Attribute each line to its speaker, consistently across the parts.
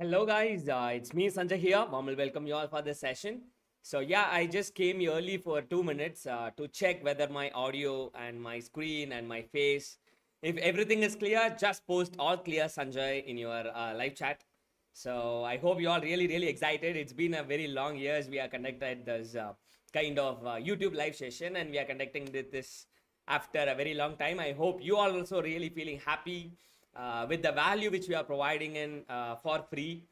Speaker 1: Hello guys, it's me Sanjay here. Warmly welcome you all for this session. So yeah, I just came early for 2 minutes to check whether my audio and my screen and my face, if everything is clear, just post all clear Sanjay in your live chat. So I hope you all really excited. It's been a very long years we are conducted this kind of YouTube live session, and we are conducting this after a very long time. I hope you all also really feeling happy with the value which we are providing in for free,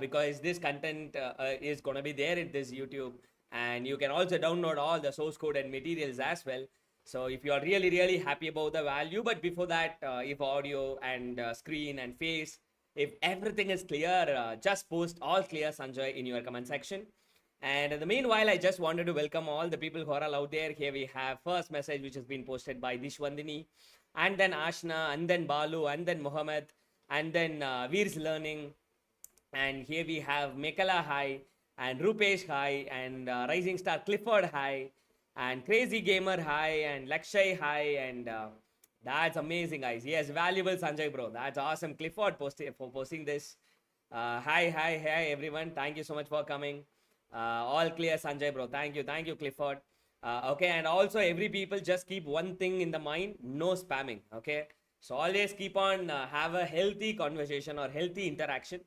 Speaker 1: because this content is going to be there in this YouTube, and you can also download all the source code and materials as well. So if you are really happy about the value, but before that, if audio and screen and face, if everything is clear, just post all clear Sanjay in your comment section. And in the meanwhile, I just wanted to welcome all the people who are all out there. Here we have first message which has been posted by Dishwandini, and then Ashna, and then Balu, and then Mohammed, and then Veer's Learning. And here we have Mekala Hi, and Rupesh Hi, and Rising Star Clifford Hi, and Crazy Gamer Hi, and Lakshay Hi, and that's amazing, guys. Yes, valuable Sanjay bro. That's awesome. Clifford for posting this. Hi, everyone. Thank you so much for coming. All clear, Sanjay bro. Thank you, Clifford. Okay, and also every people just keep one thing in the mind: no spamming. Okay, so always keep on have a healthy conversation or healthy interaction.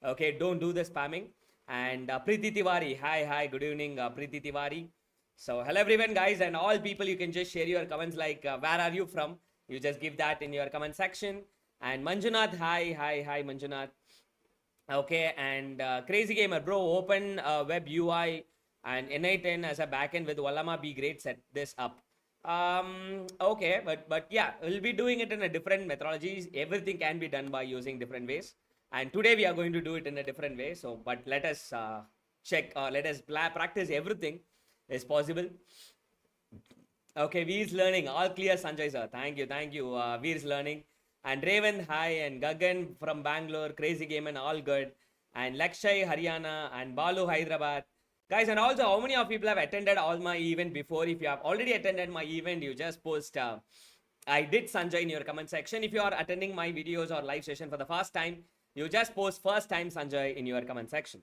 Speaker 1: Okay, don't do the spamming. And Preeti Tiwari, hi, good evening, Preeti Tiwari. So hello everyone, guys, and all people, you can just share your comments like where are you from? You just give that in your comment section. And Manjunath, hi, Manjunath. Okay, and Crazy Gamer, bro, open web UI and NI10 as a backend with Ollama. Be great, set this up. Okay, but yeah, we'll be doing it in a different methodologies. Everything can be done by using different ways, and today we are going to do it in a different way. So, but let us check, let us practice everything is possible. Okay, Veer's Learning, all clear, Sanjay sir. Thank you, Veer's Learning. And Raven, hi, and Gagan from Bangalore, Crazy Game and all good. And Lakshay, Haryana, and Balu, Hyderabad. Guys, and also how many of people have attended all my event before? If you have already attended my event, you just post I did Sanjay in your comment section. If you are attending my videos or live session for the first time, you just post first time Sanjay in your comment section.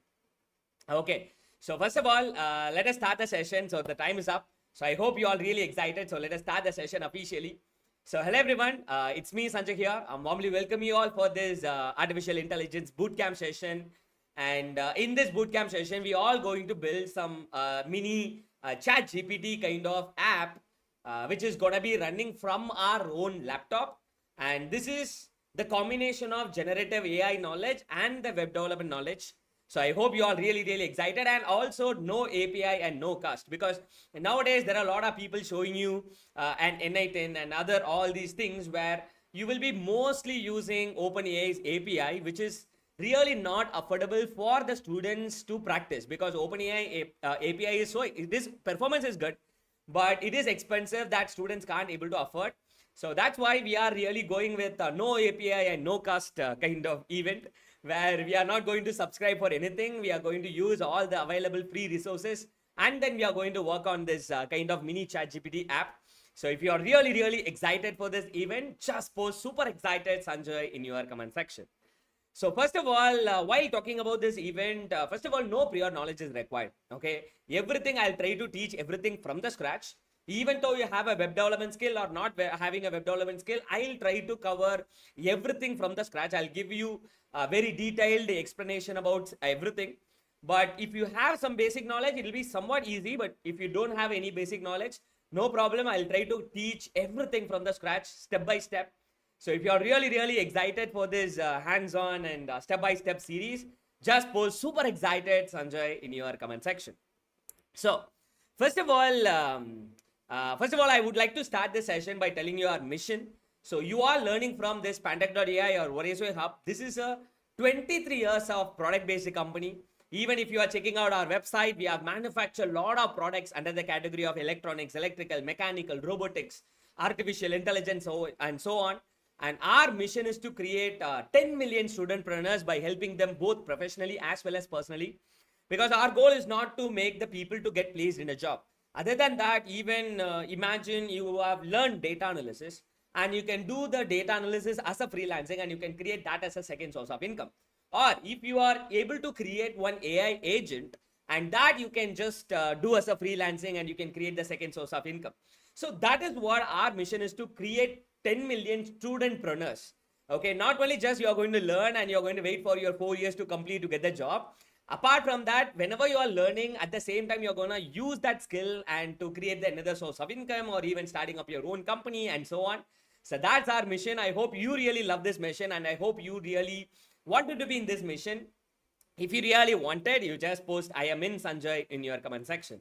Speaker 1: Okay, so first of all, let us start the session. So the time is up. So I hope you all really excited. So let us start the session officially. So hello everyone, it's me Sanjay here. I'm warmly welcome you all for this artificial intelligence bootcamp session. And in this bootcamp session, we all going to build some mini ChatGPT kind of app, which is gonna be running from our own laptop. And this is the combination of generative AI knowledge and the web development knowledge. So I hope you all really excited, and also no API and no cost, because nowadays there are a lot of people showing you an NI10 and other all these things where you will be mostly using OpenAI's API, which is really not affordable for the students to practice, because OpenAI API is so, this performance is good, but it is expensive that students can't able to afford. So that's why we are really going with no API and no cost kind of event, where we are not going to subscribe for anything. We are going to use all the available free resources, and then we are going to work on this kind of mini ChatGPT app. So if you are really excited for this event, just post super excited Sanjay in your comment section. So first of all, while talking about this event, first of all, no prior knowledge is required. Okay, everything I'll try to teach everything from the scratch. Even though you have a web development skill or not having a web development skill, I'll try to cover everything from the scratch. I'll give you a very detailed explanation about everything. But if you have some basic knowledge, it will be somewhat easy. But if you don't have any basic knowledge, no problem. I'll try to teach everything from the scratch, step by step. So if you are really excited for this hands-on and step-by-step series, just post super excited Sanjay in your comment section. So first of all, I would like to start this session by telling you our mission. So you are learning from this Pantech.ai or Warrior Hub. This is a 23 years of product-based company. Even if you are checking out our website, we have manufactured a lot of products under the category of electronics, electrical, mechanical, robotics, artificial intelligence, and so on. And our mission is to create 10 million studentpreneurs by helping them both professionally as well as personally. Because our goal is not to make the people to get placed in a job. Other than that, even imagine you have learned data analysis, and you can do the data analysis as a freelancing, and you can create that as a second source of income. Or if you are able to create one AI agent, and that you can just do as a freelancing, and you can create the second source of income. So that is what our mission is, to create 10 million studentpreneurs. Okay, not only just you are going to learn and you're going to wait for your 4 years to complete to get the job. Apart from that, whenever you are learning, at the same time, you're going to use that skill and to create another source of income, or even starting up your own company and so on. So that's our mission. I hope you really love this mission, and I hope you really wanted to be in this mission. If you really wanted, you just post "I am in Sanjay" in your comment section.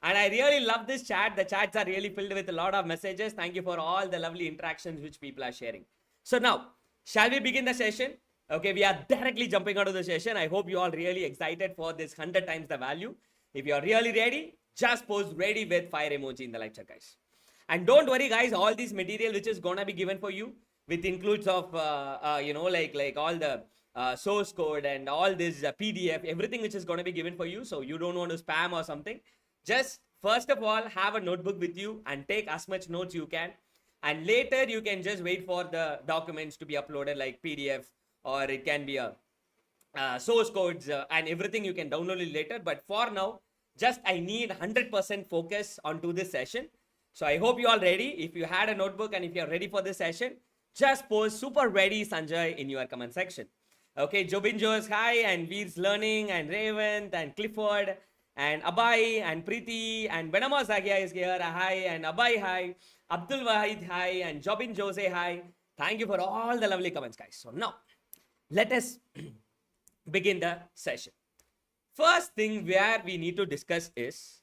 Speaker 1: And I really love this chat. The chats are really filled with a lot of messages. Thank you for all the lovely interactions which people are sharing. So now, shall we begin the session? Okay, we are directly jumping out of the session. I hope you all really excited for this 100 times the value. If you are really ready, just post "ready" with fire emoji in the live chat, guys. And don't worry, guys, all this material which is gonna be given for you, with includes of like all the source code and all this PDF, everything which is gonna be given for you. So you don't want to spam or something. Just first of all, have a notebook with you and take as much notes you can. And later you can just wait for the documents to be uploaded, like PDF, or it can be a source codes and everything you can download it later. But for now, just I need 100% focus onto this session. So I hope you all ready. If you had a notebook and if you're ready for this session, just post "super ready Sanjay" in your comment section. Okay, Jobin Joes, hi, and Veer's Learning, and Ravent, and Clifford, and Abai, and Preeti, and Benama Zagia is here, hi, and Abai, hi, Abdul Wahid, hi, and Jobin Jose, hi. Thank you for all the lovely comments, guys. So now, let us begin the session. First thing where we need to discuss is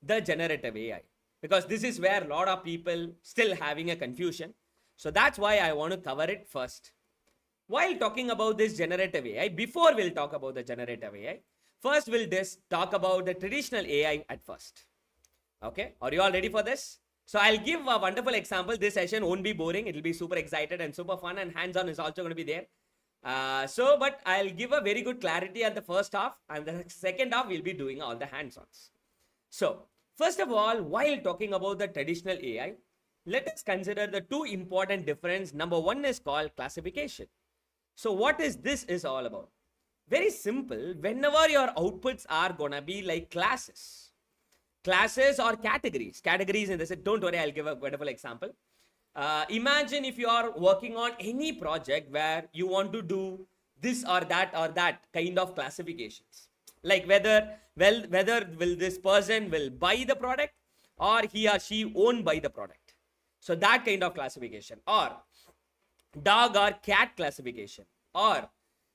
Speaker 1: the generative AI, because this is where a lot of people still having a confusion. So that's why I want to cover it first. While talking about this generative AI, before we'll talk about the generative AI, first we'll just talk about the traditional AI at first. Okay, are you all ready for this? So I'll give a wonderful example. This session won't be boring. It'll be super excited and super fun, and hands-on is also going to be there. But I'll give a very good clarity at the first half, and the second half we'll be doing all the hands-ons. So first of all, while talking about the traditional AI, let us consider the two important difference. Number one is called classification. So what is this is all about? Very simple. Whenever your outputs are gonna be like classes or categories in this, don't worry, I'll give a wonderful example. Imagine if you are working on any project where you want to do this or that kind of classifications, like whether will this person will buy the product, or he or she owned by the product. So that kind of classification, or dog or cat classification, or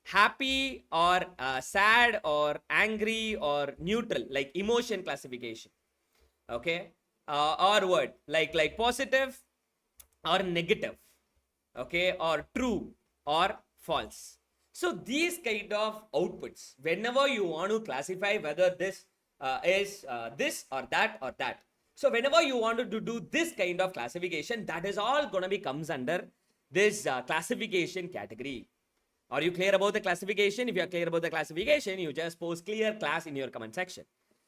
Speaker 1: happy or sad or angry or neutral, like emotion classification. Okay, or word like positive or negative, okay, or true or false. So these kind of outputs, whenever you want to classify whether this is this or that. So whenever you wanted to do this kind of classification, that is all going to be comes under this classification category. Are you clear about the classification? If you are clear about the classification, you just post clear class in your comment section.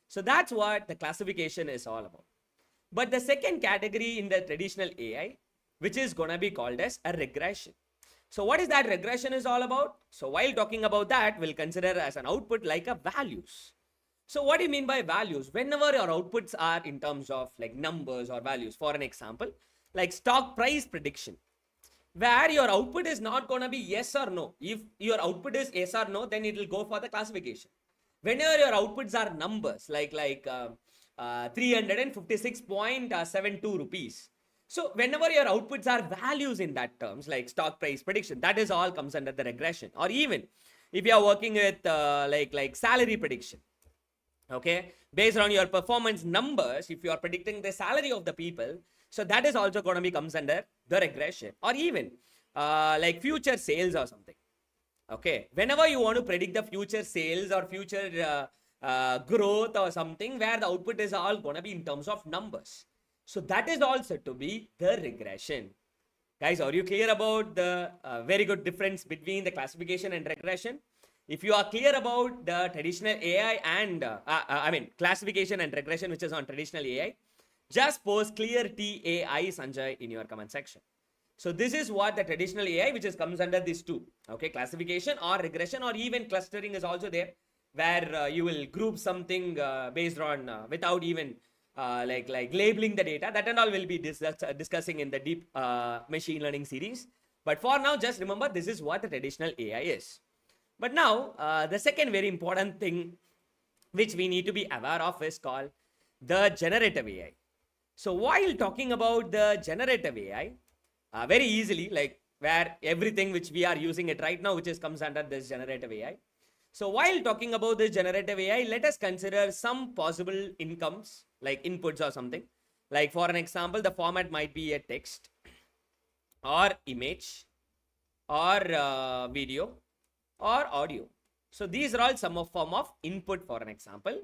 Speaker 1: So that's what the classification is all about. But the second category in the traditional AI, which is going to be called as a regression. So what is that regression is all about? So while talking about that, we'll consider as an output like a values. So what do you mean by values? Whenever your outputs are in terms of like numbers or values, for an example, like stock price prediction, where your output is not going to be yes or no. If your output is yes or no, then it will go for the classification. Whenever your outputs are numbers, like 356.72 rupees. So whenever your outputs are values in that terms, like stock price prediction, that is all comes under the regression. Or even if you are working with like salary prediction, okay, based on your performance numbers, if you are predicting the salary of the people, so that is also going to be comes under the regression. Or even like future sales or something. Okay, whenever you want to predict the future sales or future growth or something, where the output is all going to be in terms of numbers. So that is also to be the regression. Guys, are you clear about the very good difference between the classification and regression? If you are clear about the traditional AI and classification and regression, which is on traditional AI, just post clear TAI Sanjay in your comment section. So this is what the traditional AI, which comes under these two. Okay, classification or regression or even clustering is also there, where you will group something based on without even like labeling the data. That and all will be discussing in the deep machine learning series. But for now, just remember this is what the traditional AI is. But now the second very important thing which we need to be aware of is called the generative AI. So while talking about the generative AI, very easily, like where everything which we are using it right now, which comes under this generative AI. So while talking about this generative AI, let us consider some possible incomes, like inputs or something. Like for an example, the format might be a text or image or video or audio. So these are all some form of input for an example.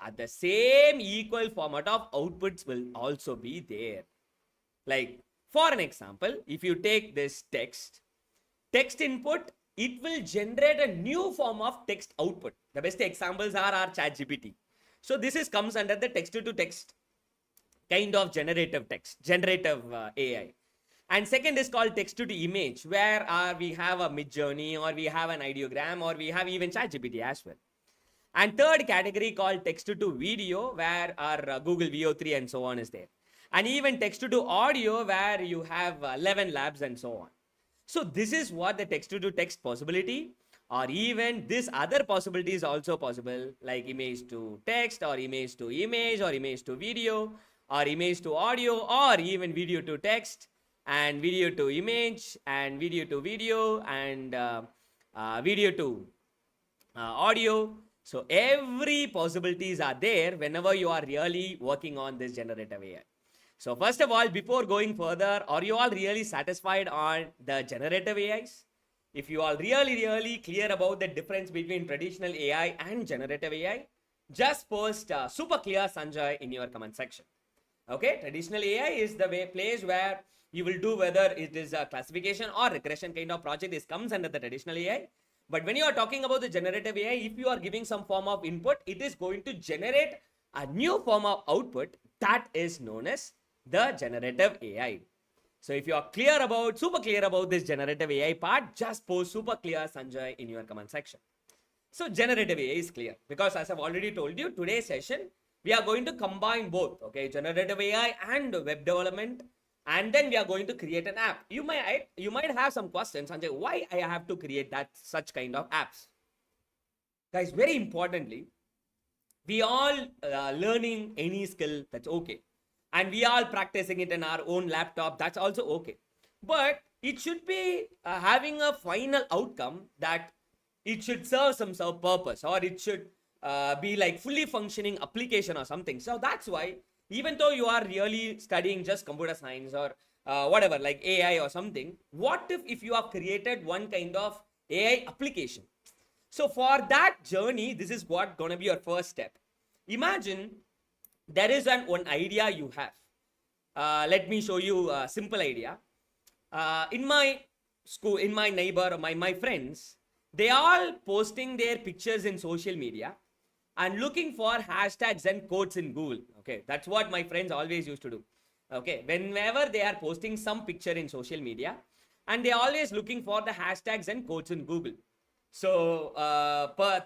Speaker 1: At the same equal format of outputs will also be there. Like for an example, if you take this text input, it will generate a new form of text output. The best examples are our ChatGPT. So this comes under the text to text kind of generative AI. And second is called text to image, where we have a Midjourney or we have an ideogram or we have even ChatGPT as well. And third category called text to video, where our Google VO3 and so on is there. And even text to audio, where you have 11 labs and so on. So this is what the text to text possibility, or even this other possibility is also possible, like image to text or image to image or image to video or image to audio or even video to text and video to image and video to video and video to audio. So every possibilities are there whenever you are really working on this generative AI. So first of all, before going further, are you all really satisfied on the generative AIs? If you are really clear about the difference between traditional AI and generative AI, just post super clear Sanjay in your comment section. Okay, traditional AI is the place where you will do whether it is a classification or regression kind of project. This comes under the traditional AI. But when you are talking about the generative AI, if you are giving some form of input, it is going to generate a new form of output that is known as the generative AI. So if you are super clear about this generative AI part, just post super clear Sanjay in your comment section. So generative AI is clear because as I've already told you, today's session, we are going to combine both, okay, generative AI and web development. And then we are going to create an app. You might have some questions, Sanjay, why I have to create such kind of apps? Guys, very importantly, we all learning any skill, that's okay. And we are practicing it in our own laptop, that's also okay. But it should be having a final outcome that it should serve some purpose, or it should be like fully functioning application or something. So that's why, even though you are really studying just computer science or whatever, like AI or something, what if you have created one kind of AI application? So for that journey, this is what gonna be your first step. Imagine there is one idea you have. Let me show you a simple idea. In my school, in my neighbor, or my friends, they all posting their pictures in social media and looking for hashtags and quotes in Google. Okay, that's what my friends always used to do. Okay, whenever they are posting some picture in social media, and they are always looking for the hashtags and quotes in Google. So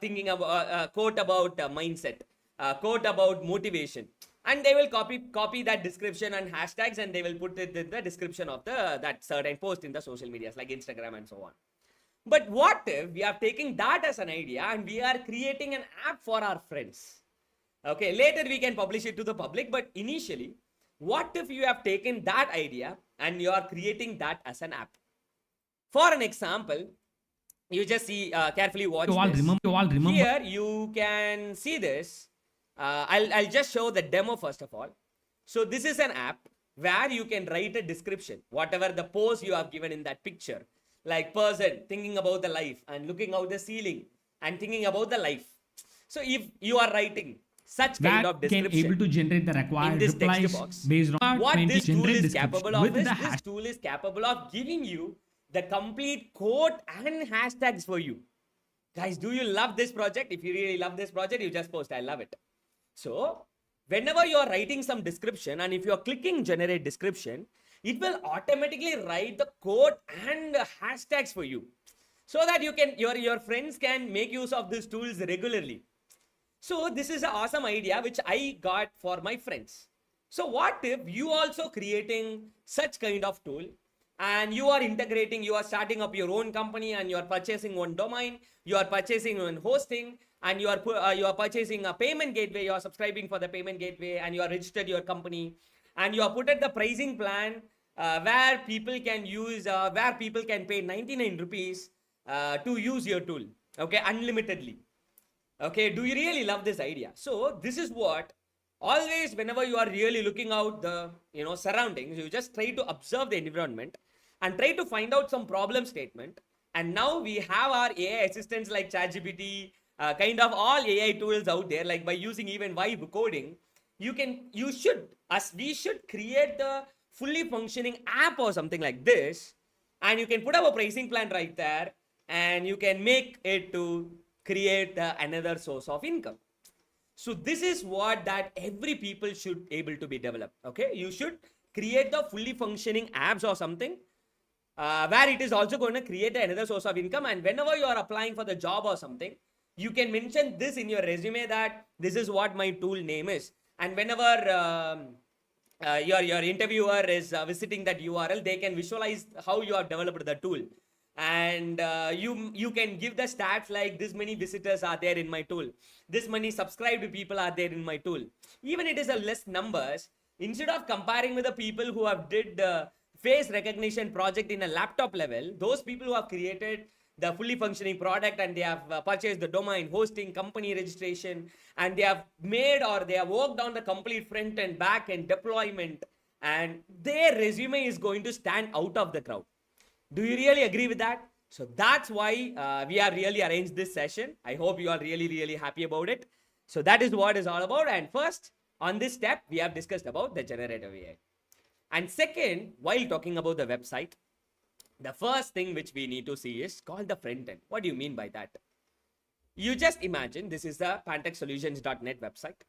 Speaker 1: thinking about a quote about mindset, a quote about motivation, and they will copy that description and hashtags, and they will put it in the description of that certain post in the social medias like Instagram and so on. But what if we are taking that as an idea and we are creating an app for our friends? Okay, later we can publish it to the public, but initially, what if you have taken that idea and you are creating that as an app? For an example, you just see, carefully watch this. Here you can see this. I'll just show the demo first of all. So this is an app where you can write a description, whatever the pose you have given in that picture. Like person thinking about the life and looking out the ceiling and thinking about the life. So if you are writing such kind of description
Speaker 2: able to generate the required
Speaker 1: in this
Speaker 2: replies
Speaker 1: text box,
Speaker 2: based on
Speaker 1: what this tool is
Speaker 2: description
Speaker 1: capable of
Speaker 2: with
Speaker 1: is,
Speaker 2: the
Speaker 1: this tool is capable of giving you the complete quote and hashtags for you. Guys, do you love this project? If you really love this project, you just post, I love it. So whenever you are writing some description and if you are clicking generate description, it will automatically write the code and hashtags for you, so that your friends can make use of these tools regularly. So this is an awesome idea which I got for my friends. So what if you also creating such kind of tool, and you are integrating, you are starting up your own company, and you are purchasing one domain, you are purchasing one hosting, and you are purchasing a payment gateway, you are subscribing for the payment gateway, and you are registered your company, and you are put at the pricing plan where people can use where people can pay 99 rupees to use your tool, okay, unlimitedly. Okay, do you really love this idea? So this is what, always whenever you are really looking out the surroundings, you just try to observe the environment and try to find out some problem statement. And now we have our AI assistants like ChatGPT, kind of all AI tools out there, like by using even vibe coding, we should create the fully functioning app or something like this, and you can put up a pricing plan right there, and you can make it to create another source of income. So this is what that every people should able to be developed. Okay, you should create the fully functioning apps or something where it is also going to create another source of income. And whenever you are applying for the job or something, you can mention this in your resume that this is what my tool name is. And whenever your interviewer is visiting that URL, they can visualize how you have developed the tool. And you can give the stats like this many visitors are there in my tool, this many subscribed people are there in my tool. Even it is a less numbers, instead of comparing with the people who have did the face recognition project in a laptop level, those people who have created the fully functioning product, and they have purchased the domain, hosting, company registration, and they have made or they have worked on the complete front and back end deployment, and their resume is going to stand out of the crowd. Do you really agree with that? So that's why we have really arranged this session. I hope you are really happy about it. So that is what it's all about. And first, on this step, we have discussed about the generative AI. And second, while talking about the website, the first thing which we need to see is called the front end. What do you mean by that? You just imagine this is the Pantech.ai website.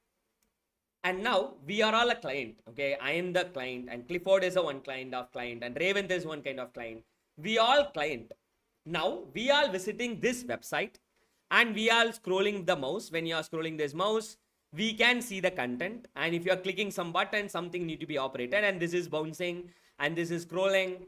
Speaker 1: And now we are all a client. Okay, I am the client, and Clifford is a one kind of client, and Ravens is one kind of client. We all client. Now we are visiting this website, and we are scrolling the mouse. When you are scrolling this mouse, we can see the content, and if you are clicking some button, something need to be operated, and this is bouncing, and this is scrolling,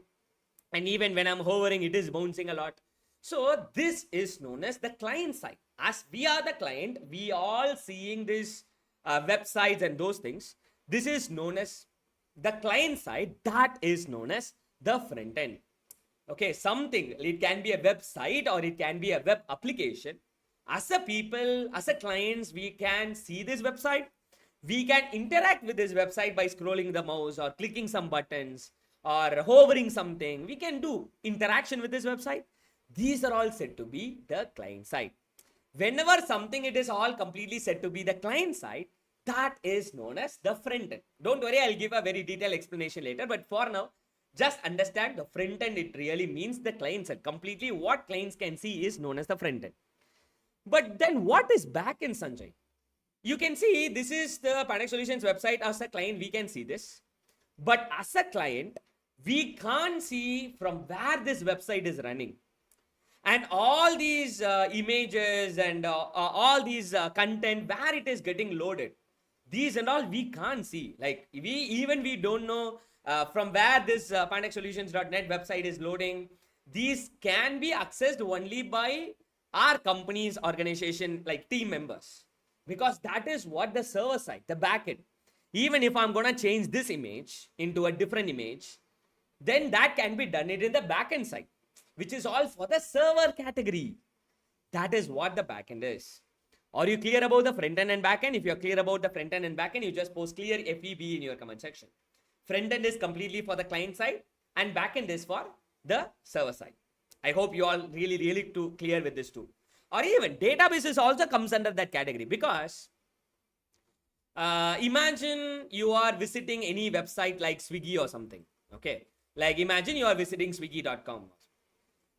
Speaker 1: and even when I'm hovering, it is bouncing a lot. So this is known as the client side. As we are the client, we all seeing this websites and those things. This is known as the client side. That is known as the front end. Okay, something, it can be a website or it can be a web application. As a people, as a clients, we can see this website. We can interact with this website by scrolling the mouse or clicking some buttons or hovering something. We can do interaction with this website. These are all said to be the client side. Whenever something it is all completely said to be the client side, that is known as the front end. Don't worry, I'll give a very detailed explanation later. But for now, just understand the front end, it really means the client side. Completely what clients can see is known as the front end. But then what is backend, Sanjay? You can see this is the Pantech Solutions website. As a client, we can see this. But as a client, we can't see from where this website is running. And all these images and all these content, where it is getting loaded. These and all we can't see. Like we don't know from where this Pantech-Solutions.net website is loading. These can be accessed only by our company's organization, like team members, because that is what the server side, the backend. Even if I'm gonna change this image into a different image, then that can be done it in the backend side, which is all for the server category. That is what the backend is. Are you clear about the front end and backend? If you're clear about the front end and backend, you just post clear FEB in your comment section. Front end is completely for the client side and backend is for the server side. I hope you all really too clear with this too. Or even databases also comes under that category, because imagine you are visiting any website like Swiggy or something. Okay, like imagine you are visiting swiggy.com.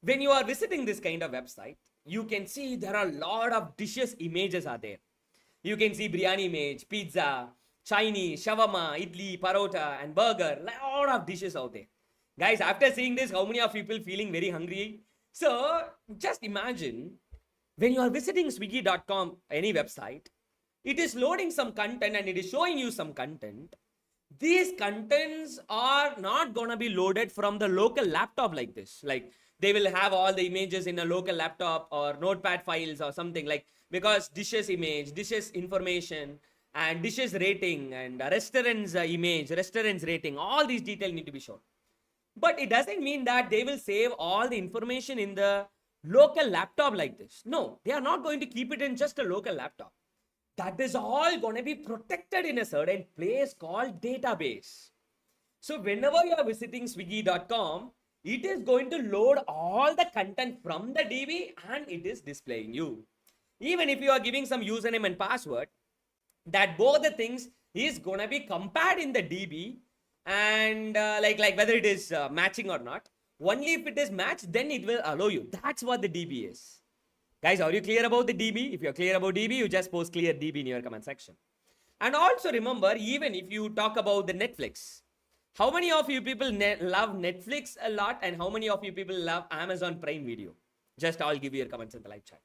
Speaker 1: When you are visiting this kind of website, you can see there are a lot of dishes images are there. You can see biryani image, pizza, Chinese, shawarma, idli, parota, and burger. A lot of dishes out there. Guys, after seeing this, how many of people feeling very hungry? So just imagine when you are visiting swiggy.com, any website, it is loading some content and it is showing you some content. These contents are not gonna be loaded from the local laptop like this. Like they will have all the images in a local laptop or notepad files or something, like, because dishes image, dishes information, and dishes rating, and restaurants image, restaurants rating, all these details need to be shown. But it doesn't mean that they will save all the information in the local laptop like this. No, they are not going to keep it in just a local laptop. That is all going to be protected in a certain place called database. So whenever you are visiting swiggy.com, it is going to load all the content from the DB and it is displaying you. Even if you are giving some username and password, that both the things is going to be compared in the DB, and like whether it is matching or not. Only if it is matched, then it will allow you. That's what the DB is. Guys, are you clear about the DB? If you're clear about DB, you just post clear DB in your comment section. And also remember, even if you talk about the Netflix, how many of you people love Netflix a lot, and how many of you people love Amazon Prime Video? Just I'll give you your comments in the live chat.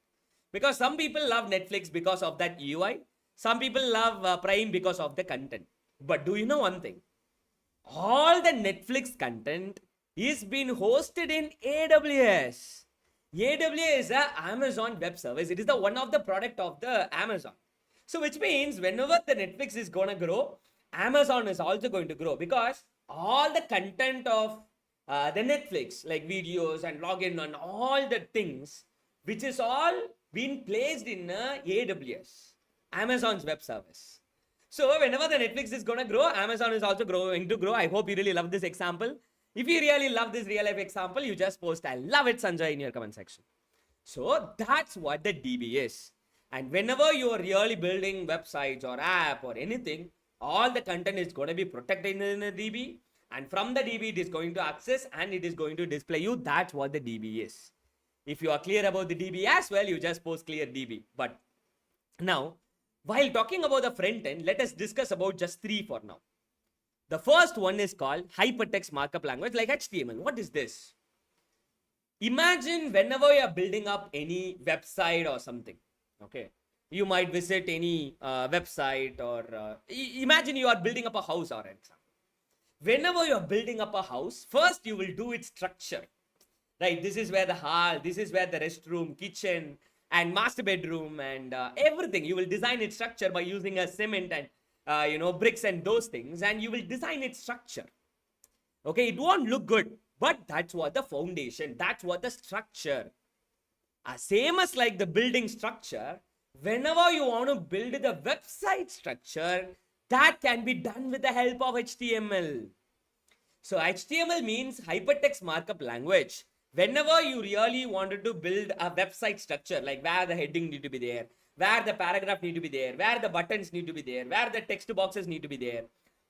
Speaker 1: Because some people love Netflix because of that UI. Some people love Prime because of the content. But do you know one thing? All the Netflix content is being hosted in AWS. AWS is a Amazon Web Service. It is the one of the product of the Amazon. So which means whenever the Netflix is going to grow, Amazon is also going to grow, because all the content of the Netflix, like videos and login and all the things, which is all being placed in AWS, Amazon's web service. So whenever the Netflix is going to grow, Amazon is also going to grow. I hope you really love this example. If you really love this real life example, you just post "I love it, Sanjay" in your comment section. So that's what the DB is. And whenever you are really building websites or app or anything, all the content is going to be protected in the DB. And from the DB, it is going to access and it is going to display you. That's what the DB is. If you are clear about the DB as well, you just post clear DB. But now, while talking about the front end, let us discuss about just three for now. The first one is called hypertext markup language, like HTML. What is this? Imagine whenever you are building up any website or something, okay? You might visit any website, or imagine you are building up a house or something. Whenever you are building up a house, first you will do its structure, right? This is where the hall, this is where the restroom, kitchen, and master bedroom, and everything. You will design its structure by using a cement and bricks and those things, and you will design its structure. Okay, it won't look good, but that's what the foundation, that's what the structure. Same as like the building structure, whenever you want to build the website structure, that can be done with the help of HTML. So HTML means hypertext markup language. Whenever you really wanted to build a website structure, like where the heading need to be there, where the paragraph need to be there, where the buttons need to be there, where the text boxes need to be there,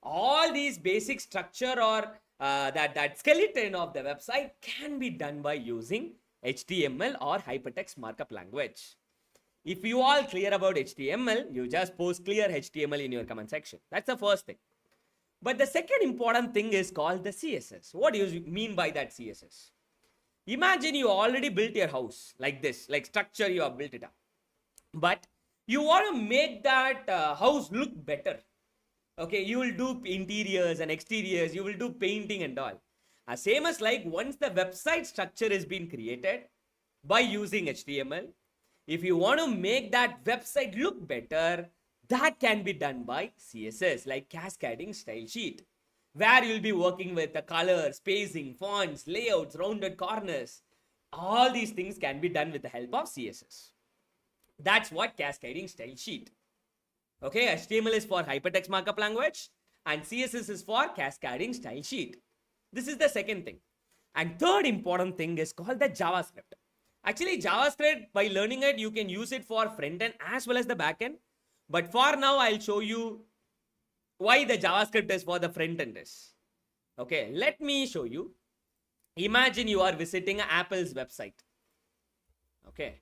Speaker 1: all these basic structure or that skeleton of the website can be done by using HTML or hypertext markup language. If you all clear about HTML, you just post clear HTML in your comment section. That's the first thing. But the second important thing is called the CSS. What do you mean by that CSS? Imagine you already built your house like this, like structure you have built it up. But you want to make that house look better. Okay, you will do interiors and exteriors, you will do painting and all. Same as like once the website structure is being created by using HTML, if you want to make that website look better, that can be done by CSS, like cascading style sheet, where you'll be working with the color, spacing, fonts, layouts, rounded corners. All these things can be done with the help of CSS. That's what cascading style sheet. Okay, HTML is for hypertext markup language and CSS is for cascading style sheet. This is the second thing. And third important thing is called the JavaScript. Actually, JavaScript, by learning it, you can use it for front end as well as the back end. But for now, I'll show you why the JavaScript is for the front end is. Okay, let me show you. Imagine you are visiting Apple's website. Okay,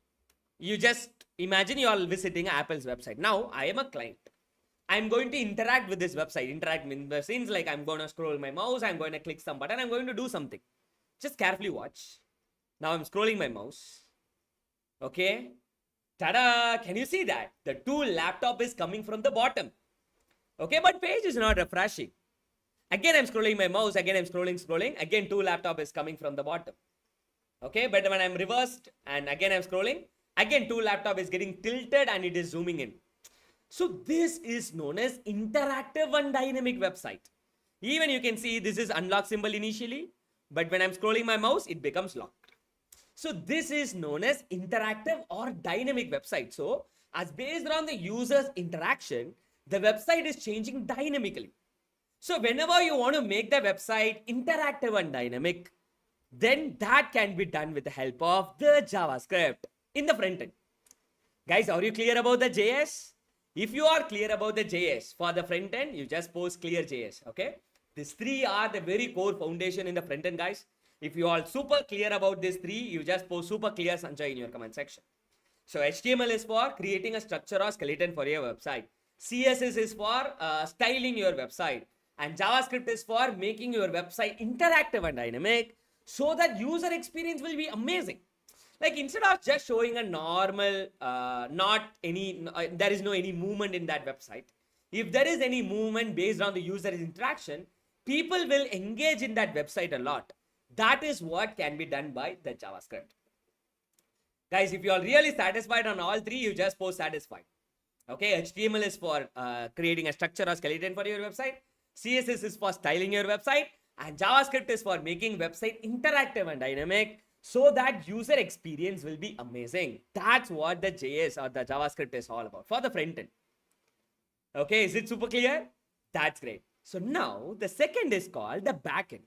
Speaker 1: you just imagine you are visiting Apple's website. Now, I am a client. I'm going to interact with this website. Interact in the sense like I'm going to scroll my mouse, I'm going to click some button, I'm going to do something. Just carefully watch. Now I'm scrolling my mouse. Okay. Ta-da! Can you see that? The tool laptop is coming from the bottom. Okay, but page is not refreshing. Again, I'm scrolling my mouse. Again, I'm scrolling. Again, tool laptop is coming from the bottom. Okay, but when I'm reversed and again I'm scrolling, again tool laptop is getting tilted and it is zooming in. So this is known as interactive and dynamic website. Even you can see this is unlock symbol initially, but when I'm scrolling my mouse, it becomes locked. So this is known as interactive or dynamic website. So as based on the user's interaction, the website is changing dynamically. So whenever you want to make the website interactive and dynamic, then that can be done with the help of the JavaScript in the front end. Guys, are you clear about the JS? If you are clear about the JS for the front end, you just post clear JS. Okay. These three are the very core foundation in the front end, guys. If you are super clear about these three, you just post super clear Sanjay in your comment section. So HTML is for creating a structure or skeleton for your website. CSS is for styling your website. And JavaScript is for making your website interactive and dynamic so that user experience will be amazing. Like instead of just showing a normal, there is no any movement in that website. If there is any movement based on the user's interaction, people will engage in that website a lot. That is what can be done by the JavaScript. Guys, if you are really satisfied on all three, you just post satisfied. Okay, HTML is for creating a structure or skeleton for your website. CSS is for styling your website. And JavaScript is for making website interactive and dynamic so that user experience will be amazing. That's what the JS or the JavaScript is all about for the front end. Okay, is it super clear? That's great. So now the second is called the backend.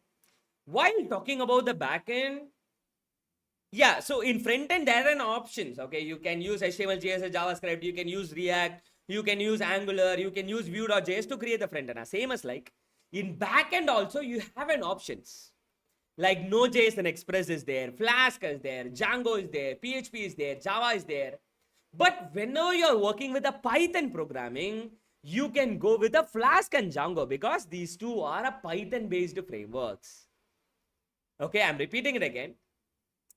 Speaker 1: While talking about the backend, yeah, so in front end there are options. Okay, you can use HTML, JS, JavaScript, you can use React, you can use Angular, you can use Vue.js to create the front end. Same as like in backend also you have an options. Like Node.js and Express is there, Flask is there, Django is there, PHP is there, Java is there. But whenever you're working with a Python programming, you can go with a Flask and Django because these two are a Python-based frameworks. Okay, I'm repeating it again.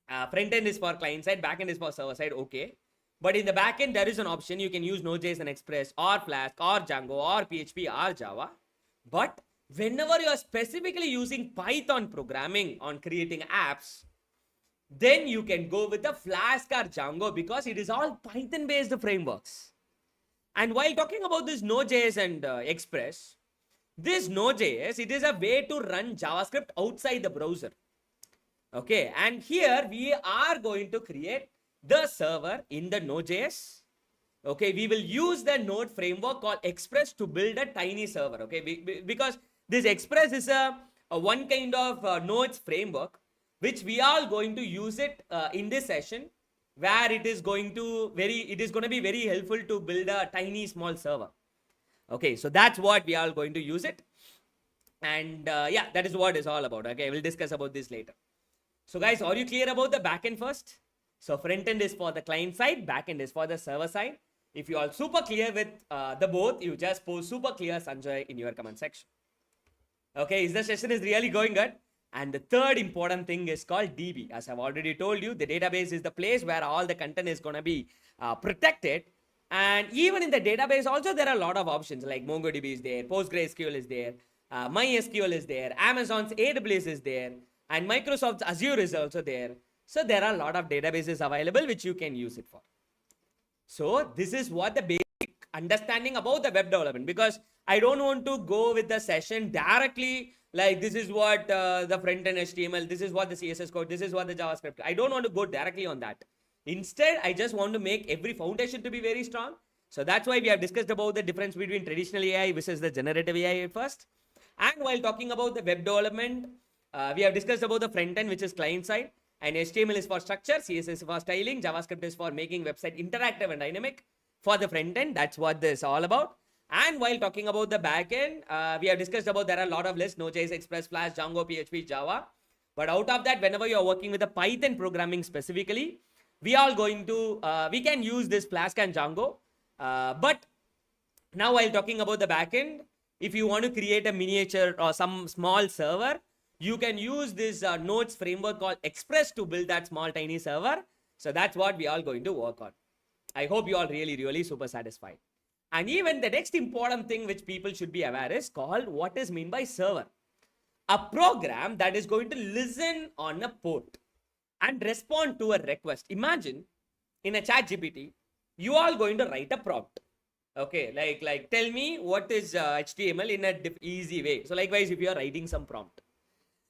Speaker 1: Front end is for client side, back end is for server side. Okay. But in the back end, there is an option. You can use Node.js and Express or Flask or Django or PHP or Java. But whenever you are specifically using Python programming on creating apps, then you can go with the Flask or Django because it is all Python-based frameworks. And while talking about this Node.js and Express, this Node.js, it is a way to run JavaScript outside the browser. Okay, and here we are going to create the server in the Node.js. Okay, we will use the Node framework called Express to build a tiny server. Okay, because this Express is a one kind of Node's framework, which we are going to use it in this session, where it is going to be very helpful to build a tiny small server. Okay, so that's what we are going to use it. And yeah, that is what it's all about. Okay, we'll discuss about this later. So guys, are you clear about the backend first? So front end is for the client side, backend is for the server side. If you are super clear with the both, you just post super clear Sanjay in your comment section. Okay, the session is really going good. And the third important thing is called DB. As I've already told you, the database is the place where all the content is going to be protected. And even in the database also, there are a lot of options like MongoDB is there, PostgreSQL is there, MySQL is there, Amazon's AWS is there, and Microsoft's Azure is also there. So there are a lot of databases available which you can use it for. So this is what the basic understanding about the web development, because I don't want to go with the session directly like this is what the front end HTML, this is what the CSS code, this is what the JavaScript. I don't want to go directly on that. Instead, I just want to make every foundation to be very strong. So that's why we have discussed about the difference between traditional AI versus the generative AI at first. And while talking about the web development, we have discussed about the front end, which is client side. And HTML is for structure, CSS is for styling, JavaScript is for making website interactive and dynamic. For the front end, that's what this is all about. And while talking about the back end, we have discussed about there are a lot of lists, Node.js, Express, Flash, Django, PHP, Java. But out of that, whenever you are working with the Python programming specifically, we are going to, we can use this Flask and Django. But Now, while talking about the backend, if you want to create a miniature or some small server, you can use this Nodes framework called Express to build that small tiny server. So that's what we are going to work on. I hope you all really super satisfied. And even the next important thing which people should be aware is called what is meant by server. A program that is going to listen on a port and respond to a request. Imagine in a ChatGPT, you are going to write a prompt. Okay, like tell me what is HTML in a easy way. So likewise, if you are writing some prompt,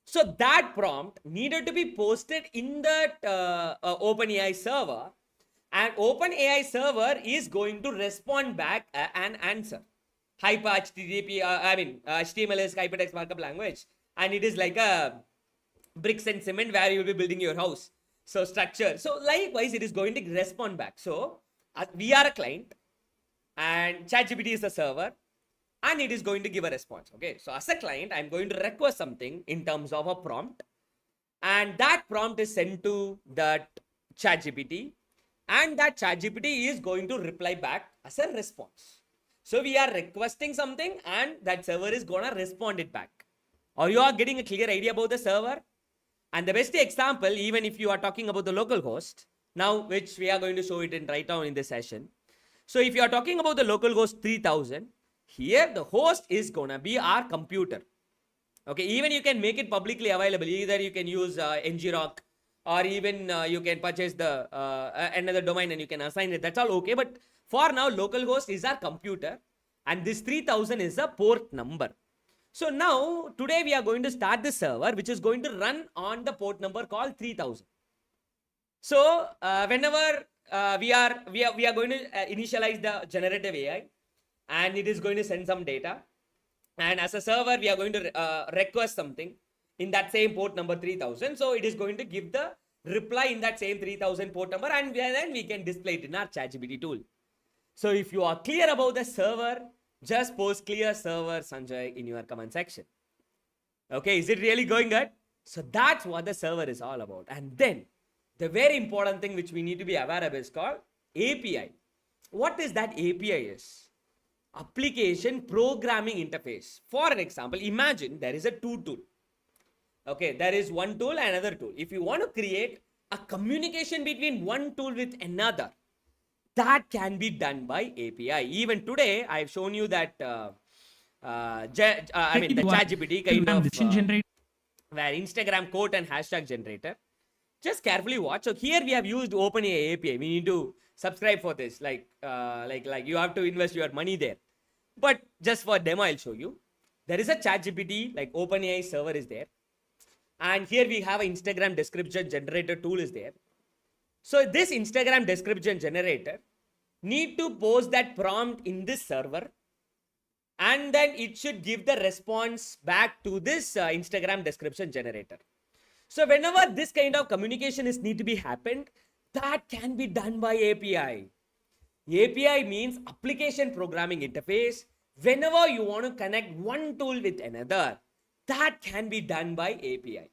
Speaker 1: so that prompt needed to be posted in that OpenAI server, and OpenAI server is going to respond back an answer. Hyper HTTP, HTML is hypertext markup language, and it is like a bricks and cement where you will be building your house. So structure. So likewise, it is going to respond back. So we are a client, and ChatGPT is the server, and it is going to give a response. Okay, so as a client, I'm going to request something in terms of a prompt, and that prompt is sent to that ChatGPT, and that ChatGPT is going to reply back as a response. So we are requesting something, and that server is gonna respond it back. Or you are getting a clear idea about the server? And the best example, even if you are talking about the local host, now which we are going to show it in right now in this session. So if you are talking about the local host 3000, here the host is gonna be our computer. Okay, even you can make it publicly available. Either you can use ngrok, or even you can purchase the another domain and you can assign it. That's all okay. But for now, localhost is our computer, and this 3000 is a port number. So now today we are going to start the server which is going to run on the port number called 3000. So whenever we are going to initialize the generative AI, and it is going to send some data, and as a server we are going to request something in that same port number 3000. So it is going to give the reply in that same 3000 port number, and then we can display it in our ChatGPT tool. So if you are clear about the server, just post clear server Sanjay in your comment section. Okay, is it really going good? So that's what the server is all about. And then the very important thing which we need to be aware of is called API. What is that API is? Application Programming Interface. For an example, imagine there is a tool. Okay, there is one tool and another tool. If you want to create a communication between one tool with another, that can be done by API. Even today, I've shown you that the ChatGPT kind of where Instagram quote and hashtag generator. Just carefully watch. So here we have used OpenAI API. We need to subscribe for this. Like you have to invest your money there. But just for demo, I'll show you. There is a ChatGPT, like OpenAI server is there. And here we have an Instagram description generator tool is there. So this Instagram description generator need to post that prompt in this server, and then it should give the response back to this Instagram description generator. So whenever this kind of communication is need to be happened, that can be done by API. API means application programming interface. Whenever you want to connect one tool with another, that can be done by API.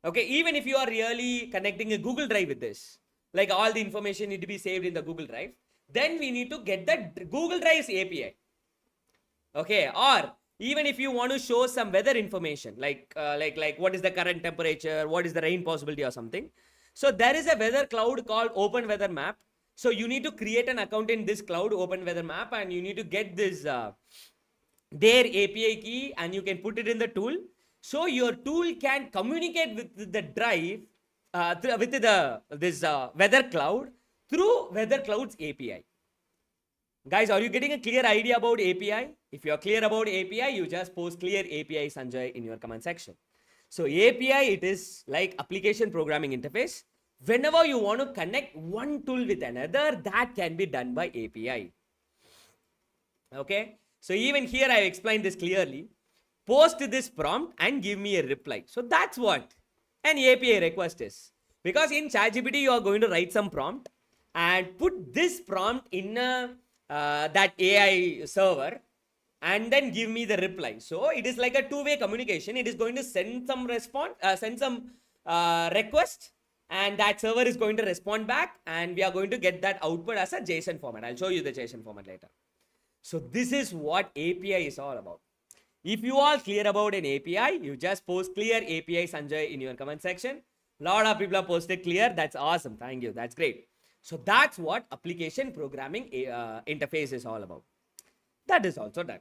Speaker 1: Okay, even if you are really connecting a Google Drive with this, like all the information need to be saved in the Google Drive, then we need to get the Google Drive's API. Okay, or even if you want to show some weather information, like what is the current temperature, what is the rain possibility or something. So there is a weather cloud called Open Weather Map. So you need to create an account in this cloud, Open Weather Map, and you need to get this their API key, and you can put it in the tool. So your tool can communicate with the drive, with this weather cloud through weather cloud's API. Guys, are you getting a clear idea about API? If you are clear about API, you just post clear API Sanjay in your comment section. So API, it is like application programming interface. Whenever you want to connect one tool with another, that can be done by API. Okay. So even here I explained this clearly. Post this prompt and give me a reply. So that's what an API request is. Because in ChatGPT, you are going to write some prompt and put this prompt in that AI server, and then give me the reply. So it is like a two-way communication. It is going to send some response, request, and that server is going to respond back, and we are going to get that output as a JSON format. I'll show you the JSON format later. So this is what API is all about. If you are clear about an API, you just post clear API Sanjay in your comment section. Lot of people have posted clear. That's awesome. Thank you. That's great. So that's what application programming interface is all about. That is also done.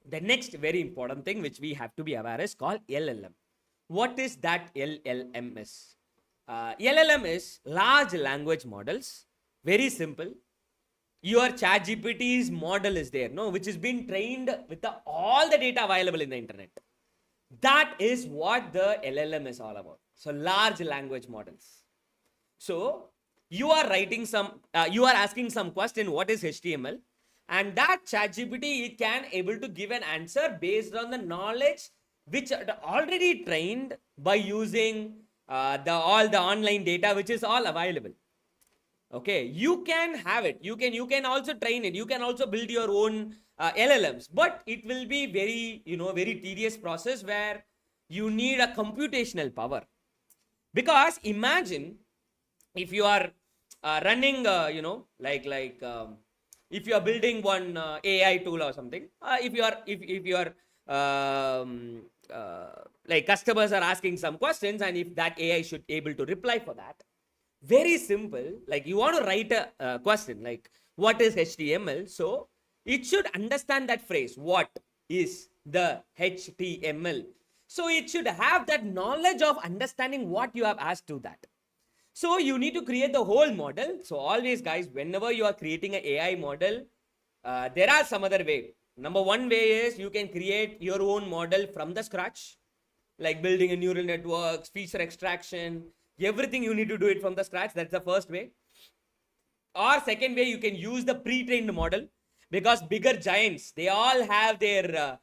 Speaker 1: The next very important thing which we have to be aware is called LLM. What is that LLM is? LLM is large language models. Very simple. Your ChatGPT's model is there, no, which has been trained with all the data available in the internet. That is what the LLM is all about. So large language models. So you are writing you are asking some question, what is HTML? And that ChatGPT, it can able to give an answer based on the knowledge which are already trained by using all the online data which is all available. Okay, you can have it. You can also train it. You can also build your own LLMs, but it will be very, very tedious process where you need a computational power. Because imagine if you are running, if you are building one AI tool or something, if you are like customers are asking some questions, and if that AI should able to reply for that. Very simple, like you want to write a question like what is HTML, so it should understand that phrase, what is the HTML. So it should have that knowledge of understanding what you have asked to that. So you need to create the whole model. So always guys, whenever you are creating an AI model, there are some other way. Number one way is you can create your own model from the scratch, like building a neural networks, feature extraction, everything you need to do it from the scratch. That's the first way. Or second way, you can use the pre-trained model, because bigger giants, they all have their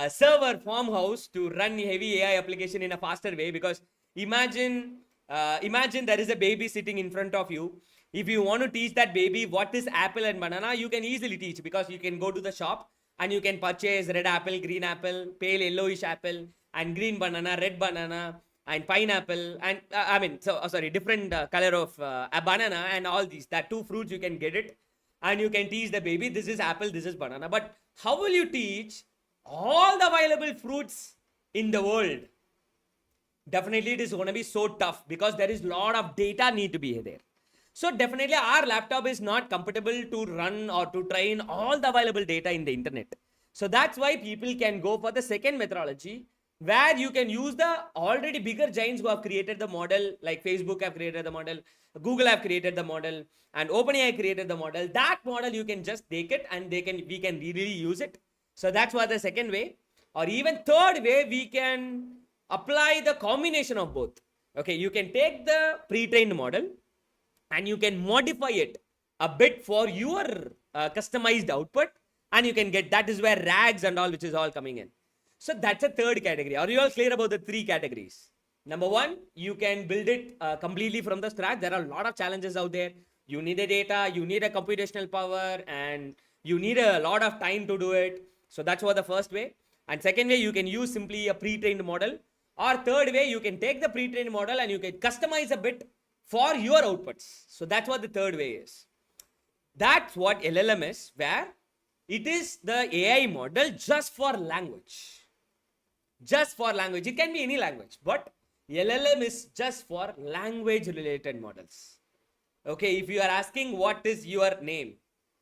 Speaker 1: server farmhouse to run heavy AI application in a faster way. Because imagine there is a baby sitting in front of you. If you want to teach that baby what is apple and banana, you can easily teach, because you can go to the shop and you can purchase red apple, green apple, pale yellowish apple, and green banana, red banana, and pineapple, and different color of a banana, and all these, that two fruits you can get it, and you can teach the baby this is apple, this is banana. But how will you teach all the available fruits in the world? Definitely it is going to be so tough, because there is a lot of data need to be there. So definitely our laptop is not compatible to run or to train all the available data in the internet. So that's why people can go for the second methodology, where you can use the already bigger giants who have created the model, like Facebook have created the model, Google have created the model, and OpenAI created the model. That model you can just take it and we can really use it. So that's what the second way. Or even third way, we can apply the combination of both. Okay, you can take the pre-trained model and you can modify it a bit for your customized output, and you can get, that is where RAGs and all, which is all coming in. So that's a third category. Are you all clear about the three categories? Number one, you can build it completely from the scratch. There are a lot of challenges out there. You need the data, you need a computational power, and you need a lot of time to do it. So that's what the first way. And second way, you can use simply a pre-trained model. Or third way, you can take the pre-trained model and you can customize a bit for your outputs. So that's what the third way is. That's what LLM is, where it is the AI model just for language. Just for language. It can be any language, but LLM is just for language related models. Okay, if you are asking what is your name,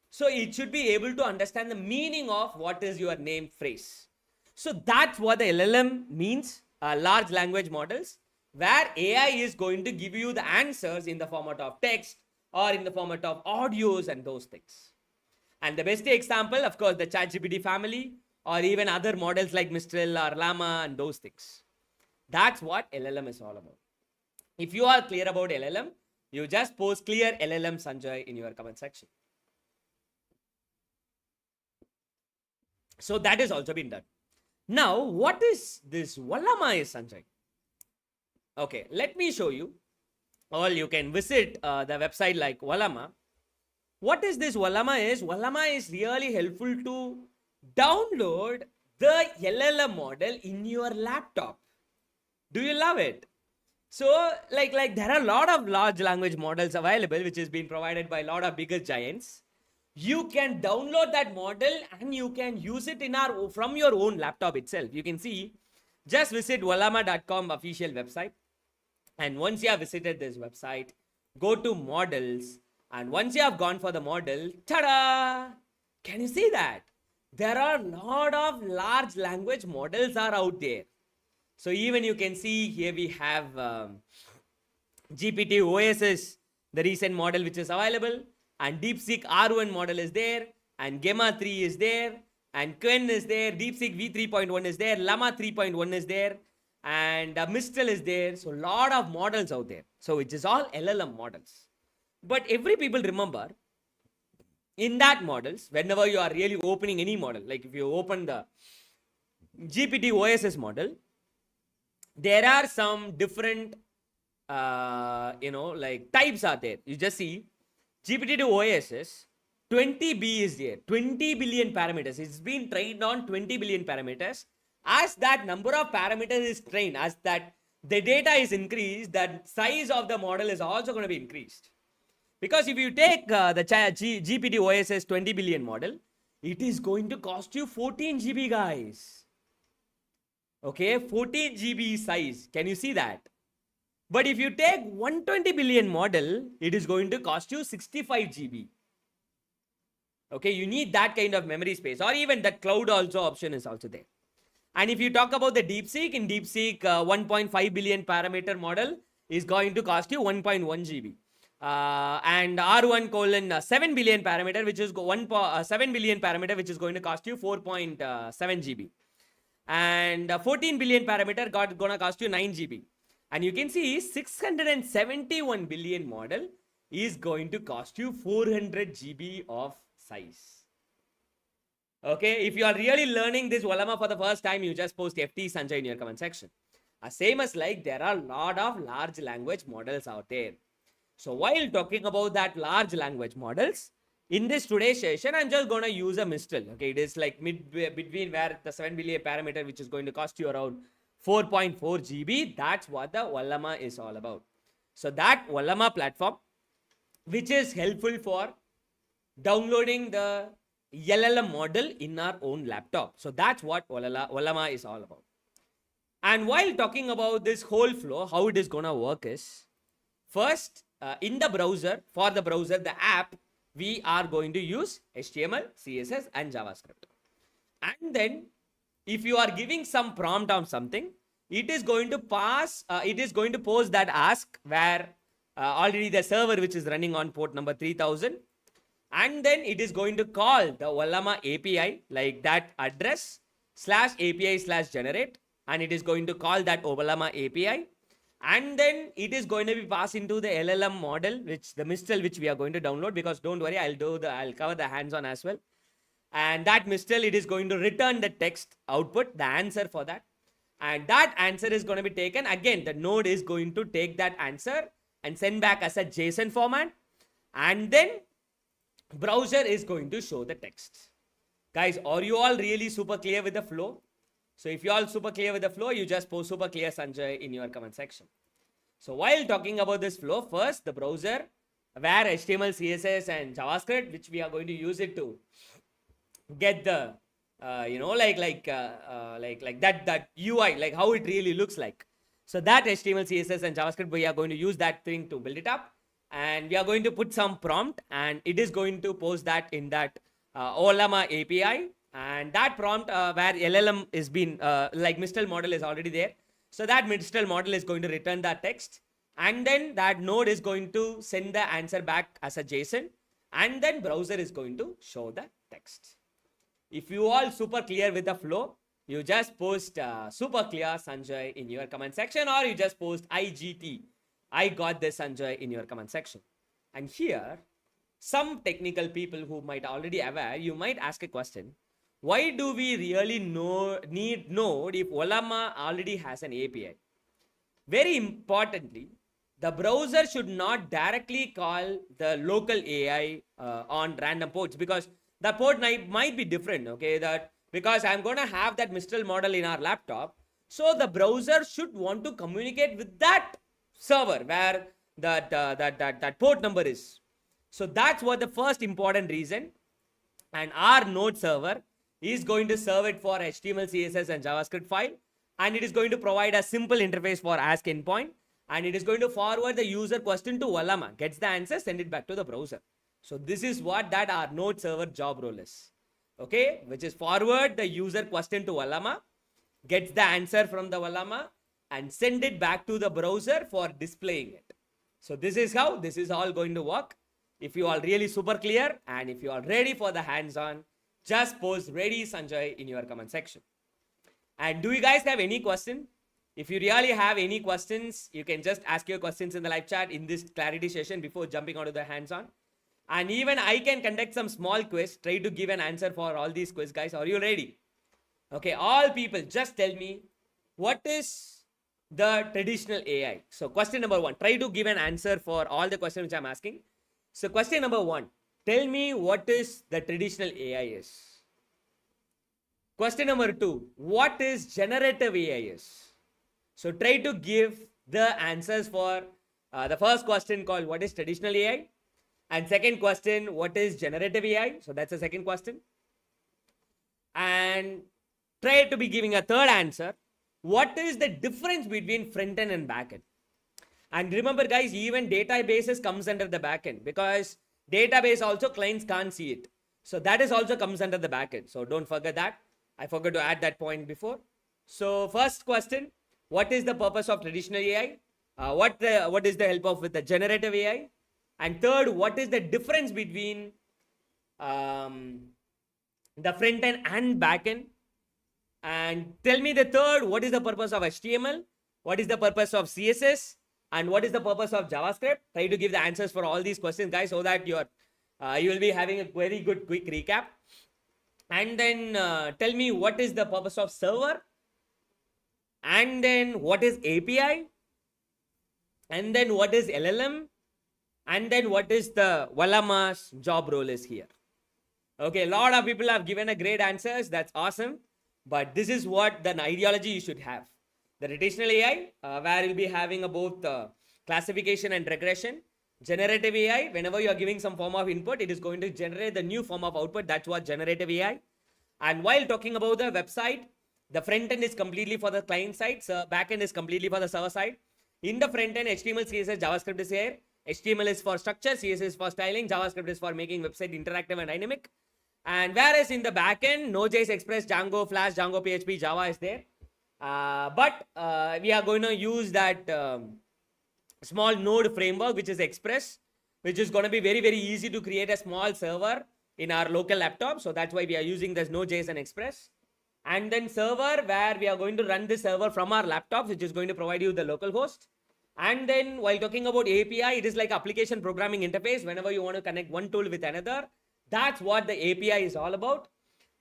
Speaker 1: so it should be able to understand the meaning of what is your name phrase. So that's what the LLM means, large language models, where AI is going to give you the answers in the format of text or in the format of audios and those things. And the best example, of course, the ChatGPT family, or even other models like Mistral or Llama and those things. That's what LLM is all about. If you are clear about LLM, you just post clear LLM Sanjay in your comment section. So that has also been done. Now, what is this Ollama is, Sanjay? Okay, let me show you. Or you can visit the website like Ollama. What is this Ollama is? Ollama is really helpful to download the LLM model in your laptop. Do you love it? So like there are a lot of large language models available, which has been provided by a lot of bigger giants. you can download that model and you can use it from your own laptop itself. You can see, just visit ollama.com official website. And once you have visited this website, go to models. And once you have gone for the model, ta-da! Can you see that? There are a lot of large language models are out there. So even you can see here we have GPT-OS, the recent model which is available, and DeepSeek R1 model is there, and Gemma 3 is there, and Quen is there, DeepSeek V3.1 is there, Llama 3.1 is there, and Mistral is there. So a lot of models out there. So it is all LLM models. But every people remember, in that models, whenever you are really opening any model, like if you open the GPT-OS model, there are some different like types are there. You just see GPT-OS 20B is there, 20 billion parameters. It's been trained on 20 billion parameters. As that number of parameters is trained, as that the data is increased, that size of the model is also going to be increased. Because if you take the GPT-OS 20 billion model, it is going to cost you 14 GB, guys. Okay, 14 GB size. Can you see that? But if you take 120 billion model, it is going to cost you 65 GB. Okay, you need that kind of memory space, or even that cloud also option is also there. And if you talk about the DeepSeek, in DeepSeek 1.5 billion parameter model is going to cost you 1.1 GB. And R1 colon 7 billion parameter, which is 7 billion parameter, which is going to cost you 4.7 GB. And 14 billion parameter gonna cost you 9 GB. And you can see 671 billion model is going to cost you 400 GB of size. Okay, if you are really learning this Ollama for the first time, you just post FT Sanjay in your comment section. Same as like there are a lot of large language models out there. So while talking about that large language models, in this today's session, I'm just going to use a Mistral. Okay, it is like between where the 7 billion parameter, which is going to cost you around 4.4 GB. That's what the Ollama is all about. So that Ollama platform, which is helpful for downloading the LLM model in our own laptop. So that's what Ollama is all about. And while talking about this whole flow, how it is going to work is, first, in the browser, for the browser, the app, we are going to use HTML, CSS, and JavaScript. And then, if you are giving some prompt on something, it is going to pass, it is going to post that ask where already the server which is running on port number 3000. And then it is going to call the Ollama API, like that address /API/generate. And it is going to call that Ollama API. And then it is going to be passed into the LLM model, which the Mistral, which we are going to download, because don't worry, I'll cover the hands-on as well. And that Mistral, it is going to return the text output, the answer for that. And that answer is going to be taken. Again, the node is going to take that answer and send back as a JSON format. And then browser is going to show the text. Guys, are you all really super clear with the flow? So if you all super clear with the flow, you just post super clear Sanjay in your comment section. So while talking about this flow, first the browser, where HTML, CSS, and JavaScript, which we are going to use it to get the that UI, like how it really looks like. So that HTML, CSS, and JavaScript, we are going to use that thing to build it up. And we are going to put some prompt, and it is going to post that in that Ollama API. And that prompt where LLM is been, like Mistral model is already there. So that Mistral model is going to return that text. And then that node is going to send the answer back as a JSON. And then browser is going to show the text. If you all super clear with the flow, you just post super clear Sanjay in your comment section, or you just post IGT. I got this Sanjay in your comment section. And here, some technical people who might already aware, you might ask a question. Why do we really need Node if Ollama already has an API? Very importantly, the browser should not directly call the local AI on random ports, because the port might be different. Okay, that because I'm going to have that Mistral model in our laptop, so the browser should want to communicate with that server where that port number is. So that's what the first important reason. And our node server is going to serve it for HTML, CSS, and JavaScript file. And it is going to provide a simple interface for ask endpoint. And it is going to forward the user question to Ollama, gets the answer, send it back to the browser. So this is what that our node server job role is. Okay, which is forward the user question to Ollama, gets the answer from the Ollama, and send it back to the browser for displaying it. So this is how this is all going to work. If you are really super clear and if you are ready for the hands-on, just post ready Sanjay in your comment section. And do you guys have any question? If you really have any questions, you can just ask your questions in the live chat in this clarity session before jumping onto the hands-on. And even I can conduct some small quiz, try to give an answer for all these quiz guys. Are you ready? Okay, all people, just tell me what is the traditional AI. So question number 1, try to give an answer for all the questions which I'm asking. So question number 1, tell me what is the traditional AI is. Question number 2, what is generative AI is. So try to give the answers for the first question called what is traditional AI, and second question, what is generative AI. So that's the second question. And try to be giving a third answer. What is the difference between front end and back end? And remember guys, even databases comes under the back end, because database also clients can't see it. So that is also comes under the back end. So don't forget that. I forgot to add that point before. So first question, what is the purpose of traditional AI? What is the help of with the generative AI? And third, what is the difference between the front end and back end? And tell me the third, what is the purpose of HTML? What is the purpose of CSS? And what is the purpose of JavaScript? Try to give the answers for all these questions, guys, so that you will be having a very good quick recap. And then tell me what is the purpose of server? And then what is API? And then what is LLM? And then what is the Ollama's job role is here. Okay, a lot of people have given a great answers. That's awesome. But this is what the ideology you should have. The traditional AI, where you'll be having both classification and regression. Generative AI, whenever you are giving some form of input, it is going to generate the new form of output. That's what generative AI. And while talking about the website, the front end is completely for the client side. So back end is completely for the server side. In the front end, HTML, CSS, JavaScript is here. HTML is for structure, CSS is for styling, JavaScript is for making website interactive and dynamic. And whereas in the backend, Node.js, Express, Django, Flash, Django, PHP, Java is there. But we are going to use that small node framework, which is Express, which is going to be very, very easy to create a small server in our local laptop. So that's why we are using this Node.js and Express. And then server, where we are going to run this server from our laptop, which is going to provide you the local host. And then while talking about API, it is like application programming interface. Whenever you want to connect one tool with another, that's what the API is all about.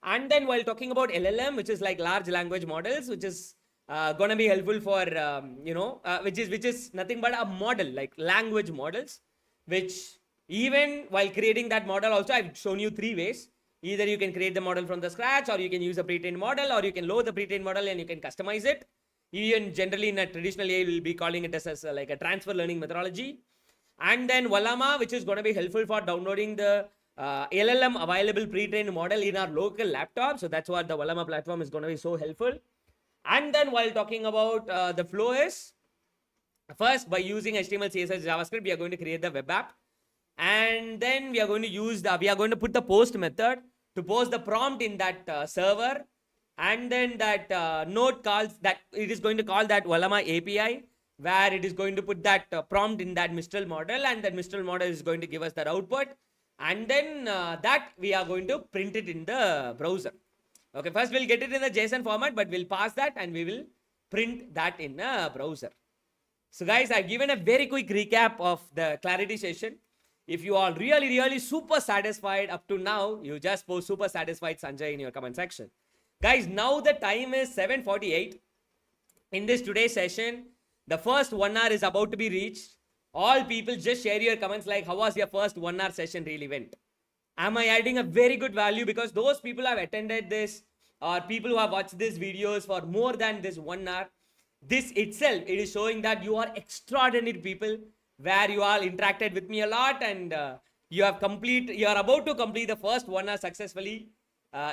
Speaker 1: And then while talking about LLM, which is like large language models, which is going to be helpful for, which is nothing but a model, like language models, which even while creating that model also, I've shown you 3 ways. Either you can create the model from the scratch, or you can use a pre-trained model, or you can load the pre-trained model and you can customize it. Even generally in a traditional AI, we'll be calling it as like a transfer learning methodology. And then Ollama, which is going to be helpful for downloading the LLM available pre-trained model in our local laptop. So that's what the Ollama platform is going to be so helpful. And then while talking about the flow is, first by using HTML, CSS, JavaScript, we are going to create the web app. And then we are going to use we are going to put the post method to post the prompt in that server. And then that node calls that, it is going to call that Ollama API, where it is going to put that prompt in that Mistral model, and that Mistral model is going to give us that output. And then that we are going to print it in the browser. Okay, first we'll get it in the JSON format, but we'll pass that and we will print that in a browser. So guys, I've given a very quick recap of the clarity session. If you are really, really super satisfied up to now, you just post super satisfied Sanjay in your comment section. Guys, now the time is 7:48. In this today's session, the first 1 hour is about to be reached. All people just share your comments like, how was your first 1 hour session really went? Am I adding a very good value? Because those people have attended this, or people who have watched these videos for more than this 1 hour, this itself, it is showing that you are extraordinary people, where you all interacted with me a lot and You are about to complete the first 1 hour successfully.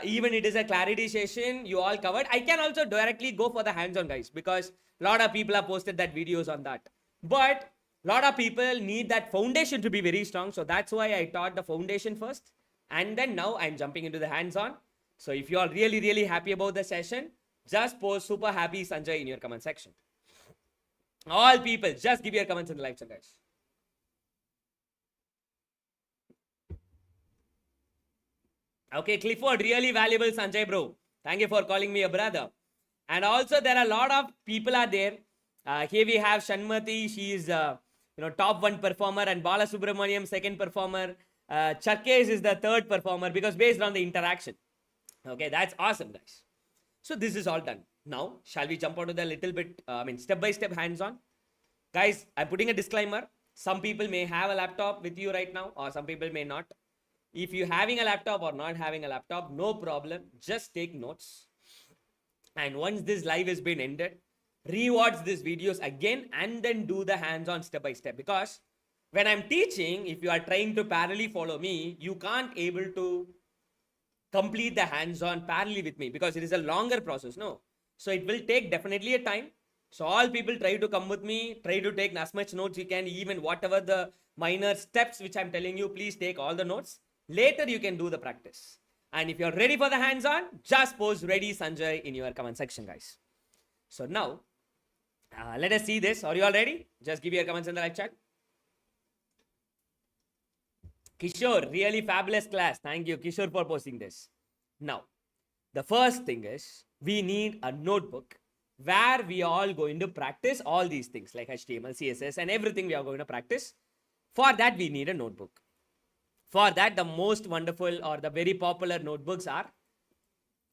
Speaker 1: Even it is a clarity session, you all covered. I can also directly go for the hands-on, guys, because a lot of people have posted that videos on that. But a lot of people need that foundation to be very strong. So that's why I taught the foundation first. And then now I'm jumping into the hands-on. So if you are really, really happy about the session, just post super happy Sanjay in your comment section. All people, just give your comments in the live chat, guys. Okay, Clifford, really valuable, Sanjay bro. Thank you for calling me a brother. And also there are a lot of people are there. Here we have Shanmati. She is top 1 performer, and Bala Subramaniam second performer. Charkes is the third performer because based on the interaction. Okay, that's awesome, guys. So this is all done. Now, shall we jump onto the little bit, step-by-step hands-on? Guys, I'm putting a disclaimer. Some people may have a laptop with you right now, or some people may not. If you're having a laptop or not having a laptop, no problem. Just take notes. And once this live has been ended, rewatch these videos again and then do the hands-on step-by-step. Because when I'm teaching, if you are trying to parallelly follow me, you can't able to complete the hands-on parallelly with me because it is a longer process, no? So it will take definitely a time. So all people try to come with me, try to take as much notes you can, even whatever the minor steps which I'm telling you, please take all the notes. Later you can do the practice. And if you're ready for the hands-on, just post ready Sanjay in your comment section, guys. So now, let us see this. Are you all ready? Just give your comments in the live chat. Kishore, really fabulous class. Thank you, Kishore, for posting this. Now, the first thing is we need a notebook where we are all going to practice all these things like HTML, CSS, and everything we are going to practice. For that, we need a notebook. For that, the most wonderful or the very popular notebooks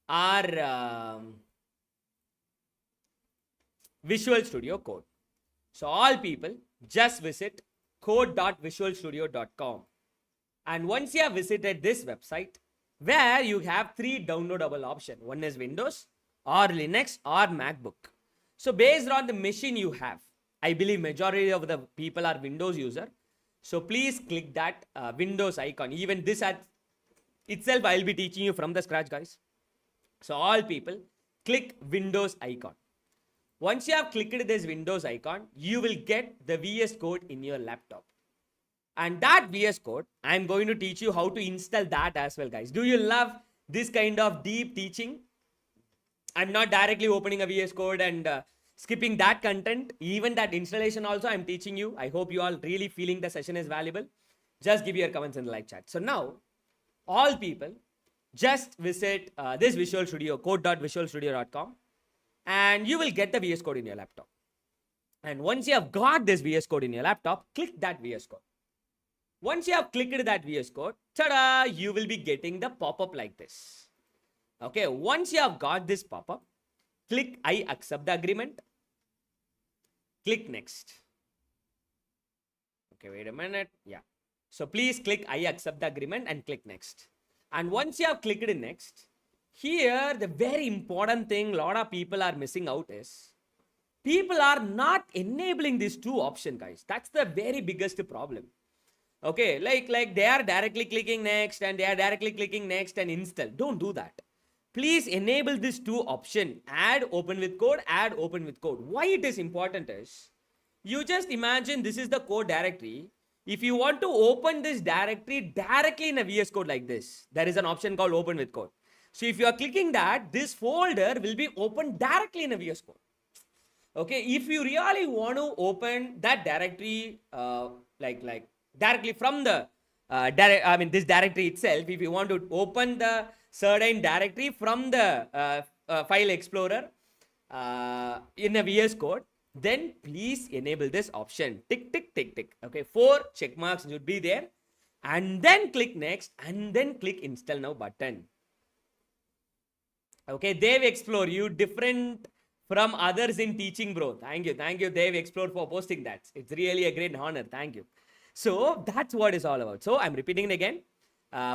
Speaker 1: are Visual Studio Code. So all people just visit code.visualstudio.com. And once you have visited this website, where you have 3 downloadable options. One is Windows or Linux or MacBook. So based on the machine you have, I believe majority of the people are Windows user. So please click that Windows icon. Even this itself, I'll be teaching you from the scratch, guys. So all people, click Windows icon. Once you have clicked this Windows icon, you will get the VS Code in your laptop. And that VS Code, I'm going to teach you how to install that as well, guys. Do you love this kind of deep teaching? I'm not directly opening a VS Code and skipping that content. Even that installation also I'm teaching you. I hope you all really feeling the session is valuable. Just give your comments in the live chat. So now, all people, just visit this Visual Studio, code.visualstudio.com, and you will get the VS Code in your laptop. And once you have got this VS Code in your laptop, click that VS Code. Once you have clicked that VS Code, ta-da, you will be getting the pop-up like this. Okay, once you have got this pop-up, click I accept the agreement. Click next. Okay, wait a minute. Yeah. So please click I accept the agreement and click next. And once you have clicked next, here the very important thing a lot of people are missing out is people are not enabling these 2 options, guys. That's the very biggest problem. Okay, like they are directly clicking next and they are directly clicking next and install. Don't do that. Please enable this 2 option. Add open with code, add open with code. Why it is important is, you just imagine this is the code directory. If you want to open this directory directly in a VS Code like this, there is an option called open with code. So if you are clicking that, this folder will be opened directly in a VS Code. Okay, if you really want to open that directory like directly from the this directory itself, if you want to open the certain directory from the file explorer in a VS Code, then please enable this option. Tick, tick, tick, tick. Okay, 4 check marks should be there. And then click next and then click install now button. Okay, Dev Explore, you different from others in teaching, bro. Thank you, Dev Explore, for posting that. It's really a great honor. Thank you. So that's what it's all about. So I'm repeating it again.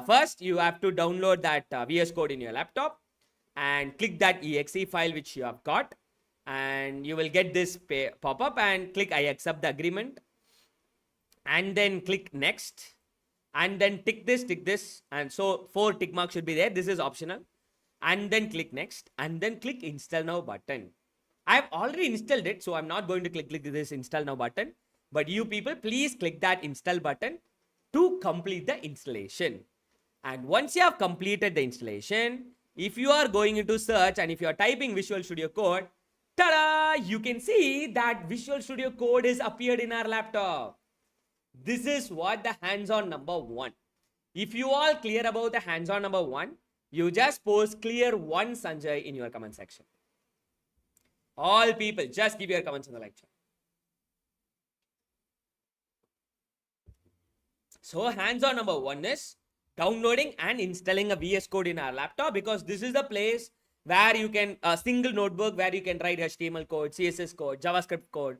Speaker 1: First, you have to download that VS Code in your laptop and click that exe file which you have got. And you will get this pop-up and click I accept the agreement. And then click next. and then tick this, and so 4 tick marks should be there. This is optional. And then click next, and then click install now button. I've already installed it, so I'm not going to click this install now button. But you people, please click that install button to complete the installation. And once you have completed the installation, if you are going into search and if you are typing Visual Studio Code, ta-da! You can see that Visual Studio Code is appeared in our laptop. This is what the hands-on number 1. If you all clear about the hands-on number 1, you just post clear 1 Sanjay in your comment section. All people, just give your comments in the live chat. So hands-on number 1 is downloading and installing a VS Code in our laptop, because this is the place where you can, a single notebook where you can write HTML code, CSS code, JavaScript code,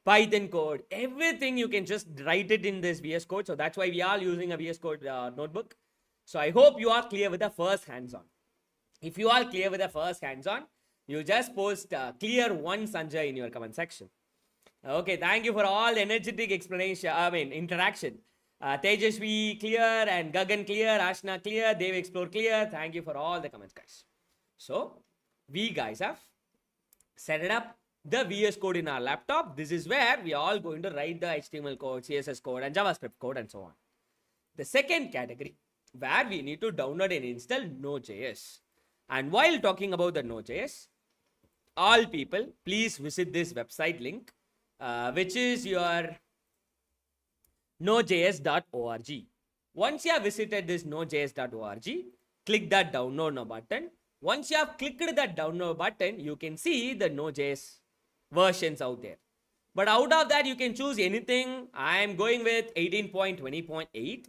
Speaker 1: Python code, everything you can just write it in this VS Code. So that's why we are using a VS Code notebook. So I hope you are clear with the first hands-on. If you are clear with the first hands-on, you just post clear 1 Sanjay in your comment section. Okay, thank you for all energetic explanation, interaction. Tejasvi clear, and Gagan clear, Ashna clear, Dev Explore clear. Thank you for all the comments, guys. So we guys have set it up the VS Code in our laptop. This is where we are all going to write the HTML code, CSS code, and JavaScript code, and so on. The second category where we need to download and install Node.js. And while talking about the Node.js, all people, please visit this website link, which is your Node.js.org. Once you have visited this Node.js.org, click that download now button. Once you have clicked that download button, you can see the Node.js versions out there. But out of that, you can choose anything. I am going with 18.20.8.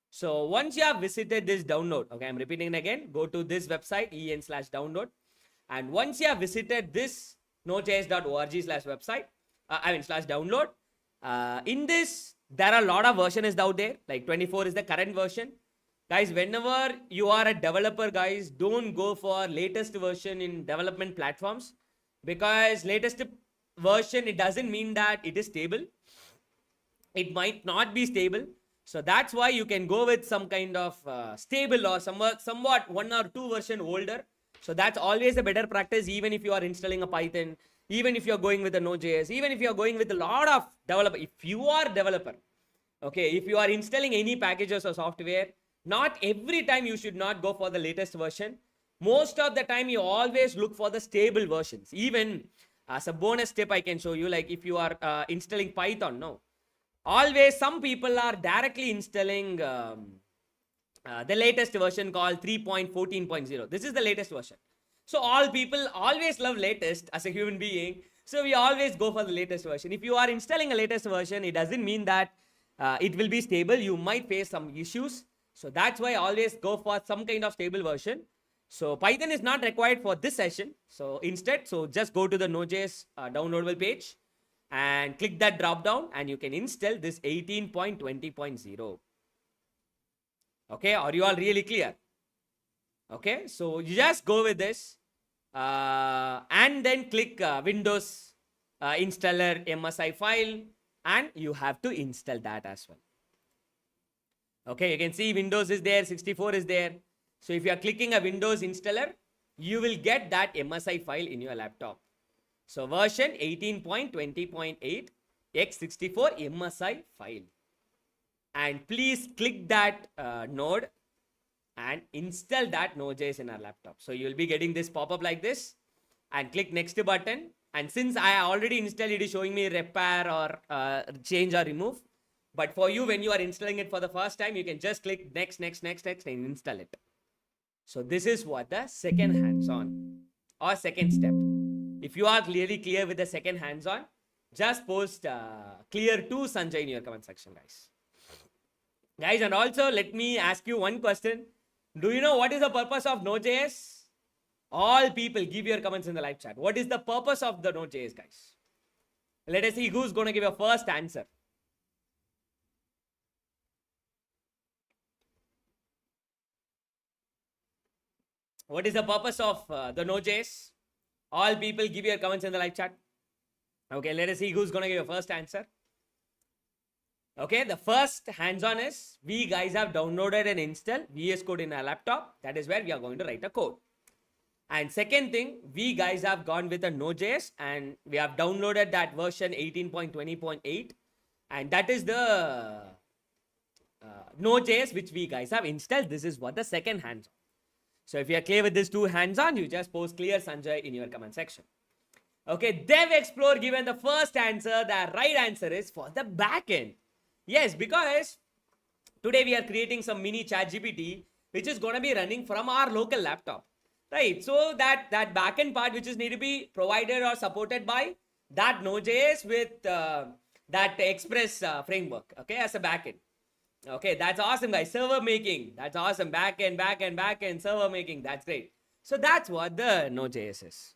Speaker 1: So once you have visited this download, okay, I'm repeating it again. Go to this website, en/download. And once you have visited this nodejs.org/website, /download, in this, there are a lot of versions out there. Like 24 is the current version. Guys, whenever you are a developer, guys, don't go for latest version in development platforms, because latest version, it doesn't mean that it is stable. It might not be stable. So that's why you can go with some kind of stable or somewhat 1 or 2 version older. So that's always a better practice, even if you are installing a Python, even if you're going with a Node.js, even if you're going with a lot of developer. If you are a developer, okay, if you are installing any packages or software, not every time you should not go for the latest version. Most of the time, you always look for the stable versions. Even as a bonus tip, I can show you, like if you are installing Python, no. Always, some people are directly installing the latest version called 3.14.0. This is the latest version. So all people always love latest as a human being. So we always go for the latest version. If you are installing a latest version, it doesn't mean that it will be stable. You might face some issues. So that's why I always go for some kind of stable version. So Python is not required for this session. So instead, just go to the Node.js downloadable page and click that drop down, and you can install this 18.20.0. Okay, are you all really clear? Okay, so you just go with this and then click Windows installer MSI file, and you have to install that as well. Okay, you can see Windows is there, 64 is there. So if you are clicking a Windows installer, you will get that MSI file in your laptop. So version 18.20.8 x64 MSI file. And please click that node and install that Node.js in our laptop. So you will be getting this pop-up like this, and click next button. And since I already installed, it is showing me repair or change or remove. But for you, when you are installing it for the first time, you can just click next, and install it. So this is what the second hands-on or second step. If you are clearly clear with the second hands-on, just post clear to Sanjay in your comment section, guys. Guys, and also let me ask you one question. Do you know what is the purpose of Node.js? All people, give your comments in the live chat. What is the purpose of the Node.js, guys? Let us see who's going to give a first answer. What is the purpose of the Node.js? All people, give your comments in the live chat. Okay, let us see who's going to give a first answer. Okay, the first hands-on is we guys have downloaded and installed VS Code in our laptop. That is where we are going to write a code. And second thing, we guys have gone with a Node.js and we have downloaded that version 18.20.8, and that is the Node.js which we guys have installed. This is what the second hands-on. So if you are clear with this two hands-on, you just post clear Sanjay in your comment section. Okay, Dev Explore given the first answer. The right answer is for the backend. Yes, because today we are creating some mini ChatGPT which is going to be running from our local laptop. Right, so that backend part which is need to be provided or supported by that Node.js with that Express framework, okay, as a backend. Okay, that's awesome, guys. Server making, that's awesome. Backend, server making, that's great. So that's what the Node.js is.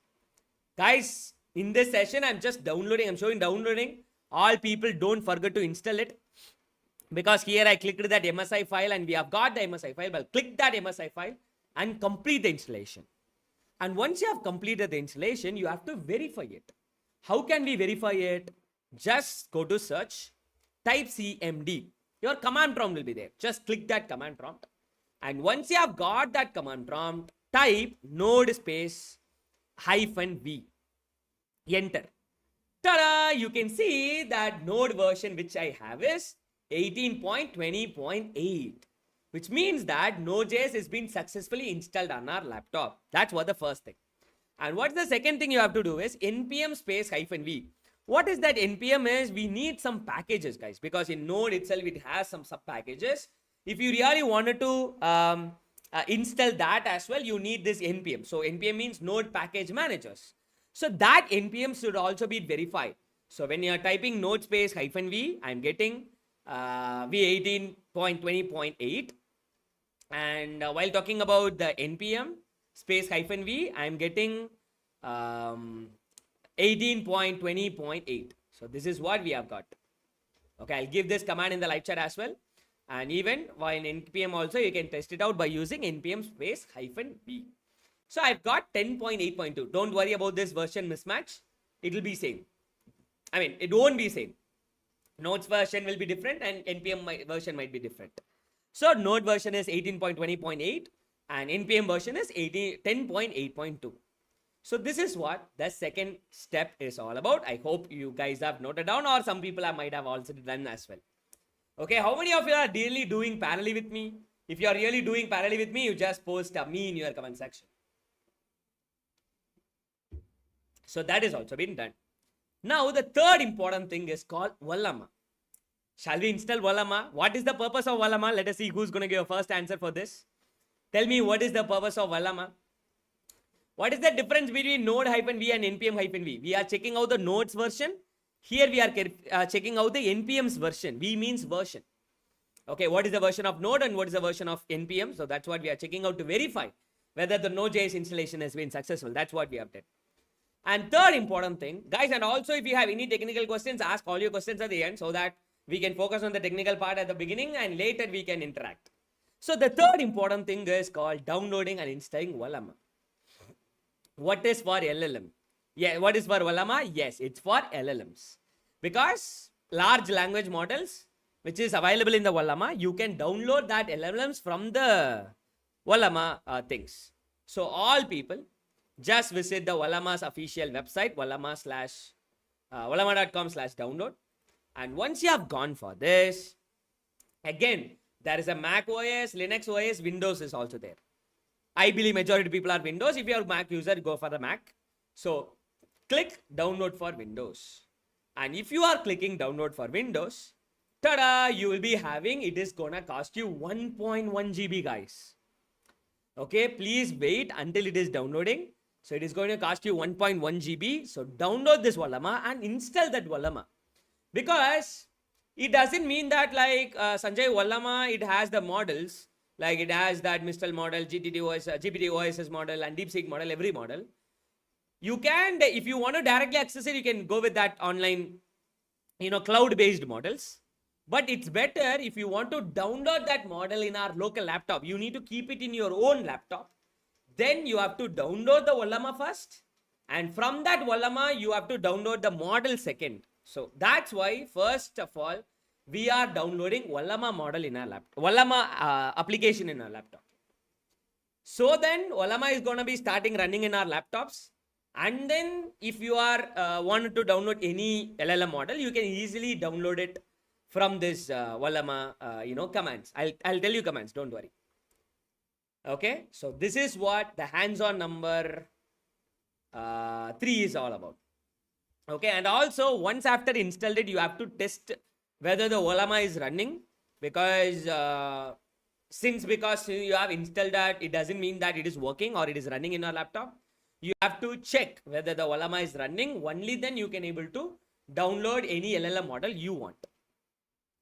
Speaker 1: Guys, in this session, I'm showing downloading. All people don't forget to install it. Because here I clicked that MSI file and we have got the MSI file. Well, click that MSI file and complete the installation. And once you have completed the installation, you have to verify it. How can we verify it? Just go to search, type CMD. Your command prompt will be there. Just click that command prompt. And once you have got that command prompt, type node space -v. Enter. Ta-da! You can see that node version which I have is 18.20.8. Which means that Node.js has been successfully installed on our laptop. That's what the first thing. And what's the second thing you have to do is npm space -v. What is that npm is? We need some packages, guys, because in Node itself, it has some sub packages. If you really wanted to install that as well, you need this npm. So npm means Node Package Managers. So that npm should also be verified. So when you are typing node space -v, I'm getting v18.20.8. And while talking about the npm space -v, I'm getting 18.20.8. So this is what we have got. Okay, I'll give this command in the live chat as well. And even while in npm also, you can test it out by using npm space -v. So I've got 10.8.2. Don't worry about this version mismatch. It will be same. I mean, it won't be same. Node's version will be different and npm version might be different. So Node version is 18.20.8 and npm version is 10.8.2. So this is what the second step is all about. I hope you guys have noted down, or some people might have also done as well. Okay, how many of you are really doing parallel with me? If you are really doing parallel with me, you just post me in your comment section. So that is also been done. Now the third important thing is called Ollama. Shall we install Ollama? What is the purpose of Ollama? Let us see who's going to give a first answer for this. Tell me, what is the purpose of Ollama? What is the difference between node-v and npm-v? We are checking out the nodes version. Here we are checking out the npm's version. V means version. Okay, what is the version of node and what is the version of npm? So that's what we are checking out to verify whether the Node.js installation has been successful. That's what we have done. And third important thing, guys, and also if you have any technical questions, ask all your questions at the end so that we can focus on the technical part at the beginning and later we can interact. So the third important thing is called downloading and installing Ollama. What is for LLM? Yeah, what is for Ollama? Yes, it's for LLMs. Because large language models, which is available in the Ollama, you can download that LLMs from the Ollama things. So all people, just visit the Ollama's official website, ollama.com/download. And once you have gone for this, again, there is a Mac OS, Linux OS, Windows is also there. I believe majority of people are Windows. If you are a Mac user, go for the Mac. So click download for Windows. And if you are clicking download for Windows, ta-da, you will be having, it is gonna cost you 1.1 GB, guys. Okay, please wait until it is downloading. So it is going to cost you 1.1 GB. So download this Ollama and install that Ollama. Because it doesn't mean that like Sanjay Ollama, it has the models. Like it has that Mistral model, GPT OSS model and DeepSeek model, every model. You can, if you want to directly access it, you can go with that online, cloud-based models. But it's better if you want to download that model in our local laptop. You need to keep it in your own laptop. Then you have to download the Ollama first. And from that Ollama, you have to download the model second. So that's why, first of all, we are downloading Ollama model in our laptop, Ollama application in our laptop. So then Ollama is going to be starting running in our laptops. And then if you are wanted to download any LLM model, you can easily download it from this Ollama, commands. I'll tell you commands, don't worry. Okay, so this is what the hands-on number 3 is all about. Okay, and also once after installed it, you have to test whether the Ollama is running, because because you have installed that, it doesn't mean that it is working or it is running in your laptop. You have to check whether the Ollama is running. Only then you can able to download any LLM model you want.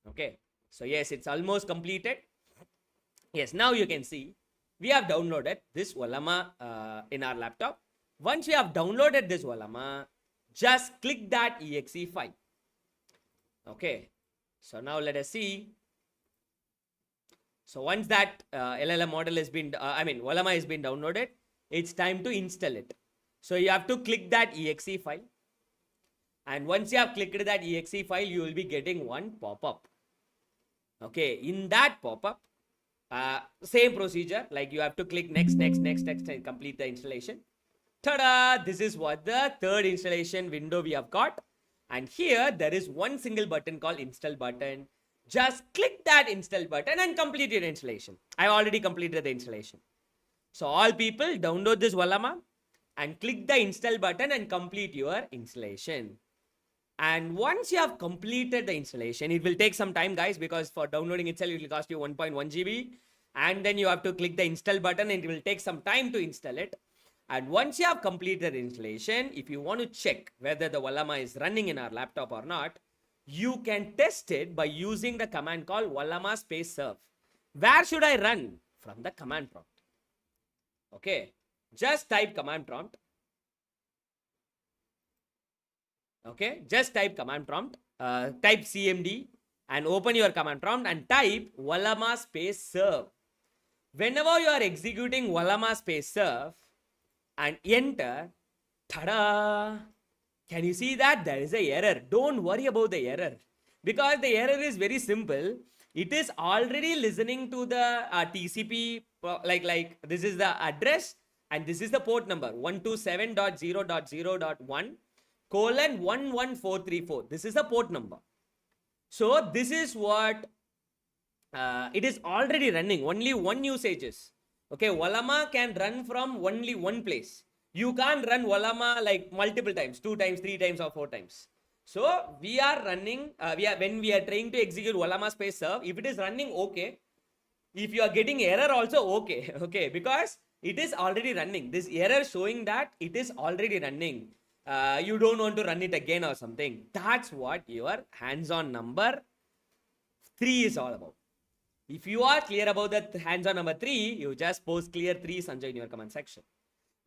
Speaker 1: Okay, so yes, it's almost completed. Yes, now you can see we have downloaded this Ollama in our laptop. Once we have downloaded this Ollama, just click that exe file. Okay, so now let us see. So once that LLM model has been, Ollama has been downloaded, it's time to install it. So you have to click that exe file. And once you have clicked that exe file, you will be getting one pop-up. Okay, in that pop-up, same procedure, like you have to click next and complete the installation. Ta-da! This is what the third installation window we have got. And here there is one single button called install button. Just click that install button and complete your installation. I already completed the installation. So all people download this Ollama and click the install button and complete your installation. And once you have completed the installation, it will take some time, guys, because for downloading itself, it will cost you 1.1 GB. And then you have to click the install button and it will take some time to install it. And once you have completed the installation, if you want to check whether the Ollama is running in our laptop or not, you can test it by using the command called Ollama space serve. Where should I run? From the command prompt. Okay, just type command prompt. Okay, just type command prompt, type CMD and open your command prompt and type Ollama space serve. Whenever you are executing Ollama space serve and enter, ta-da! Can you see that? There is an error. Don't worry about the error, because the error is very simple. It is already listening to the TCP, like this is the address and this is the port number 127.0.0.1:11434. This is the port number. So this is what it is already running. Only one usages. Okay, Ollama can run from only one place. You can't run Ollama like multiple times, 2 times, 3 times or 4 times. So we are running, when we are trying to execute Ollama space serve, if it is running, okay. If you are getting error also, okay. Okay, because it is already running. This error showing that it is already running. You don't want to run it again or something. That's what your hands-on number 3 is all about. If you are clear about the hands-on number 3, you just post clear 3 Sanjay in your comment section.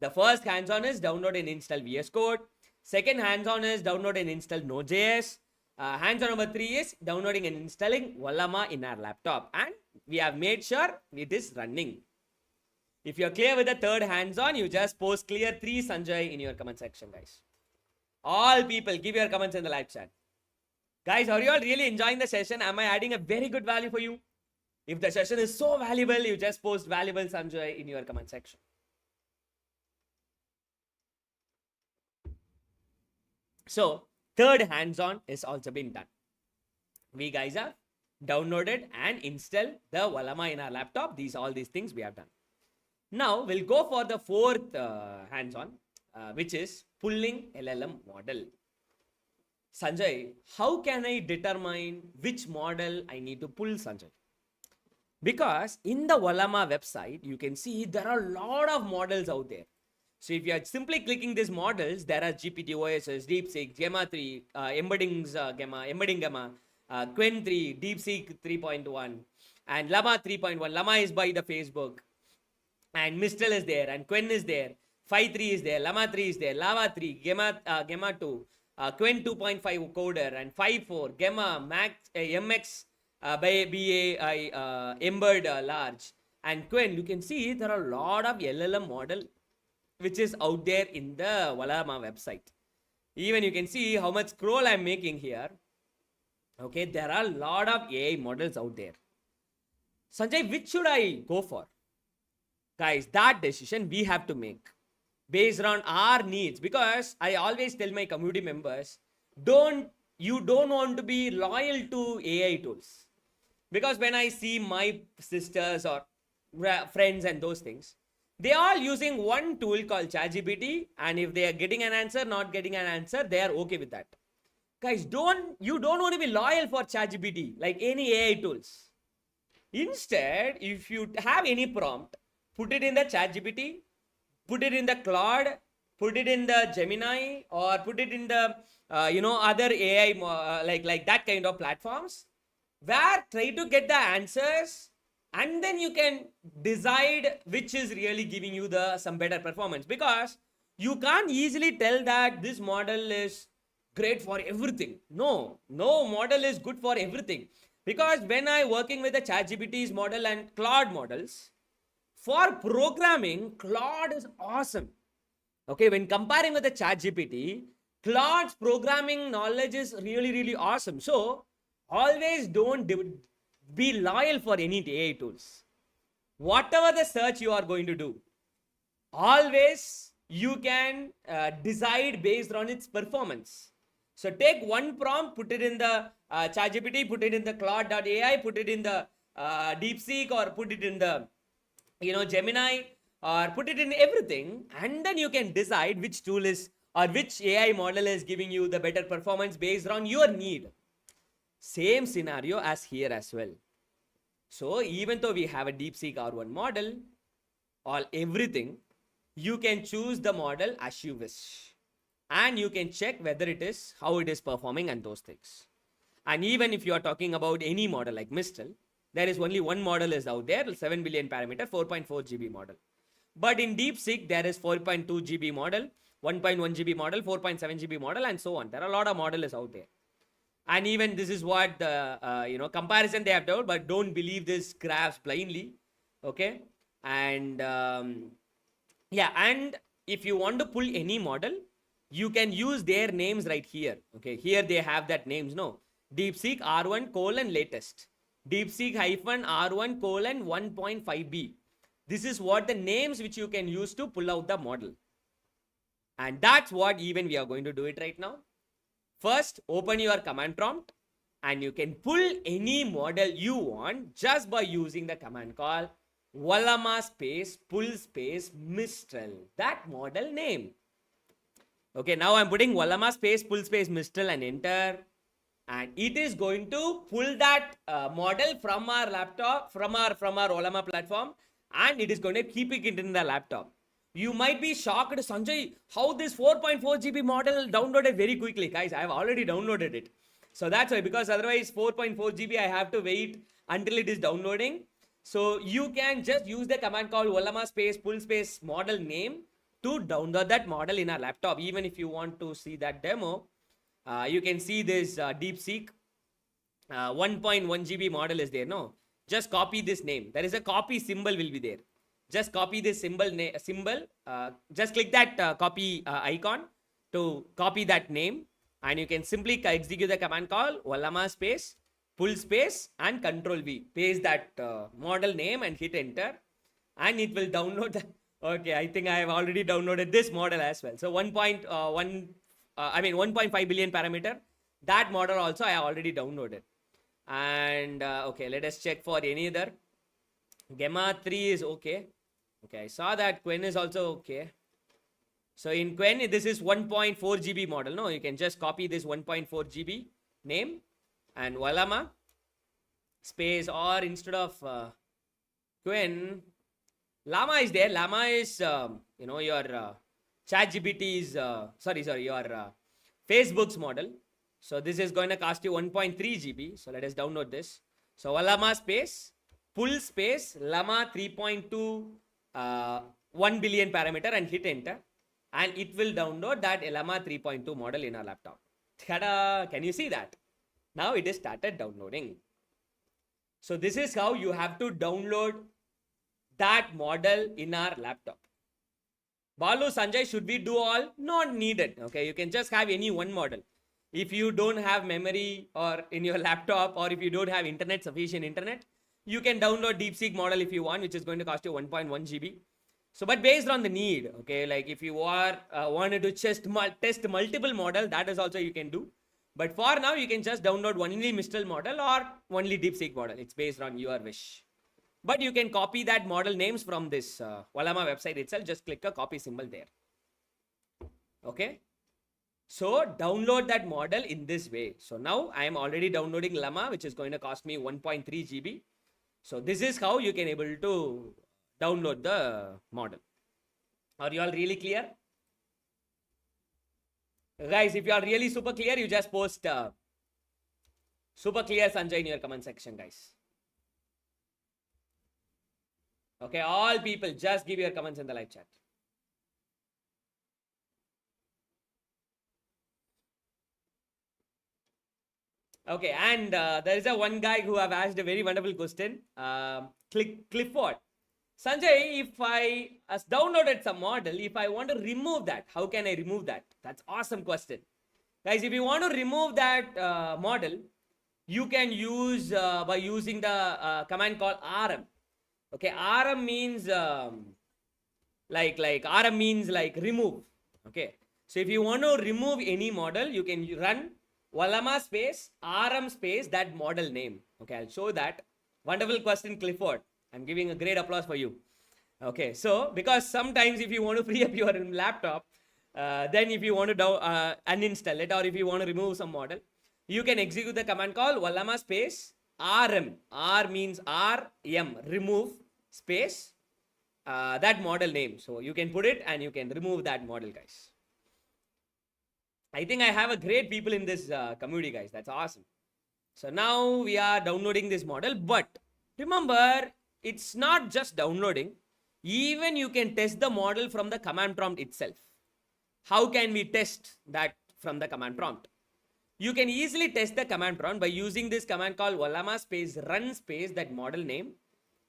Speaker 1: The first hands-on is download and install VS Code. Second hands-on is download and install Node.js. Hands-on number 3 is downloading and installing Ollama in our laptop. And we have made sure it is running. If you're clear with the third hands-on, you just post clear 3 Sanjay in your comment section, guys. All people, give your comments in the live chat. Guys, are you all really enjoying the session? Am I adding a very good value for you? If the session is so valuable, you just post valuable Sanjay in your comment section. So, third hands-on is also been done. We guys have downloaded and installed the Ollama in our laptop. All these things we have done. Now, we'll go for the fourth hands-on, which is pulling LLM model. Sanjay, how can I determine which model I need to pull, Sanjay? Because in the Ollama website, you can see there are a lot of models out there. So if you are simply clicking these models, there are GPT OSS, DeepSeek, Gemma 3, embedding Gemma, Quen 3, DeepSeek 3.1, and Llama 3.1. Llama is by the Facebook, and Mistral is there, and Quen is there, Phi 3 is there, Llama 3 is there, Lava 3, Gemma 2, Quen 2.5 coder, and Phi 4, Gemma, Max, MX by BAI, Embed large, and Quen. You can see there are a lot of LLM model which is out there in the Ollama website. Even you can see how much scroll I'm making here. Okay, there are a lot of AI models out there. Sanjay, which should I go for? Guys, that decision we have to make based on our needs, because I always tell my community members, you don't want to be loyal to AI tools. Because when I see my sisters or friends and those things, they are using one tool called ChatGPT, and if they are getting an answer, not getting an answer, they are okay with that. Guys, you don't want to be loyal for ChatGPT like any AI tools. Instead, if you have any prompt, put it in the ChatGPT, put it in the Claude, put it in the Gemini, or put it in the other AI like that kind of platforms, where try to get the answers, and then you can decide which is really giving you the some better performance, because you can't easily tell that this model is great for everything. No model is good for everything, because when I working with the ChatGPT's model and Claude models, for programming, Claude is awesome. Okay, when comparing with the ChatGPT, Claude's programming knowledge is really, really awesome. So, always don't be loyal for any AI tools. Whatever the search you are going to do, always you can decide based on its performance. So, take one prompt, put it in the ChatGPT, put it in the Claude.ai, put it in the DeepSeek, or put it in the Gemini, or put it in everything, and then you can decide which tool is, or which AI model is giving you the better performance based on your need. Same scenario as here as well. So even though we have a DeepSeek R1 model, all everything, you can choose the model as you wish, and you can check whether it is, how it is performing and those things. And even if you are talking about any model like Mistral, there is only one model is out there, 7 billion parameter, 4.4 GB model. But in DeepSeek, there is 4.2 GB model, 1.1 GB model, 4.7 GB model, and so on. There are a lot of models out there. And even this is what the comparison they have done, but don't believe this graphs blindly. Okay. And and if you want to pull any model, you can use their names right here. Okay. Here they have that names, no. DeepSeek R1 latest. DeepSeek -R1 1.5b. This is what the names which you can use to pull out the model. And that's what even we are going to do it right now. First, open your command prompt, and you can pull any model you want just by using the command call Ollama space pull space Mistral, that model name. Okay, now I'm putting Ollama space pull space Mistral and enter. And it is going to pull that model from our laptop, from our Ollama platform, and it is going to keep it in the laptop. You might be shocked, Sanjay, how this 4.4 GB model downloaded very quickly. Guys, I have already downloaded it. So that's why, because otherwise 4.4 GB, I have to wait until it is downloading. So you can just use the command called Ollama space pull space model name to download that model in our laptop. Even if you want to see that demo, you can see this DeepSeek 1.1 GB model is there. No, just copy this name. There is a copy symbol will be there. Just copy this symbol. Just click that copy icon to copy that name, and you can simply execute the command call Ollama space pull space and Control V. Paste that model name and hit enter, and it will download the. Okay, I think I have already downloaded this model as well. So 1.5 billion parameter. That model also I already downloaded. And okay, let us check for any other. Gemma 3 is okay. Okay, I saw that Quen is also okay. So in Quen, this is 1.4 GB model. No, you can just copy this 1.4 GB name and Ollama space, or instead of Quen, Llama is there. Llama is your ChatGPT's your Facebook's model. So this is going to cost you 1.3 GB. So let us download this. So Ollama space pull space Llama 3.2 1 billion parameter and hit enter, and it will download that Llama 3.2 model in our laptop. Ta-da! Can you see that? Now it is started downloading. So this is how you have to download that model in our laptop. Balu, Sanjay, should we do all? Not needed. Okay, you can just have any one model. If you don't have memory or in your laptop, or if you don't have internet, sufficient internet, you can download DeepSeek model if you want, which is going to cost you 1.1 GB. So, but based on the need, okay, like if you are wanted to just test multiple model, that is also you can do. But for now, you can just download only Mistral model or only DeepSeek model. It's based on your wish. But you can copy that model names from this Ollama website itself. Just click a copy symbol there. Okay. So download that model in this way. So now I am already downloading Llama, which is going to cost me 1.3 GB. So this is how you can able to download the model. Are you all really clear? Guys, if you are really super clear, you just post super clear Sanjay in your comment section, guys. Okay, all people, just give your comments in the live chat. Okay, and there is one guy who have asked a very wonderful question. Clifford. Sanjay, if I downloaded some model, if I want to remove that, how can I remove that? That's awesome question. Guys, if you want to remove that model, you can use by using the command called rm. Okay, rm means rm means like remove. Okay, so if you want to remove any model, you can run Ollama space rm space that model name. Okay, I'll show that. Wonderful question, Clifford. I'm giving a great applause for you. Okay, so because sometimes if you want to free up your laptop, then if you want to uninstall it, or if you want to remove some model, you can execute the command called Ollama space rm. R means rm, remove space that model name. So you can put it and you can remove that model, guys. I think I have a great people in this community, guys. That's awesome. So now we are downloading this model, but remember, it's not just downloading. Even you can test the model from the command prompt itself. How can we test that from the command prompt? You can easily test the command prompt by using this command called Ollama space run space that model name,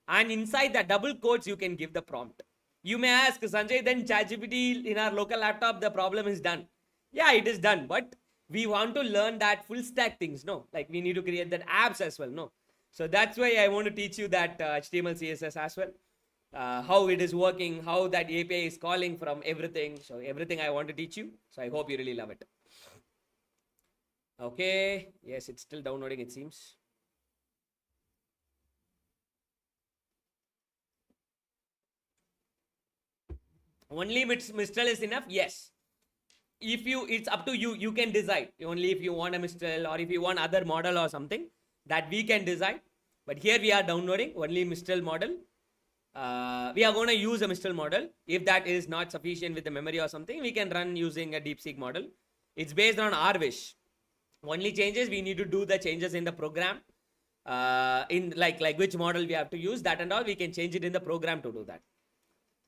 Speaker 1: and inside the double quotes you can give the prompt. You may ask, Sanjay, then ChatGPT in our local laptop, the problem is done. Yeah, it is done, but we want to learn that full stack things, no? Like we need to create that apps as well, no? So that's why I want to teach you that HTML, CSS as well. How it is working, how that API is calling from everything. So everything I want to teach you. So I hope you really love it. Okay. Yes, it's still downloading, it seems. Only Mistral is enough? Yes. If you, it's up to you. You can decide. Only if you want a Mistral or if you want other model or something, that we can decide. But here we are downloading only Mistral model. We are going to use a Mistral model. If that is not sufficient with the memory or something, we can run using a DeepSeek model. It's based on our wish. Only changes, we need to do the changes in the program. In like which model we have to use, that and all, we can change it in the program to do that.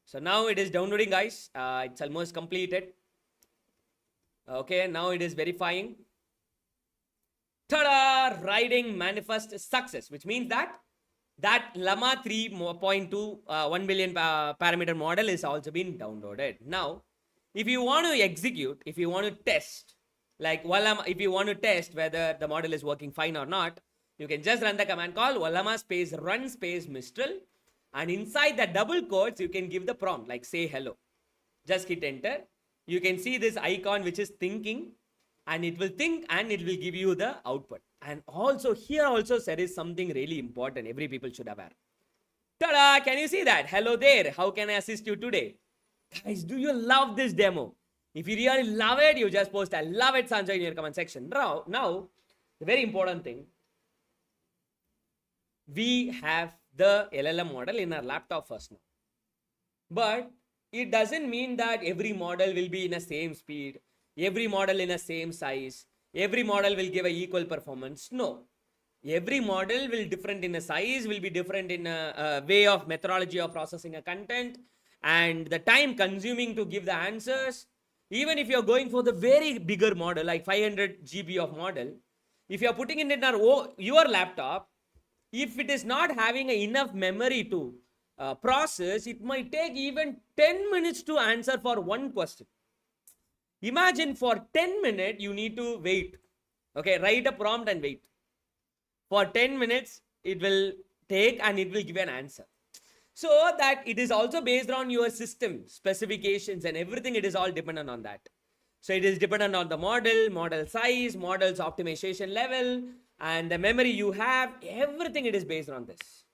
Speaker 1: So now it is downloading, guys. It's almost completed. Okay, now it is verifying. Ta-da! Writing manifest success, which means that Llama 3.2 1 billion parameter model is also been downloaded. Now, if you want to execute, if you want to test, like Ollama, if you want to test whether the model is working fine or not, you can just run the command call Ollama space run space Mistral, and inside the double quotes, you can give the prompt like say hello. Just hit enter. You can see this icon which is thinking, and it will think and it will give you the output. And also here also there is something really important every people should aware. Ta-da! Can you see that? Hello there. How can I assist you today? Guys, do you love this demo? If you really love it, you just post I love it, Sanjay, in your comment section. Now, the very important thing, we have the LLM model in our laptop first now. But it doesn't mean that every model will be in the same speed, every model in the same size, every model will give a equal performance. No. Every model will different in a size, will be different in a way of methodology of processing a content, and the time consuming to give the answers. Even if you're going for the very bigger model, like 500 GB of model, if you're putting it in your laptop, if it is not having enough memory to process, it might take even 10 minutes to answer for one question. Imagine for 10 minutes, you need to wait Okay, write a prompt and wait. For 10 minutes, it will take and it will give an answer. So that it is also based on your system specifications and everything. It is all dependent on that. So it is dependent on the model size, model's optimization level, and the memory you have. Everything it is based on this.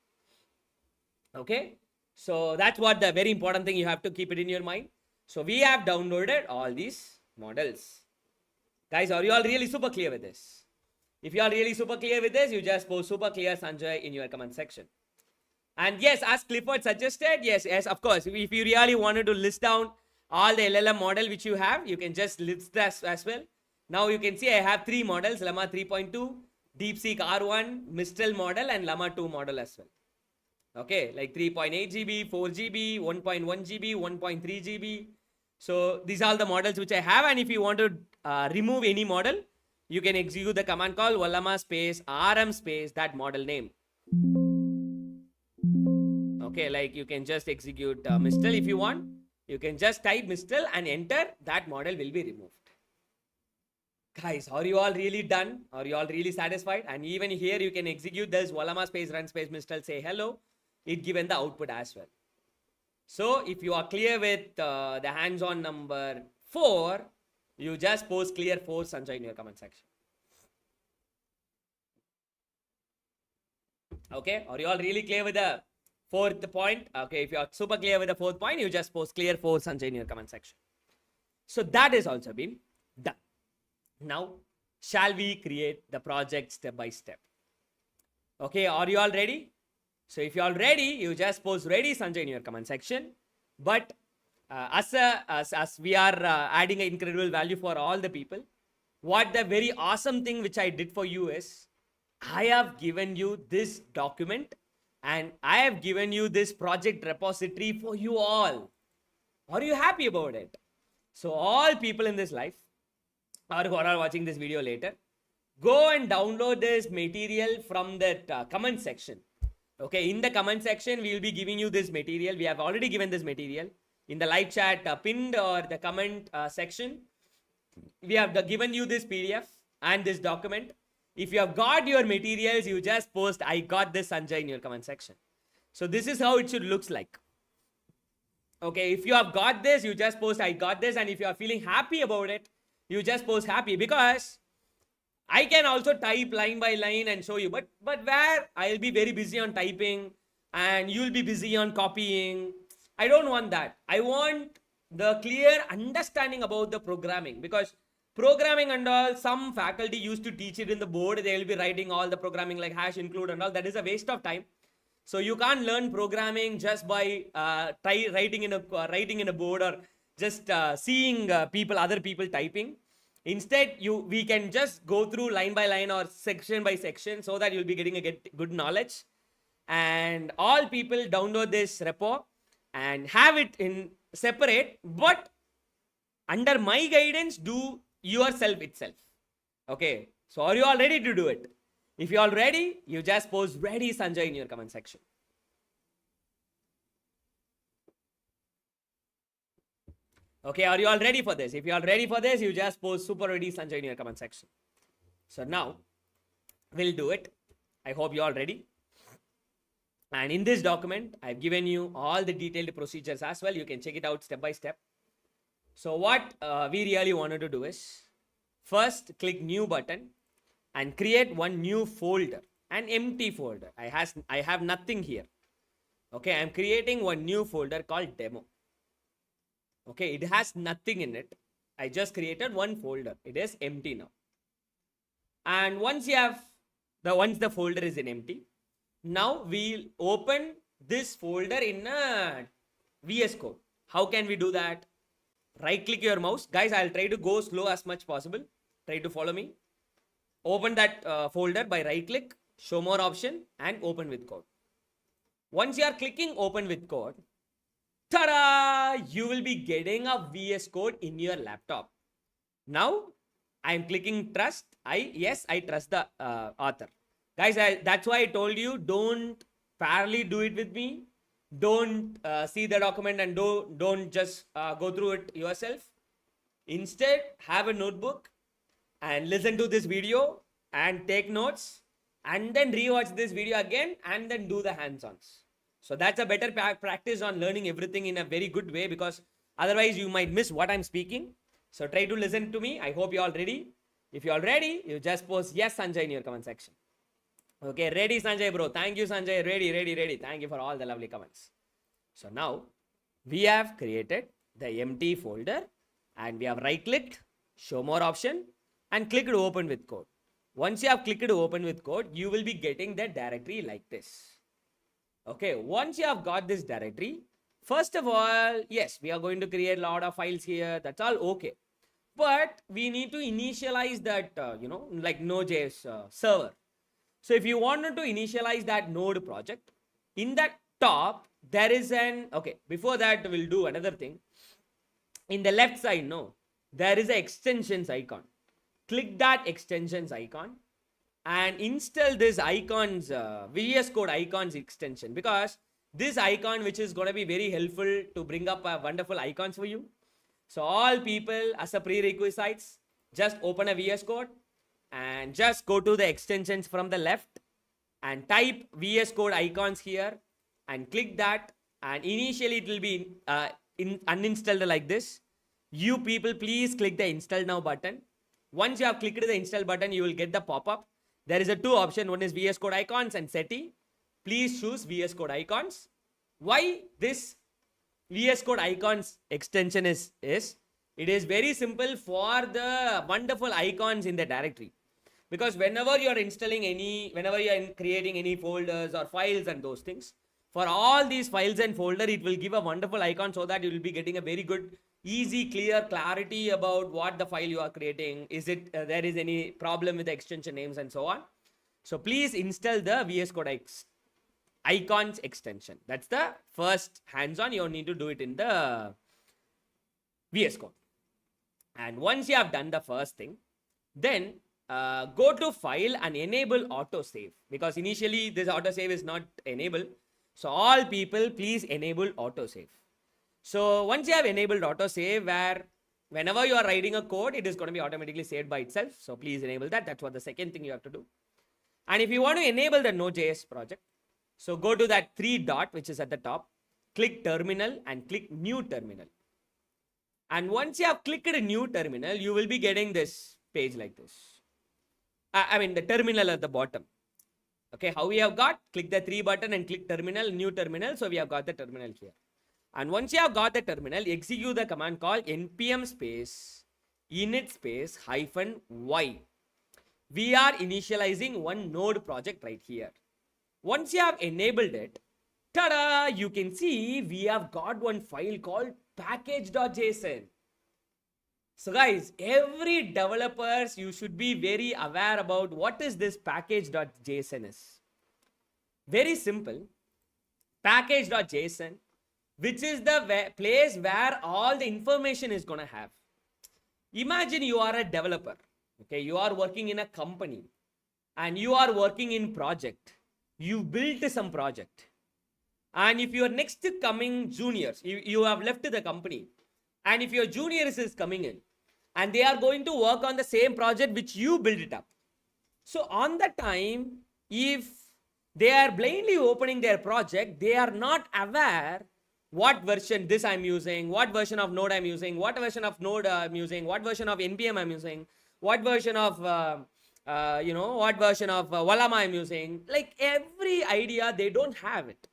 Speaker 1: Okay. So that's what the very important thing, you have to keep it in your mind. So we have downloaded all these models. Guys, are you all really super clear with this? If you are really super clear with this, you just post super clear Sanjay in your comment section. And yes, as Clifford suggested, yes, of course, if you really wanted to list down all the LLM model which you have, you can just list that as well. Now you can see I have 3 models, Llama 3.2, DeepSeek R1, Mistral model, and Llama 2 model as well. Okay, like 3.8 GB, 4 GB, 1.1 GB, 1.3 GB. So these are all the models which I have. And if you want to remove any model, you can execute the command called Ollama space RM space that model name. Okay, like you can just execute Mistral if you want. You can just type Mistral and enter. That model will be removed. Guys, are you all really done? Are you all really satisfied? And even here you can execute this Ollama space run space Mistral, say hello. It given the output as well. So if you are clear with the hands-on number 4, you just post clear 4 Sanjay in your comment section. Okay, are you all really clear with the 4th point? Okay, if you are super clear with the 4th point, you just post clear 4 Sanjay in your comment section. So that has also been done. Now, shall we create the project step by step? Okay, are you all ready? So if you are ready, you just post ready Sanjay in your comment section. But as we are adding an incredible value for all the people, what the very awesome thing which I did for you is, I have given you this document and I have given you this project repository for you all. Are you happy about it? So all people in this life, or who are watching this video later, go and download this material from that comment section. Okay, in the comment section, we will be giving you this material. We have already given this material in the live chat pinned or the comment section. We have given you this PDF and this document. If you have got your materials, you just post I got this Sanjay in your comment section. So this is how it should looks like. Okay, if you have got this, you just post I got this. And if you are feeling happy about it, you just post happy, because I can also type line by line and show you, but where I'll be very busy on typing and you'll be busy on copying. I don't want that. I want the clear understanding about the programming, because programming and all, some faculty used to teach it in the board. They will be writing all the programming like hash include and all. That is a waste of time. So you can't learn programming just by writing in a board or just seeing other people typing. Instead, we can just go through line by line or section by section, so that you'll be getting a good knowledge. And all people download this repo and have it in separate, but under my guidance, do yourself itself. Okay, so are you all ready to do it? If you're all ready, you just post ready Sanjay in your comment section. Okay, are you all ready for this? If you are ready for this, you just post super ready Sanjay in your comment section. So now we'll do it. I hope you're all ready. And in this document, I've given you all the detailed procedures as well. You can check it out step by step. So what we really wanted to do is, first click new button and create one new folder, an empty folder. I have nothing here. Okay, I'm creating one new folder called demo. Okay, it has nothing in it. I just created one folder. It is empty now. And once the folder is in empty, now we'll open this folder in a VS Code. How can we do that? Right click your mouse. Guys, I'll try to go slow as much possible. Try to follow me. Open that folder by right click, show more option, and open with code. Once you are clicking open with code, ta-da! You will be getting a VS Code in your laptop. Now, I'm clicking trust. I trust the author. Guys, that's why I told you, don't parallelly do it with me. Don't see the document and don't just go through it yourself. Instead, have a notebook and listen to this video and take notes and then rewatch this video again and then do the hands-ons. So that's a better practice on learning everything in a very good way, because otherwise you might miss what I'm speaking. So try to listen to me. I hope you're all ready. If you're all ready, you just post yes, Sanjay, in your comment section. Okay, ready, Sanjay, bro. Thank you, Sanjay. Ready. Thank you for all the lovely comments. So now we have created the empty folder and we have right-clicked, show more option, and clicked open with code. Once you have clicked open with code, you will be getting the directory like this. Okay, once you have got this directory, first of all, yes, we are going to create a lot of files here. That's all okay. But we need to initialize that, like Node.js server. So if you wanted to initialize that node project, in that top, there is before that, we'll do another thing. In the left side, there is an extensions icon. Click that extensions icon and install this icons, VS Code icons extension, because this icon, which is going to be very helpful to bring up wonderful icons for you. So all people, as a prerequisites, just open a VS Code and just go to the extensions from the left and type VS Code icons here and click that, and initially it will be uninstalled like this. You people, please click the install now button. Once you have clicked the install button, you will get the pop-up. There is a two option. One is VS Code icons and SETI. Please choose VS Code icons. Why this VS Code icons extension is it is very simple for the wonderful icons in the directory. Because whenever you are installing whenever you are creating any folders or files and those things, for all these files and folder, it will give a wonderful icon so that you will be getting a very good, easy, clear clarity about what the file you are creating. Is it there is any problem with the extension names and so on. So please install the VS Code icons extension. That's the first hands-on. You need to do it in the VS Code. And once you have done the first thing, then go to file and enable autosave, because initially this autosave is not enabled. So all people, please enable autosave. So once you have enabled autosave, where whenever you are writing a code, it is going to be automatically saved by itself. So please enable that. That's what the second thing you have to do. And if you want to enable the Node.js project, so go to that 3 dot, which is at the top, click terminal and click new terminal. And once you have clicked a new terminal, you will be getting this page like this. The terminal at the bottom. Okay, how we have got? Click the 3 button and click terminal, new terminal. So we have got the terminal here. And once you have got the terminal, execute the command called npm space init space -y. We are initializing one node project right here. Once you have enabled it, ta-da, you can see we have got one file called package.json. So guys, every developers, you should be very aware about what is this package.json is. Very simple. Package.json, which is the place where all the information is going to have. Imagine you are a developer. Okay, you are working in a company and you are working in project. You built some project. And if your next coming juniors, you have left the company, and if your juniors is coming in and they are going to work on the same project which you built it up. So on the time, if they are blindly opening their project, they are not aware what version this I'm using, what version of Node I'm using, what version of Node I'm using, what version of NPM I'm using, what version of what version of Ollama I'm using. Like every idea, they don't have it.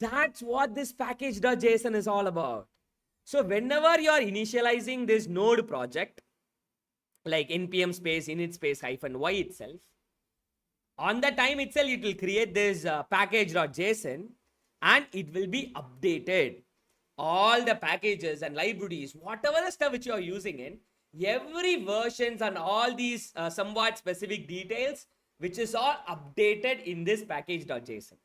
Speaker 1: That's what this package.json is all about. So whenever you are initializing this node project, like npm space init space -y itself, on the time itself, it will create this package.json and it will be updated. All the packages and libraries, whatever the stuff which you are using in, every versions and all these somewhat specific details, which is all updated in this package.json.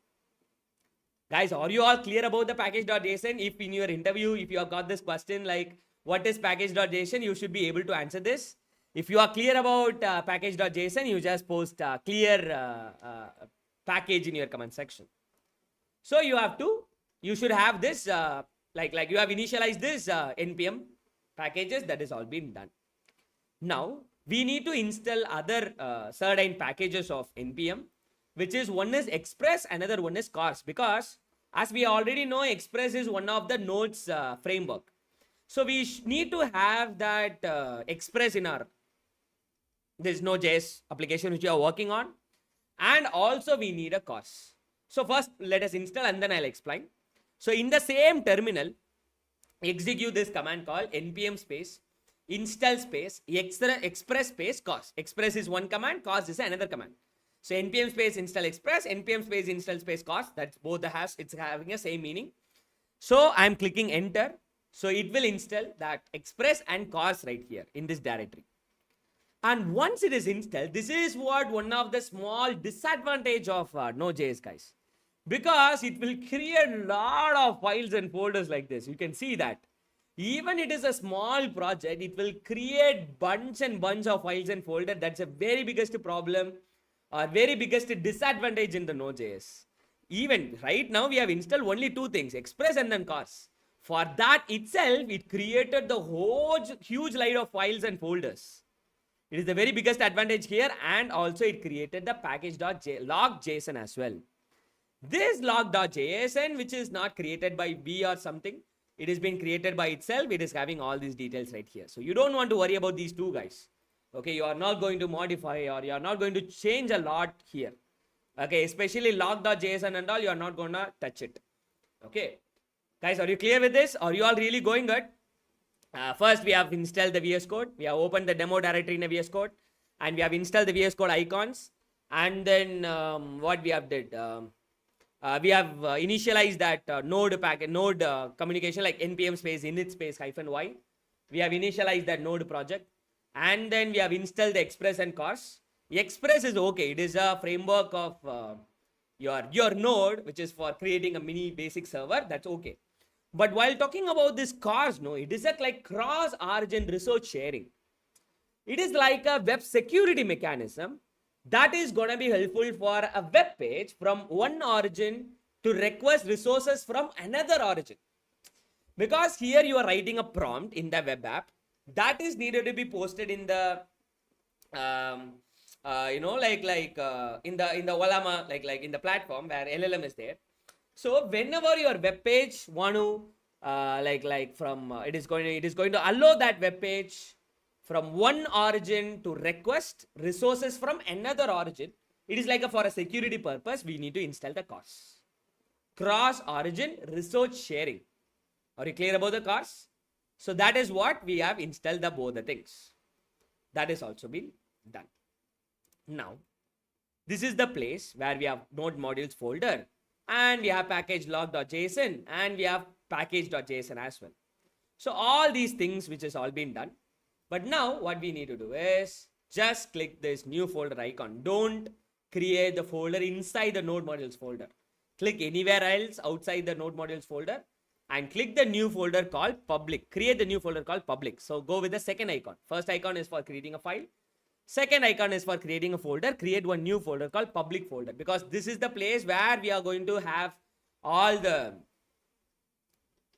Speaker 1: Guys, are you all clear about the package.json? If in your interview, if you have got this question like, what is package.json? You should be able to answer this. If you are clear about package.json, you just post clear package in your comment section. So you should have this, like you have initialized this npm packages. That is all been done. Now, we need to install other certain packages of npm, which is one is express, another one is cars, because as we already know, express is one of the nodes framework. So we need to have that express in our this Node.js application which you are working on, and also we need a cars. So first let us install and then I'll explain. So in the same terminal, execute this command called npm space install space express space cars. Express is one command, cars is another command. So npm space install express, npm space install space cars, that's both the has, it's having a same meaning. So I'm clicking enter. So it will install that express and cars right here in this directory. And once it is installed, this is what one of the small disadvantage of Node.js, guys, because it will create a lot of files and folders like this. You can see that even it is a small project, it will create bunch and bunch of files and folder. That's a very biggest problem or very biggest disadvantage in the Node.js. Even right now we have installed only two things, express and then cars. For that itself, it created the whole huge line of files and folders. It is the very biggest advantage here, and also it created the package.log.json as well. This log.json, which is not created by B or something, it is being created by itself. It is having all these details right here. So you don't want to worry about these two, guys. Okay, you are not going to modify or you are not going to change a lot here. Okay, especially log.json and all, you are not going to touch it. Okay, guys, are you clear with this? Are you all really going good? First, we have installed the VS Code. We have opened the demo directory in the VS Code, and we have installed the VS Code icons. And then what we have did, we have initialized that node packet, node communication like npm space init space -y. We have initialized that node project, and then we have installed the express and cars. Express is okay. It is a framework of your node, which is for creating a mini basic server. That's okay. But while talking about this cars, no, it is like cross-origin resource sharing. It is like a web security mechanism that is going to be helpful for a web page from one origin to request resources from another origin. Because here you are writing a prompt in the web app that is needed to be posted in the in the Ollama, like in the platform where LLM is there. So whenever your web page want to it is going to allow that web page from one origin to request resources from another origin. It is like for a security purpose, we need to install the cars. Cross origin resource sharing. Are you clear about the cars? So that is what we have installed both the things. That is also been done. Now, this is the place where we have node modules folder, and we have package log.json, and we have package.json as well. So all these things which has all been done. But now what we need to do is just click this new folder icon. Don't create the folder inside the node modules folder. Click anywhere else outside the node modules folder and click the new folder called public. Create the new folder called public. So go with the second icon. First icon is for creating a file. Second icon is for creating a folder. Create one new folder called public folder, because this is the place where we are going to have all the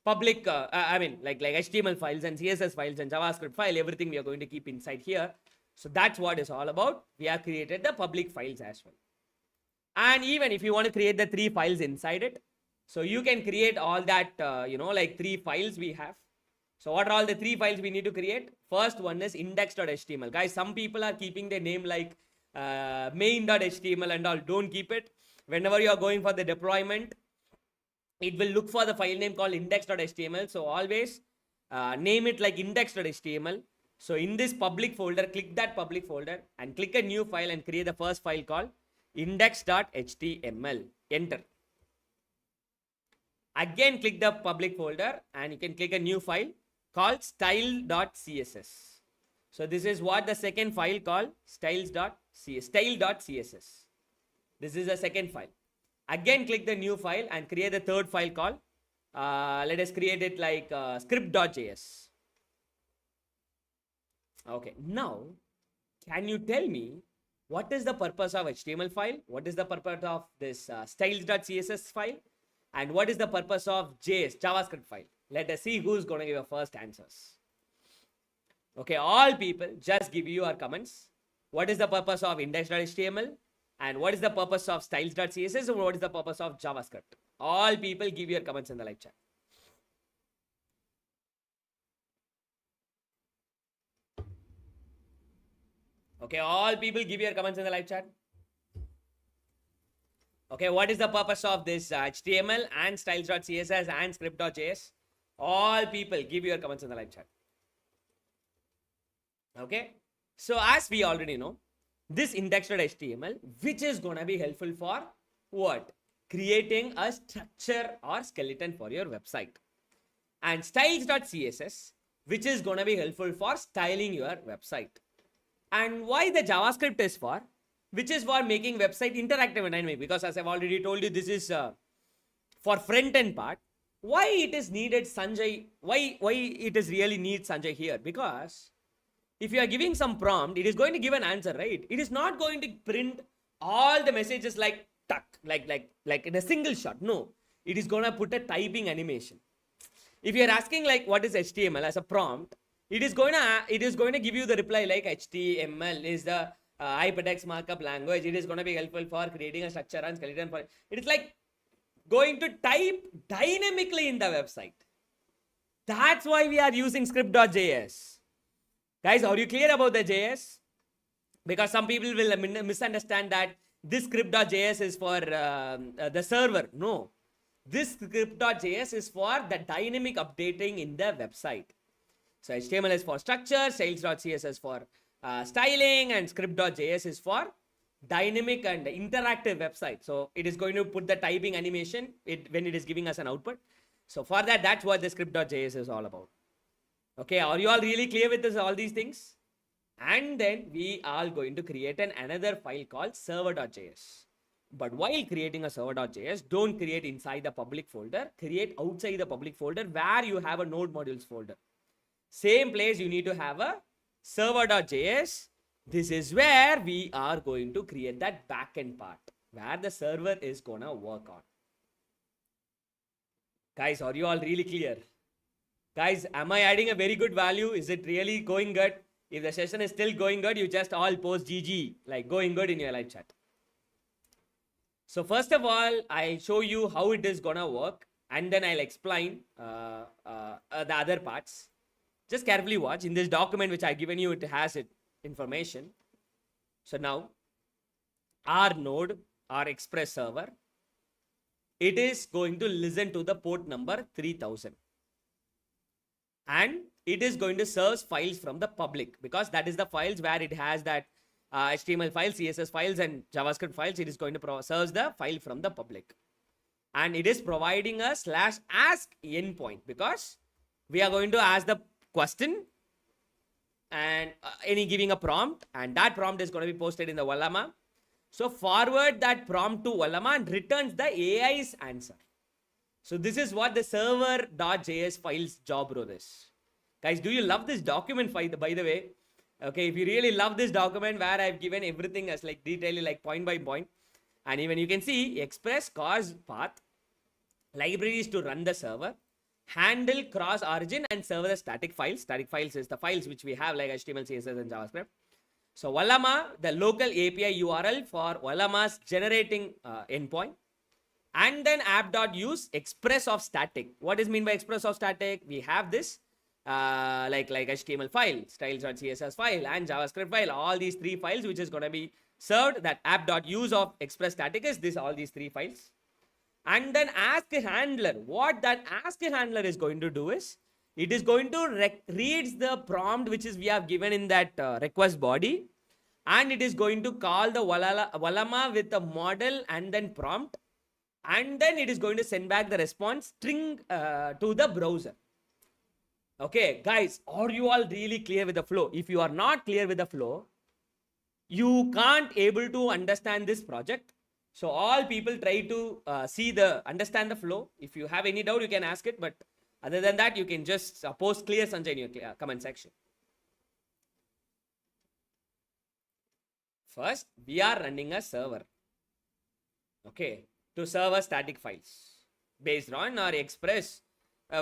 Speaker 1: public, like HTML files and CSS files and JavaScript file, everything we are going to keep inside here. So that's what it's all about. We have created the public files as well. And even if you want to create the 3 files inside it, so you can create all that, 3 files we have. So what are all the 3 files we need to create? First one is index.html. Guys, some people are keeping their name like main.html and all. Don't keep it. Whenever you are going for the deployment, it will look for the file name called index.html. So always name it like index.html. So in this public folder, click that public folder and click a new file and create the first file called index.html. Enter. Again, click the public folder and you can click a new file called style.css. So this is what the second file called style.css. This is the second file. Again, click the new file and create the third file called, let us create it like script.js. Okay, now, can you tell me what is the purpose of HTML file? What is the purpose of this styles.css file? And what is the purpose of JavaScript file? Let us see who's going to give a first answers. Okay, all people just give you your comments. What is the purpose of index.html? And what is the purpose of styles.css? And what is the purpose of JavaScript? All people give your comments in the live chat. Okay, all people give your comments in the live chat. Okay, what is the purpose of this HTML and styles.css and script.js? All people give your comments in the live chat. Okay, so as we already know, this index.html, which is going to be helpful for what? Creating a structure or skeleton for your website. And styles.css, which is going to be helpful for styling your website. And why the JavaScript is for? Which is for making website interactive and dynamic. Because as I've already told you, this is for front end part. Why it is needed Sanjay? Why it is really need Sanjay here? Because if you are giving some prompt, it is going to give an answer, right? It is not going to print all the messages like tuck, like in a single shot. No, it is going to put a typing animation. If you are asking like what is HTML as a prompt, it is going to give you the reply like HTML is the hypertext markup language. It is going to be helpful for creating a structure and skeleton. For it is like going to type dynamically in the website. That's why we are using script.js. Guys, are you clear about the JS? Because some people will misunderstand that this script.js is for the server. No. This script.js is for the dynamic updating in the website. So HTML is for structure, styles.css is for styling, and script.js is for dynamic and interactive website. So it is going to put the typing animation when it is giving us an output. So for that, that's what the script.js is all about. Okay, are you all really clear with this, all these things? And then we are going to create another file called server.js. But while creating a server.js, don't create inside the public folder. Create outside the public folder where you have a node modules folder. Same place you need to have a server.js. This is where we are going to create that backend part where the server is going to work on. Guys, are you all really clear? Guys, am I adding a very good value? Is it really going good? If the session is still going good, you just all post GG, like going good in your live chat. So first of all, I'll show you how it is gonna work, and then I'll explain the other parts. Just carefully watch. In this document which I've given you, it has information. So now, our node, our Express server, it is going to listen to the port number 3000. And it is going to serve files from the public, because that is the files where it has that HTML files, CSS files, and JavaScript files. It is going to serve the file from the public. And it is providing a /ask endpoint, because we are going to ask the question and giving a prompt, and that prompt is going to be posted in the Ollama. So forward that prompt to Ollama and returns the AI's answer. So this is what the server.js files job role is. Guys, do you love this document, by the way? Okay, if you really love this document where I've given everything as like detailing, like point by point, and even you can see express, cause, path, libraries to run the server, handle cross origin, and server the static files. Static files is the files which we have like HTML, CSS, and JavaScript. So Ollama, the local API URL for Ollama's generating endpoint. And then app.use express of static. What is mean by express of static? We have this like HTML file, styles.css file, and JavaScript file. All these three files which is going to be served. That app.use of express static is this, all these three files. And then ask handler. What that ask handler is going to do is, it is going to reads the prompt which is we have given in that request body, and it is going to call the Ollama with the model and then prompt. And then it is going to send back the response string to the browser. Okay, guys, are you all really clear with the flow? If you are not clear with the flow, you can't able to understand this project. So all people try to understand the flow. If you have any doubt, you can ask it. But other than that, you can just post clear Sanjay in your comment section. First, we are running a server. Okay, to serve a static files based on our Express,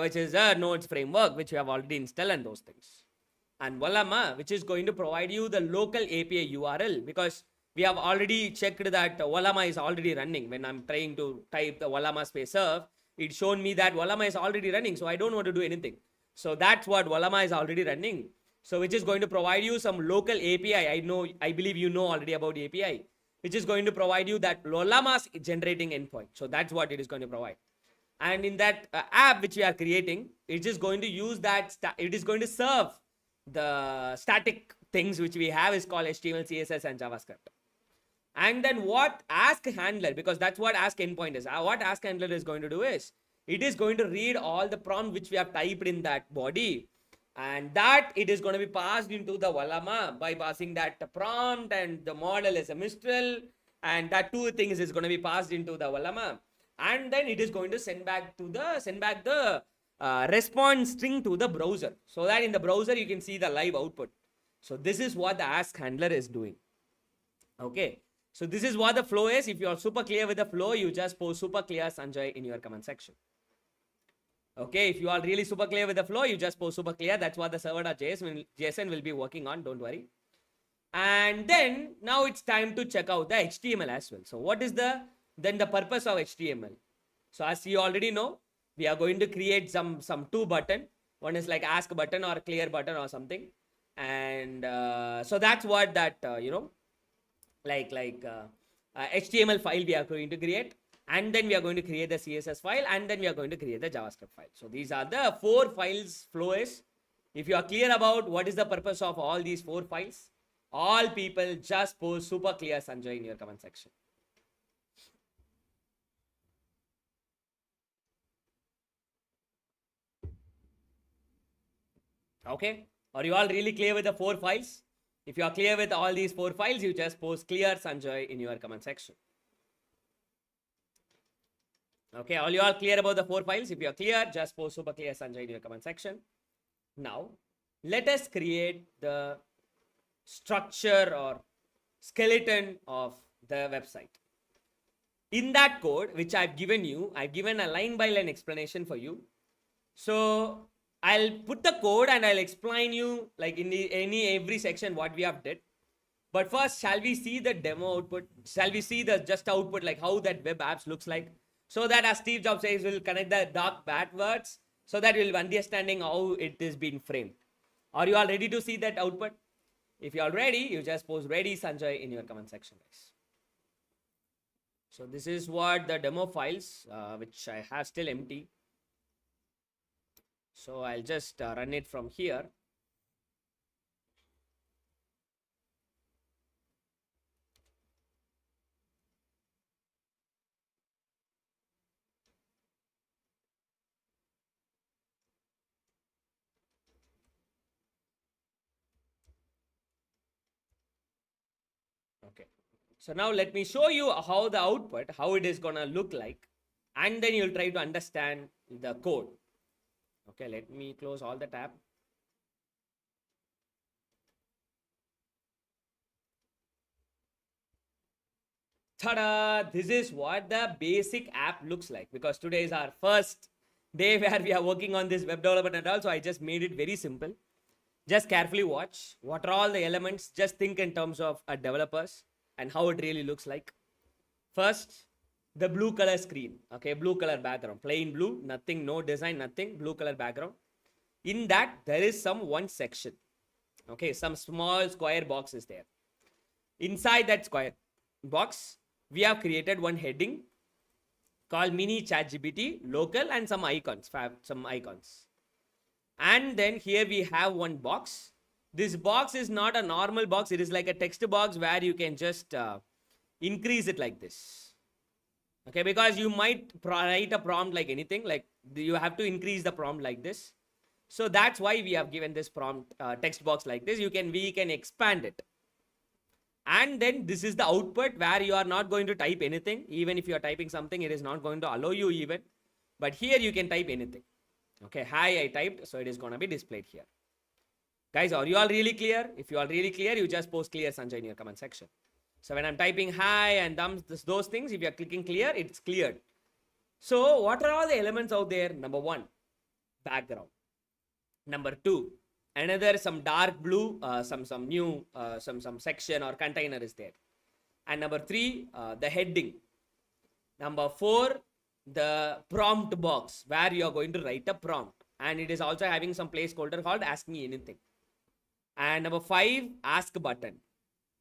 Speaker 1: which is a Nodes framework, which we have already installed and those things. and Ollama, which is going to provide you the local API URL, because we have already checked that Ollama is already running. When I'm trying to type the Ollama space serve, it's shown me that Ollama is already running, so I don't want to do anything. So that's what Ollama is already running. So which is going to provide you some local API. I believe you know already about API, which is going to provide you that Ollama's generating endpoint. So that's what it is going to provide. And in that app which we are creating, it is going to use that, it is going to serve the static things which we have is called HTML, CSS and JavaScript. And then what ask handler, because that's what ask endpoint is. What ask handler is going to do is, it is going to read all the prompt which we have typed in that body, and that it is going to be passed into the Ollama by passing that prompt, and the model is a Mistral, and that two things is going to be passed into the Ollama, and then it is going to send back the response string to the browser, so that in the browser you can see the live output. So this is what the ask handler is doing. Okay. So this is what the flow is. If you are super clear with the flow, you just post super clear Sanjay in your comment section. Okay, if you are really super clear with the flow, you just post super clear. That's what the server.json will be working on. Don't worry. And then now it's time to check out the HTML as well. So what is the purpose of HTML? So as you already know, we are going to create some two button. One is like ask button or clear button or something. And so that's what that HTML file we are going to create, and then we are going to create the CSS file, and then we are going to create the JavaScript file. So these are the 4 files flow is. If you are clear about what is the purpose of all these 4 files, all people just post super clear Sanjay in your comment section. Okay, are you all really clear with the 4 files? If you are clear with all these 4 files, you just post clear Sanjay in your comment section. Okay, all you all clear about the 4 files? If you are clear, just post super clear Sanjay in your comment section. Now, let us create the structure or skeleton of the website. In that code, which I've given you, I've given a line by line explanation for you. So I'll put the code and I'll explain you like in every section what we have did. But first, shall we see the demo output? Shall we see the just output, like how that web apps looks like? So that as Steve Jobs says, we'll connect the dark bad words so that we'll be understanding how it is being framed. Are you all ready to see that output? If you're all ready, you just post ready Sanjay in your comment section, guys. So this is what the demo files, which I have still empty. So I'll just run it from here. Okay. So now let me show you how the output, how it is going to look like. And then you'll try to understand the code. Okay, let me close all the tab. Ta-da! This is what the basic app looks like, because today is our first day where we are working on this web development and all. So I just made it very simple. Just carefully watch. What are all the elements? Just think in terms of developers and how it really looks like. First, the blue color screen. Okay, blue color background. Plain blue, nothing, no design, nothing. Blue color background. In that, there is one section. Okay, some small square box is there. Inside that square box, we have created one heading called mini ChatGPT local and some icons. And then here we have one box. This box is not a normal box. It is like a text box where you can just increase it like this. Okay, because you might write a prompt like anything, like you have to increase the prompt like this. So that's why we have given this prompt text box like this. We can expand it. And then this is the output where you are not going to type anything. Even if you are typing something, it is not going to allow you even. But here you can type anything. Okay, hi, I typed, so it is going to be displayed here. Guys, are you all really clear? If you are really clear, you just post clear Sanjay in your comment section. So when I'm typing hi and thumbs, those things, if you are clicking clear, it's cleared. So what are all the elements out there? Number 1, background. Number 2, Another some dark blue, some new, some section or container is there. And number 3, the heading. Number 4, the prompt box where you are going to write a prompt, and it is also having some placeholder called ask me anything. And number 5, ask button.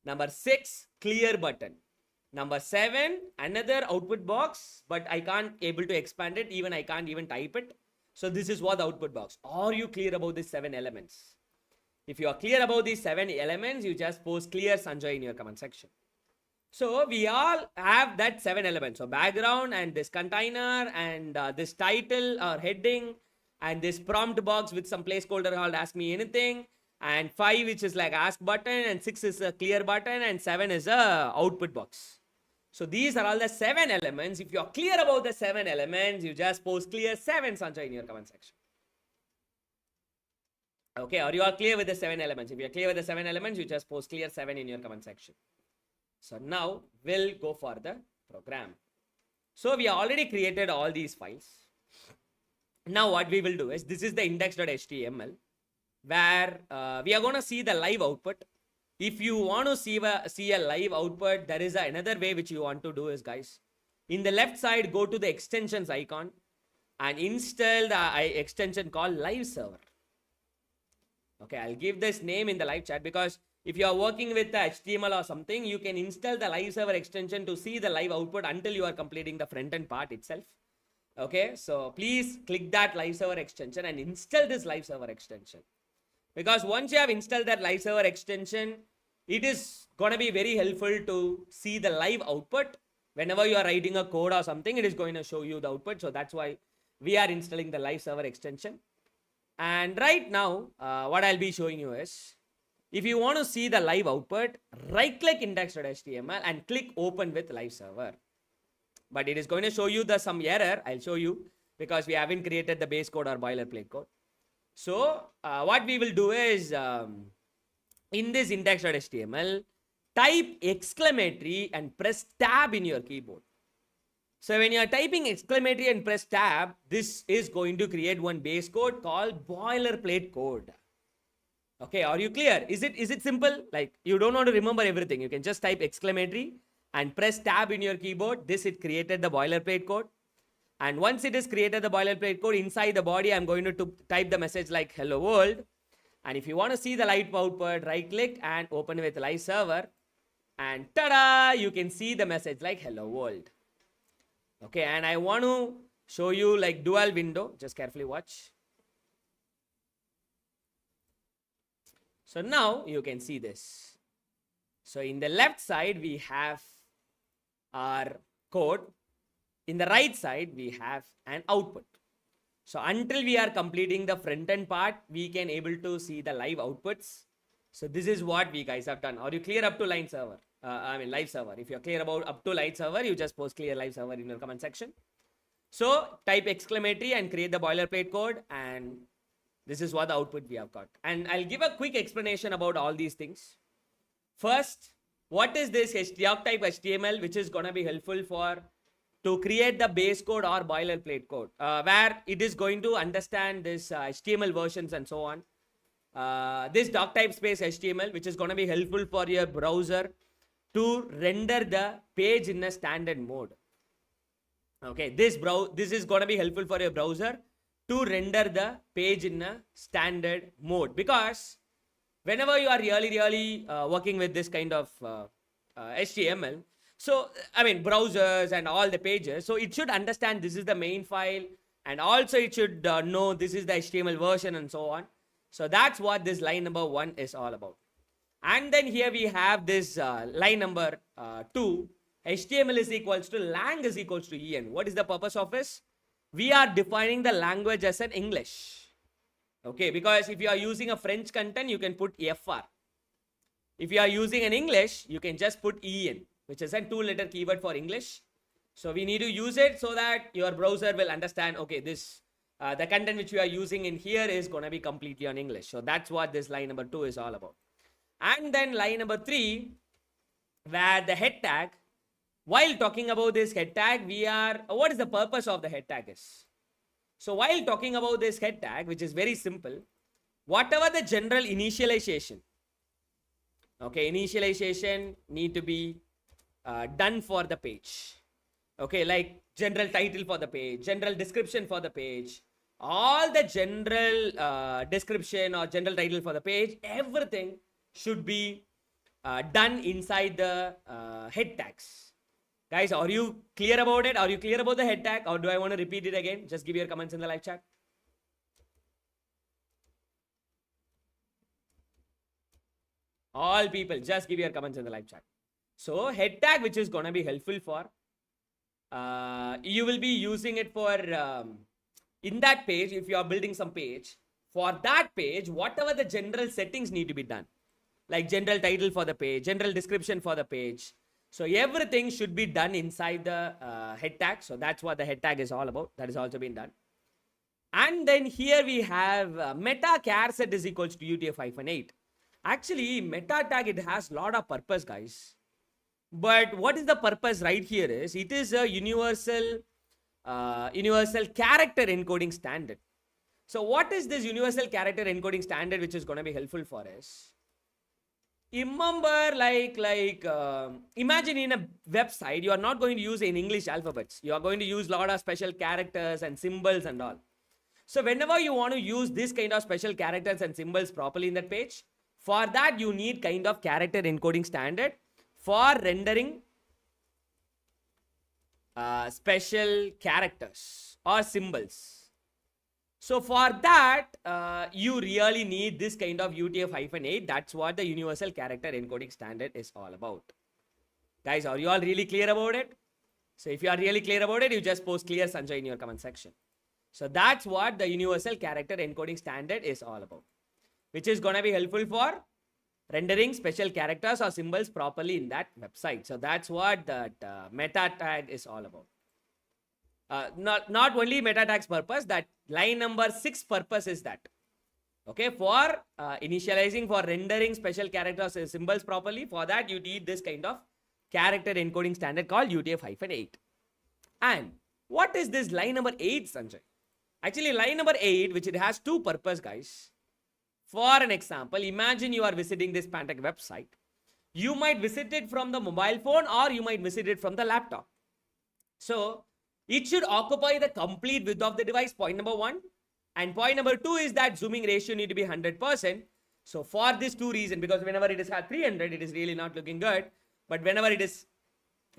Speaker 1: Number 6, clear button. Number 7, another output box, but I can't able to expand it, even I can't even type it. So this is what the output box. Are you clear about these 7 elements? If you are clear about these 7 elements, you just post clear Sanjay in your comment section. So we all have that 7 elements. So background and this container and this title or heading and this prompt box with some placeholder called ask me anything, and 5 which is like ask button, and 6 is a clear button, and 7 is a output box. So these are all the 7 elements. If you are clear about the 7 elements, you just post clear 7 Sanjay in your comment section. Okay, are you all clear with the 7 elements? If you are clear with the 7 elements, you just post clear 7 in your comment section. So now we'll go for the program. So we already created all these files. Now what we will do is, this is the index.html where we are going to see the live output. If you want to see a live output, there is another way which you want to do is, guys, in the left side, go to the extensions icon and install the extension called live server. Okay, I'll give this name in the live chat, because if you are working with the HTML or something, you can install the live server extension to see the live output until you are completing the front end part itself. Okay, so please click that live server extension and install this live server extension. Because once you have installed that live server extension, it is going to be very helpful to see the live output. Whenever you are writing a code or something, it is going to show you the output. So that's why we are installing the live server extension. And right now, what I'll be showing you is, if you want to see the live output, right click index.html and click open with live server. But it is going to show you some error. I'll show you, because we haven't created the base code or boilerplate code. So what we will do is, in this index.html, type exclamatory and press tab in your keyboard. So when you are typing exclamatory and press tab, this is going to create one base code called boilerplate code. Okay, are you clear? Is it simple? Like, you don't want to remember everything. You can just type exclamatory and press tab in your keyboard. It created the boilerplate code. And once it is created the boilerplate code, inside the body, I'm going to type the message like hello world. And if you want to see the live output, right click and open with live server. And ta-da, you can see the message like hello world. Okay, and I want to show you like dual window. Just carefully watch. So now you can see this. So in the left side, we have our code. In the right side, we have an output. So until we are completing the front end part, we can able to see the live outputs. So this is what we guys have done. Are you clear up to live server? Live server. If you're clear about up to live server, you just post clear live server in your comment section. So type exclamatory and create the boilerplate code, and this is what the output we have got. And I'll give a quick explanation about all these things. First, what is this doc type HTML, which is going to be helpful to create the base code or boilerplate code, where it is going to understand this HTML versions and so on. This doc type space HTML, which is going to be helpful for your browser to render the page in a standard mode. Okay, this is going to be helpful for your browser to render the page in a standard mode, because whenever you are really working with this kind of HTML, so browsers and all the pages, so it should understand this is the main file, and also it should know this is the HTML version and so on. So that's what this line number 1 is all about. And then here we have this line number 2, HTML is equals to lang is equals to en. What is the purpose of this? We are defining the language as an English. Okay, because if you are using a French content, you can put fr. If you are using an English, you can just put en, which is a 2-letter keyword for English. So we need to use it so that your browser will understand, okay, this the content which we are using in here is going to be completely on English. So that's what this line number 2 is all about. And then line number 3, where the head tag, while talking about this head tag, what is the purpose of the head tag is? So while talking about this head tag, which is very simple, whatever the general initialization, okay, initialization need to be done for the page. Okay, like general title for the page, general description for the page, all the general description or general title for the page, everything should be done inside the head tags. Guys, are you clear about it? Are you clear about the head tag, or do I want to repeat it again? Just give your comments in the live chat. All people, just give your comments in the live chat. So head tag, which is going to be helpful for, you will be using it for in that page. If you are building some page, for that page, whatever the general settings need to be done, like general title for the page, general description for the page, so everything should be done inside the head tag. So that's what the head tag is all about. That is also been done. And then here we have meta char set is equals to UTF-8. Actually, meta tag, it has a lot of purpose, guys. But what is the purpose right here is, it is a universal character encoding standard. So what is this universal character encoding standard which is going to be helpful for us? Remember, imagine in a website, you are not going to use in English alphabets. You are going to use a lot of special characters and symbols and all. So whenever you want to use this kind of special characters and symbols properly in that page, for that you need kind of character encoding standard for rendering special characters or symbols. So for that, you really need this kind of UTF-8. That's what the universal character encoding standard is all about. Guys, are you all really clear about it? So if you are really clear about it, you just post clear Sanjay in your comment section. So that's what the universal character encoding standard is all about, which is going to be helpful for rendering special characters or symbols properly in that website. So that's what that meta tag is all about. Not only meta tag's purpose, that line number 6 purpose is that, okay, for initializing, for rendering special characters and symbols properly, for that you need this kind of character encoding standard called UTF-8. And what is this line number 8, Sanjay? Actually, line number 8, which it has 2 purpose, guys. For an example, imagine you are visiting this Pantech website. You might visit it from the mobile phone, or you might visit it from the laptop. So it should occupy the complete width of the device, point number 1. And point number 2 is that zooming ratio need to be 100%. So for these 2 reasons, because whenever it is at 300, it is really not looking good. But whenever it is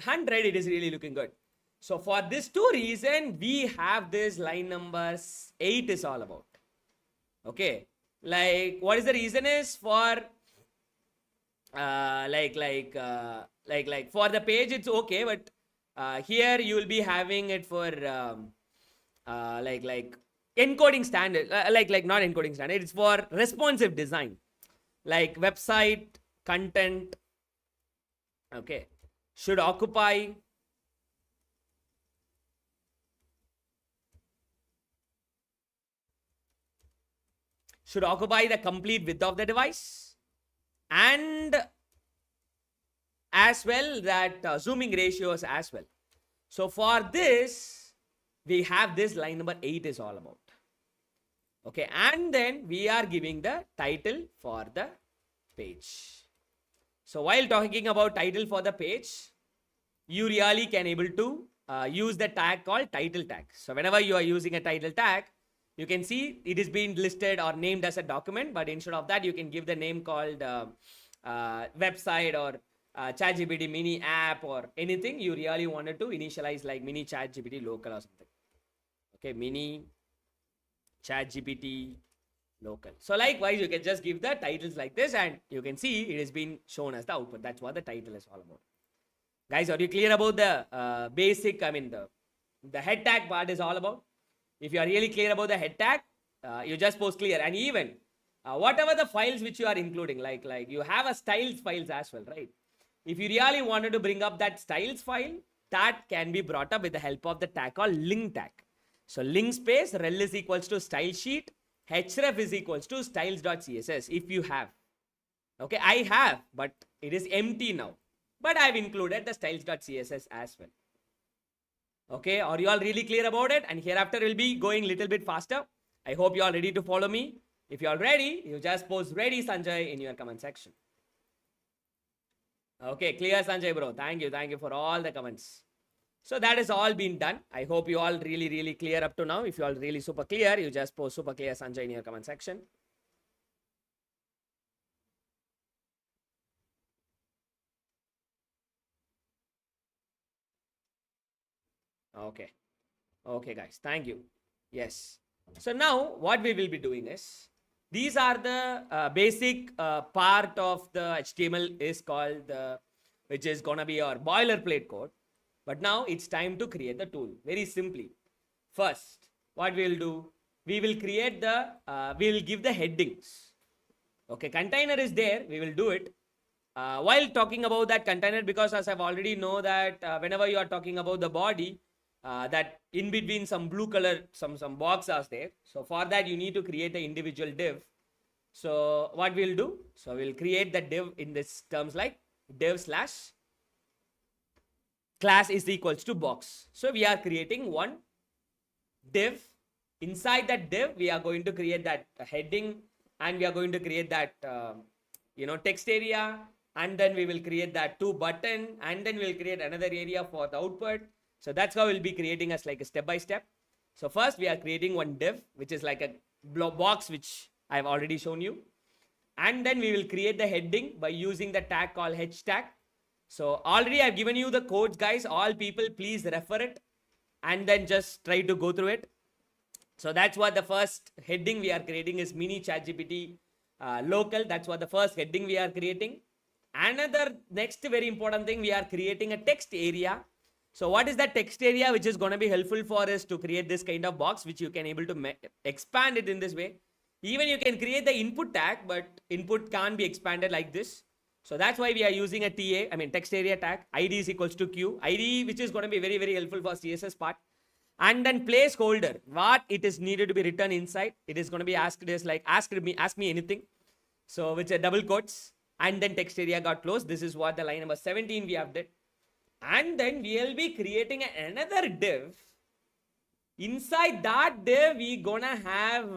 Speaker 1: 100, it is really looking good. So for this 2 reasons, we have this line number 8 is all about. Okay. Like, what is the reason is for for the page it's okay, but here you will be having it for encoding standard, not encoding standard, it's for responsive design, like website content, okay, should occupy the complete width of the device, and as well that zooming ratios as well. So for this, we have this line number 8 is all about. Okay, and then we are giving the title for the page. So while talking about title for the page, you really can able to use the tag called title tag. So whenever you are using a title tag, you can see it is being listed or named as a document, but instead of that, you can give the name called website or ChatGPT mini app or anything you really wanted to initialize, like mini ChatGPT local or something. Okay, mini ChatGPT local. So likewise, you can just give the titles like this, and you can see it is being shown as the output. That's what the title is all about. Guys, are you clear about the basic, the head tag part is all about? If you are really clear about the head tag, you just post clear. And even whatever the files which you are including, like you have a styles files as well, right? If you really wanted to bring up that styles file, that can be brought up with the help of the tag called link tag. So link space rel is equals to style sheet, href is equals to styles.css if you have. Okay, I have, but it is empty now. But I have included the styles.css as well. Okay, are you all really clear about it? And hereafter we'll be going little bit faster. I hope you are ready to follow me. If you're ready, you just post ready Sanjay in your comment section. Okay, clear Sanjay bro. Thank you for all the comments. So that has all been done. I hope you all really clear up to now. If you all really super clear, you just post super clear Sanjay in your comment section. Okay guys, thank you. Yes. So now what we will be doing is, these are the basic part of the HTML is called which is gonna be our boilerplate code. But now it's time to create the tool. Very simply, first what we will do, we will create the we will give the headings. Okay, container is there, we will do it. While talking about that container, because as I've already know that whenever you are talking about the body, that in between some blue color, some box are there. So for that you need to create an individual div. So what we'll do, so we'll create the div in this terms like div slash class is equals to box. So we are creating one div. Inside that div, we are going to create that heading, and we are going to create that text area, and then we will create that 2 button, and then we'll create another area for the output. So that's how we'll be creating as like a step by step. So first we are creating one div, which is like a box, which I've already shown you. And then we will create the heading by using the tag called h tag. So already I've given you the codes, guys. All people, please refer it and then just try to go through it. So that's what the first heading we are creating is mini ChatGPT local. That's what the first heading we are creating. Another next very important thing, we are creating a text area. So what is that text area which is going to be helpful for us to create this kind of box, which you can able to expand it in this way. Even you can create the input tag, but input can't be expanded like this. So that's why we are using a text area tag. ID is equals to Q. ID, which is going to be very helpful for CSS part. And then placeholder, what it is needed to be written inside. It is going to be asked as like, ask me anything. So which are double quotes. And then text area got closed. This is what the line number 17 we have did. And then we'll be creating another div. Inside that div, we gonna have,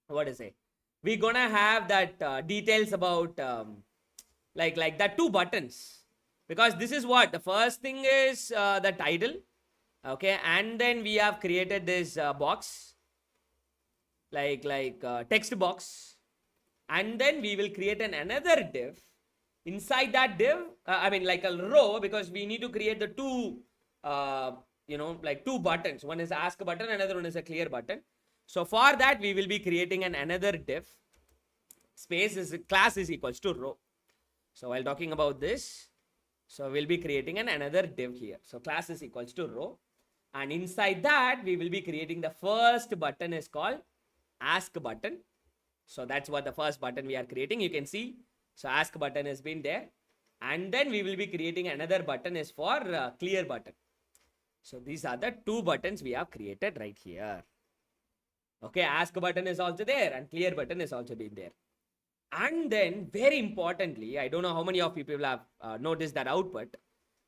Speaker 1: we're gonna have that details about like that 2 buttons. Because this is what, the first thing is the title. Okay, and then we have created this box, like text box. And then we will create another div. Inside that div, like a row, because we need to create the 2, like 2 buttons. One is ask button, another one is a clear button. So for that, we will be creating another div. Space is class is equals to row. So while talking about this, so we'll be creating another div here. So class is equals to row. And inside that, we will be creating the first button is called ask button. So that's what the first button we are creating. You can see. So ask button has been there. And then we will be creating another button is for clear button. So these are the 2 buttons we have created right here. Okay, ask button is also there and clear button is also been there. And then very importantly, I don't know how many of you people have noticed that output.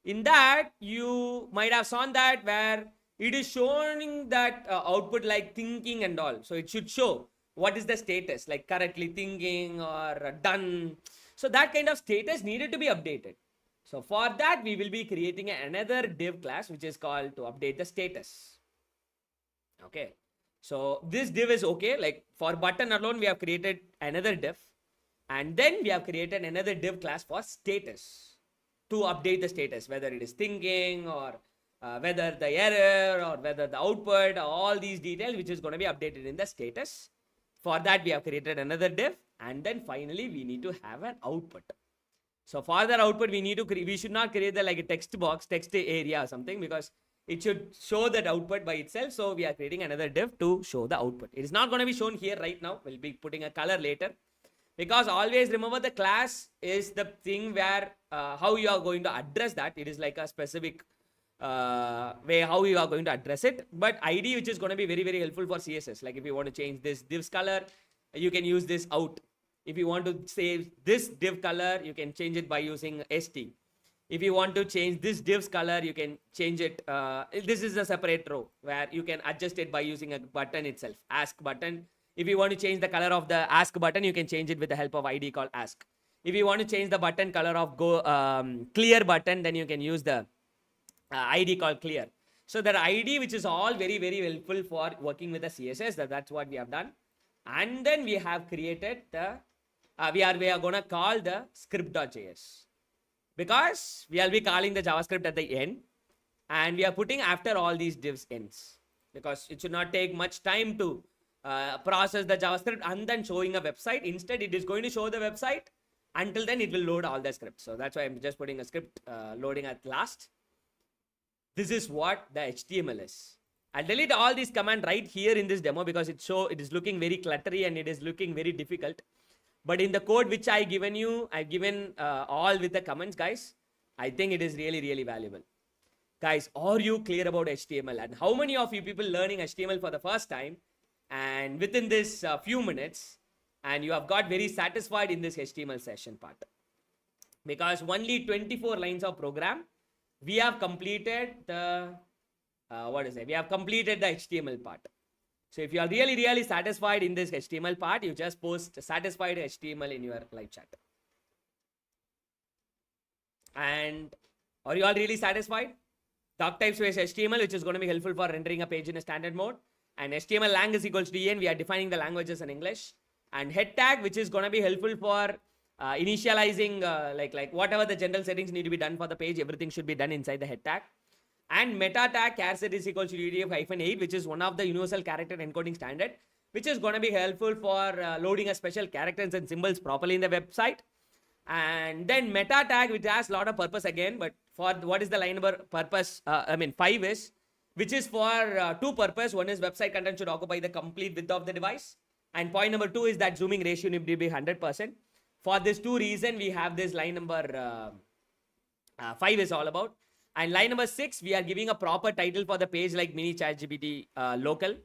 Speaker 1: In that, you might have seen that where it is showing that output like thinking and all. So it should show what is the status, like correctly thinking or done. So that kind of status needed to be updated. So for that, we will be creating another div class, which is called to update the status. Okay. So this div is okay. Like for button alone, we have created another div. And then we have created another div class for status to update the status, whether it is thinking or whether the error or whether the output, all these details, which is going to be updated in the status. For that, we have created another div. And then finally, we need to have an output. So for that output, we should not create like a text box, text area or something, because it should show that output by itself. So we are creating another div to show the output. It is not going to be shown here right now. We'll be putting a color later. Because always remember, the class is the thing where how you are going to address that. It is like a specific way how you are going to address it. But ID, which is going to be very helpful for CSS. Like if you want to change this div's color, you can use this out. If you want to save this div color, you can change it by using st. If you want to change this div's color, you can change it. This is a separate row where you can adjust it by using a button itself. Ask button If you want to change the color of the ask button, you can change it with the help of ID called ask. If you want to change the button color of clear button, then you can use the ID called clear. So the ID, which is all very, very helpful for working with the CSS, that's what we have done. And then we have created the, we are going to call the script.js, because we will be calling the JavaScript at the end, and we are putting after all these divs ends, because it should not take much time to process the JavaScript and then showing a website. Instead, it is going to show the website. Until then, it will load all the scripts. So that's why I'm just putting a script loading at last. This is what the HTML is. I'll delete all these commands right here in this demo, because it is looking very cluttery and it is looking very difficult. But in the code which I've given you, I've given all with the comments, guys. I think it is really, really valuable. Guys, are you clear about HTML? And how many of you people learning HTML for the first time, and within this few minutes, and you have got very satisfied in this HTML session part? Because only 24 lines of program, we have completed the, we have completed the HTML part. So if you are really, really satisfied in this HTML part, you just post satisfied HTML in your live chat. And are you all really satisfied? Doc type space HTML, which is going to be helpful for rendering a page in a standard mode. And HTML lang is equals to en. We are defining the languages in English. And head tag, which is going to be helpful for initializing, like whatever the general settings need to be done for the page, everything should be done inside the head tag. And meta tag char set is equals to UTF-8, which is one of the universal character encoding standard, which is going to be helpful for loading a special characters and symbols properly in the website. And then meta tag, which has a lot of purpose again, but for what is the line number purpose? 5 is, which is for two purpose. One is website content should occupy the complete width of the device. And point number 2 is that zooming ratio need to be 100%. For this two reason, we have this line number 5 is all about. And line number 6, we are giving a proper title for the page like mini ChatGPT local.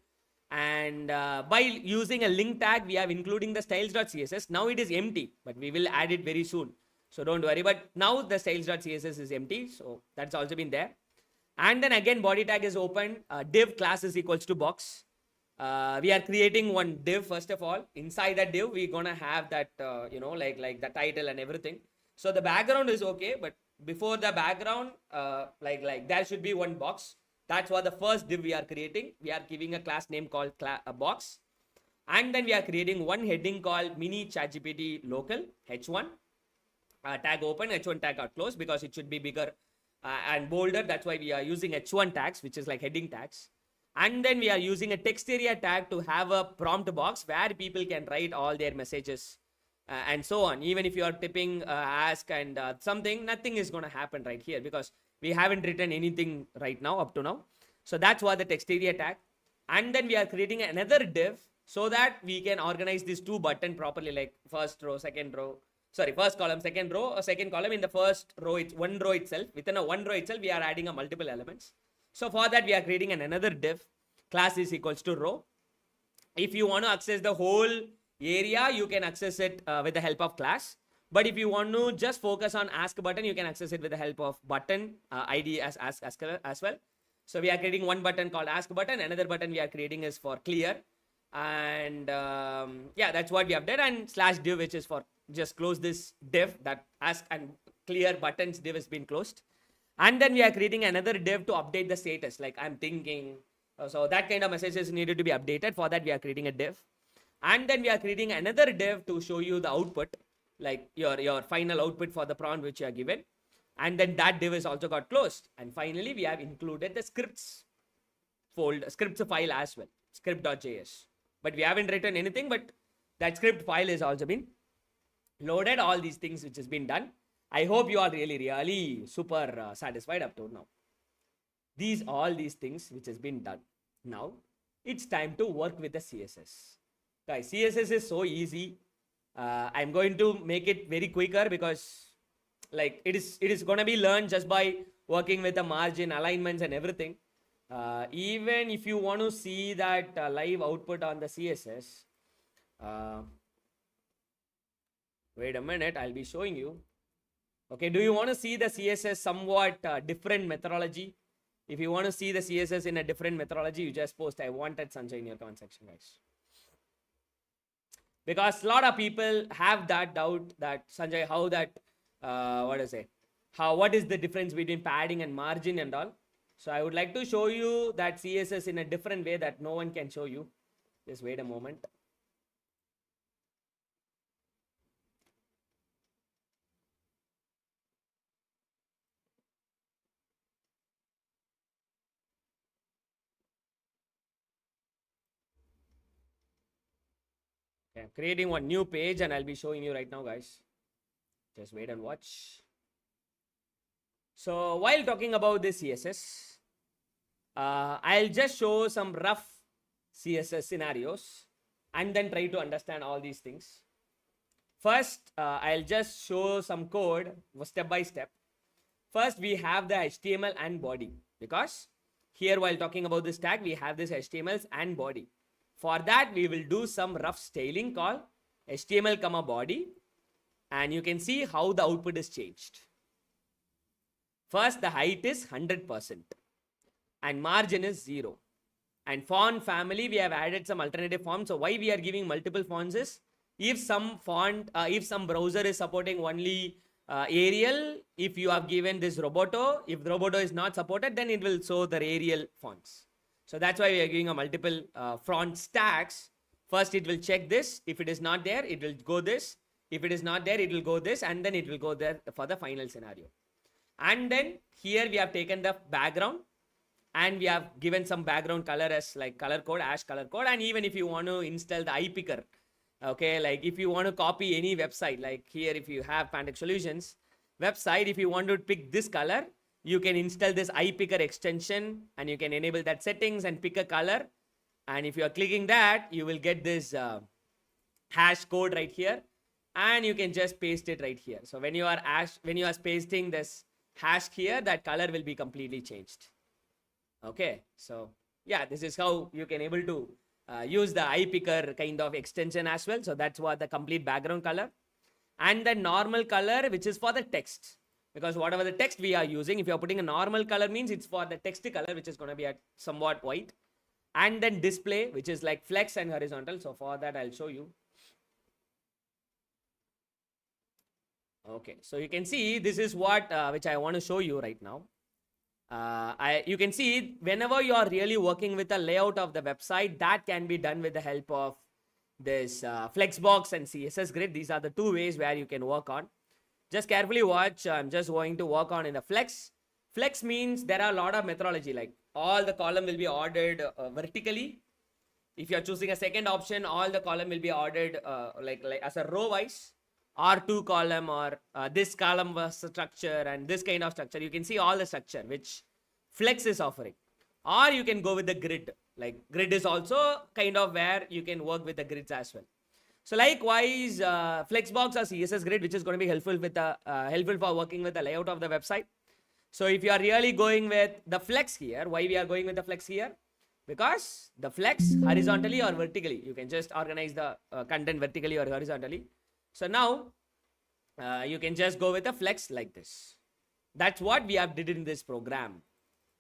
Speaker 1: And by using a link tag, we have including the styles.css. Now it is empty, but we will add it very soon. So don't worry. But now the styles.css is empty. So that's also been there. And then again, body tag is open. Div class is equals to box. We are creating one div first of all. Inside that div, we're gonna have that like the title and everything. So the background is okay, but before the background, there should be one box. That's what the first div we are creating. We are giving a class name called box, and then we are creating one heading called mini ChatGPT local h1 tag open, h1 tag are closed because it should be bigger and bolder. That's why we are using h1 tags, which is like heading tags. And then we are using a text area tag to have a prompt box where people can write all their messages and so on. Even if you are typing ask and something, nothing is going to happen right here because we haven't written anything right now up to now. So that's what the text area tag. And then we are creating another div so that we can organize these two buttons properly, like first row, second row. Sorry, first column, second row, or second column. In the first row, it's one row itself. Within a one row itself, we are adding a multiple elements. So for that, we are creating another div. Class is equals to row. If you want to access the whole area, you can access it with the help of class. But if you want to just focus on ask button, you can access it with the help of button ID as well. So we are creating one button called ask button. Another button we are creating is for clear. And yeah, that's what we have done. And slash div, which is for just close this div, that ask and clear buttons div has been closed. And then we are creating another div to update the status, like I'm thinking. So that kind of messages needed to be updated. For that, we are creating a div. And then we are creating another div to show you the output, like your final output for the prompt which you are given. And then that div is also got closed. And finally, we have included the scripts file as well, script.js. But we haven't written anything, but that script file has also been loaded. All these things which has been done. I hope you are really super satisfied up to now. All these things which has been done. Now, it's time to work with the CSS. Guys, CSS is so easy. I'm going to make it very quicker because like it is going to be learned just by working with the margin, alignments and everything. Even if you want to see that live output on the CSS, wait a minute, I'll be showing you. Okay, do you want to see the CSS somewhat different methodology? If you want to see the CSS in a different methodology, you just post I wanted Sanjay in your comment section, guys. Because a lot of people have that doubt that Sanjay, how that, what is the difference between padding and margin and all. So I would like to show you that CSS in a different way that no one can show you. Just wait a moment. Okay, I'm creating one new page and I'll be showing you right now, guys. Just wait and watch. So while talking about this CSS, I'll just show some rough CSS scenarios and then try to understand all these things. First, I'll just show some code step by step. First, we have the HTML and body, because here while talking about this tag, we have this HTML and body. For that, we will do some rough styling called HTML comma body, and you can see how the output is changed. First, the height is 100% and margin is 0. And font family, we have added some alternative fonts. So why we are giving multiple fonts is, if some browser is supporting only Arial, if you have given this Roboto, if Roboto is not supported, then it will show the Arial fonts. So that's why we are giving a multiple font stacks. First, it will check this. If it is not there, it will go this. If it is not there, it will go this, and then it will go there for the final scenario. And then here we have taken the background and we have given some background color as like color code, ash color code. And even if you want to install the eye picker, okay, like if you want to copy any website, like here, if you have Pantech Solutions website, if you want to pick this color, you can install this eye picker extension and you can enable that settings and pick a color. And if you are clicking that, you will get this hash code right here, and you can just paste it right here. So when you are pasting this hash here, that color will be completely changed. Okay, so yeah, this is how you can able to use the eye picker kind of extension as well. So that's what the complete background color, and the normal color, which is for the text, because whatever the text we are using, if you are putting a normal color, means it's for the text color, which is going to be at somewhat white. And then display, which is like flex and horizontal. So for that, I'll show you. Okay, so you can see this is what which I want to show you right now. You can see whenever you are really working with a layout of the website, that can be done with the help of this Flexbox and CSS Grid. These are the two ways where you can work on. Just carefully watch. I'm just going to work on in the Flex. Flex means there are a lot of methodology, like all the column will be ordered vertically. If you are choosing a second option, all the column will be ordered like as a row wise, or two column, or this column was structure and this kind of structure. You can see all the structure which Flex is offering. Or you can go with the grid. Like grid is also kind of where you can work with the grids as well. So likewise, Flexbox or CSS Grid, which is going to be helpful for working with the layout of the website. So if you are really going with the Flex here, why we are going with the Flex here? Because the Flex horizontally or vertically, you can just organize the content vertically or horizontally. So now you can just go with a Flex like this. That's what we have did in this program.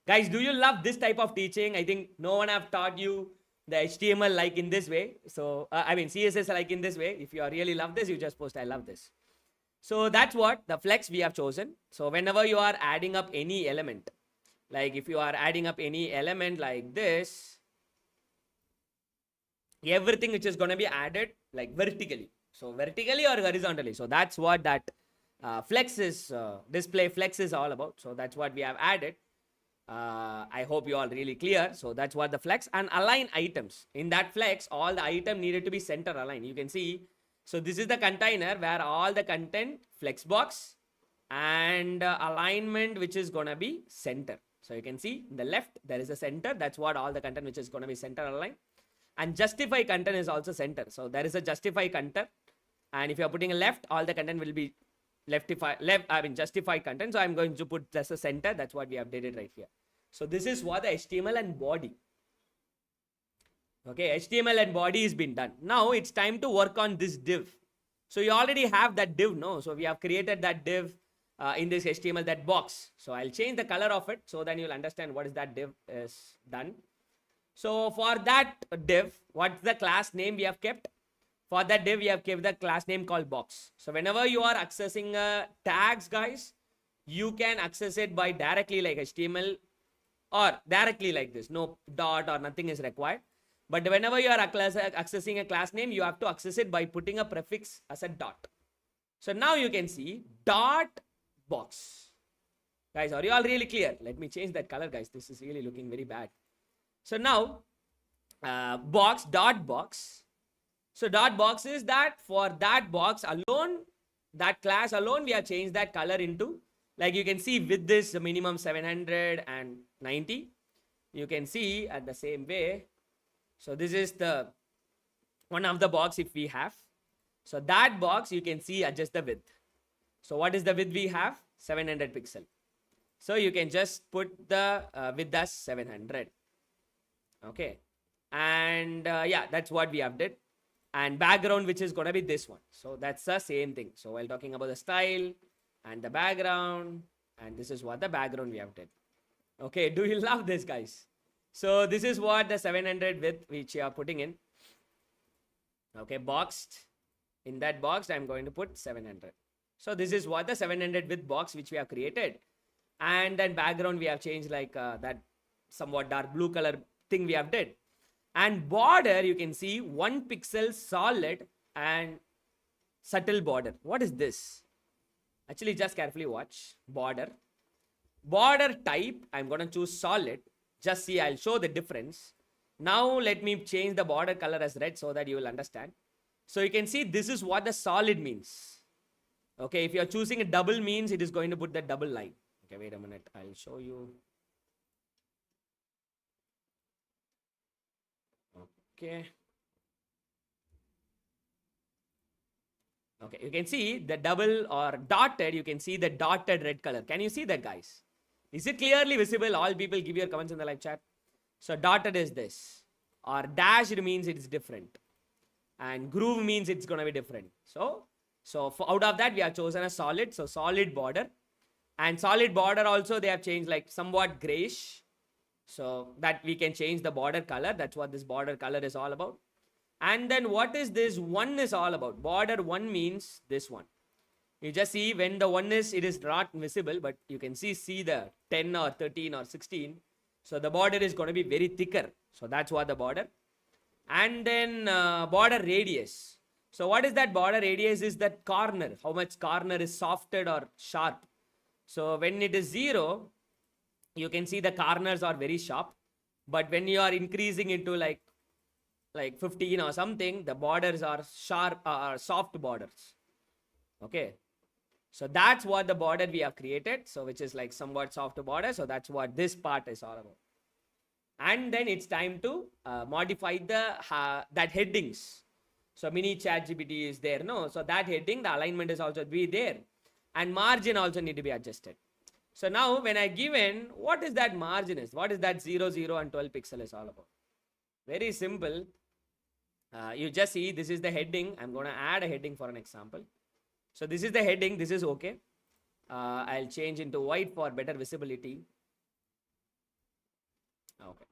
Speaker 1: Guys, do you love this type of teaching? I think no one have taught you the HTML like in this way. So CSS like in this way. If you really love this, you just post I love this. So that's what the Flex we have chosen. So whenever you are adding up any element, like if you are adding up any element like this, everything which is going to be added like vertically. So vertically or horizontally. So that's what that Flex is, display Flex is all about. So that's what we have added. I hope you all really clear. So that's what the Flex. And align items. In that Flex, all the item needed to be center aligned. You can see. So this is the container where all the content, Flexbox, and alignment which is going to be center. So you can see in the left, there is a center. That's what all the content which is going to be center aligned. And justify content is also center. So there is a justify content. And if you are putting a left, all the content will be justified content. So I'm going to put just a center. That's what we have did it right here. So this is what the HTML and body. Okay, HTML and body has been done. Now it's time to work on this div. So you already have that div, no? So we have created that div in this HTML, that box. So I'll change the color of it. So then you'll understand what is that div is done. So for that div, what's the class name we have kept? For that div, we have given the class name called box. So whenever you are accessing tags, guys, you can access it by directly like HTML or directly like this. No dot or nothing is required. But whenever you are accessing a class name, you have to access it by putting a prefix as a dot. So now you can see dot box. Guys, are you all really clear? Let me change that color, guys. This is really looking very bad. So now box dot box. So dot box is that for that box alone, that class alone, we have changed that color into, like you can see with this minimum 790. You can see at the same way. So this is the one of the box if we have. So that box you can see adjust the width. So what is the width we have? 700 pixel. So you can just put the width as 700. Okay. And yeah, that's what we have did. And background, which is going to be this one. So that's the same thing. So while talking about the style and the background, and this is what the background we have did. Okay, do you love this, guys? So this is what the 700 width which you are putting in. Okay, boxed. In that box, I'm going to put 700. So this is what the 700 width box which we have created. And then background we have changed like that somewhat dark blue color thing we have did. And border, you can see 1 pixel solid and subtle border. What is this? Actually, just carefully watch. Border. Border type, I'm going to choose solid. Just see, I'll show the difference. Now, let me change the border color as red so that you will understand. So, you can see this is what the solid means. Okay, if you're choosing a double means, it is going to put the double line. Okay, wait a minute. I'll show you. Okay. Okay, you can see the double or dotted, you can see the dotted red color. Can you see that, guys? Is it clearly visible? All people give your comments in the live chat. So dotted is this. Or dashed means it's different. And groove means it's going to be different. So out of that, we have chosen a solid. So solid border. And solid border also, they have changed like somewhat grayish. So that we can change the border color. That's what this border color is all about. And then what is this one is all about? Border one means this one. You just see when the one is, it is not visible, but you can see the 10 or 13 or 16. So the border is going to be very thicker. So that's what the border. And then border radius. So what is that border radius? Is that corner. How much corner is softed or sharp. So when it is 0, you can see the corners are very sharp. But when you are increasing into like 15 or something, the borders are sharp or soft borders. Okay. So that's what the border we have created. So which is like somewhat soft border. So that's what this part is all about. And then it's time to modify that headings. So mini ChatGPT is there. No. So that heading, the alignment is also be there. And margin also need to be adjusted. So now when I given, what is that margin is? What is that 0, 0 and 12 pixel is all about? Very simple. You just see this is the heading. I'm going to add a heading for an example. So this is the heading. This is okay. I'll change into white for better visibility. Okay.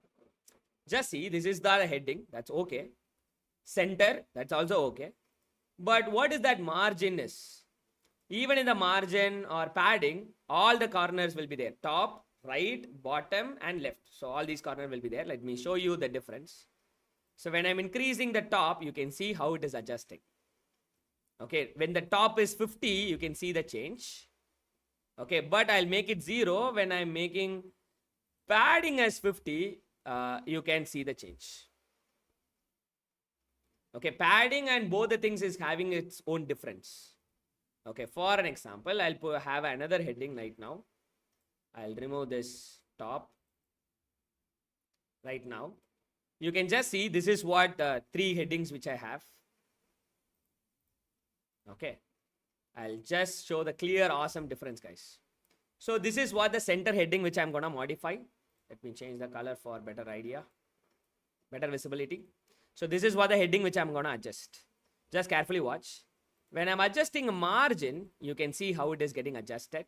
Speaker 1: Just see this is the heading. That's okay. Center. That's also okay. But what is that margin is? Even in the margin or padding, all the corners will be there. Top, right, bottom and left. So all these corners will be there. Let me show you the difference. So when I'm increasing the top, you can see how it is adjusting. Okay, when the top is 50, you can see the change. Okay, but I'll make it 0. When I'm making padding as 50, you can see the change. Okay, padding and both the things is having its own difference. Okay, for an example, I'll have another heading right now. I'll remove this top right now. You can just see this is what 3 headings which I have. Okay, I'll just show the clear, awesome difference, guys. So this is what the center heading which I'm going to modify. Let me change the color for better idea, better visibility. So this is what the heading which I'm going to adjust. Just carefully watch. When I'm adjusting a margin, you can see how it is getting adjusted.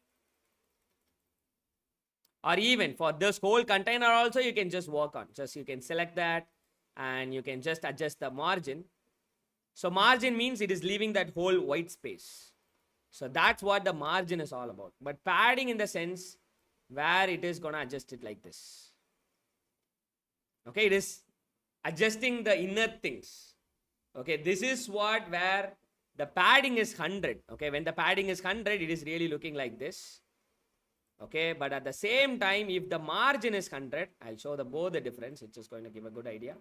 Speaker 1: Or even for this whole container also, you can just work on. Just you can select that and you can just adjust the margin. So margin means it is leaving that whole white space. So that's what the margin is all about. But padding in the sense where it is going to adjust it like this. Okay, it is adjusting the inner things. Okay, this is what where the padding is 100. Okay, when the padding is 100, it is really looking like this. Okay, but at the same time, if the margin is 100, I'll show both the difference. It's just going to give a good idea.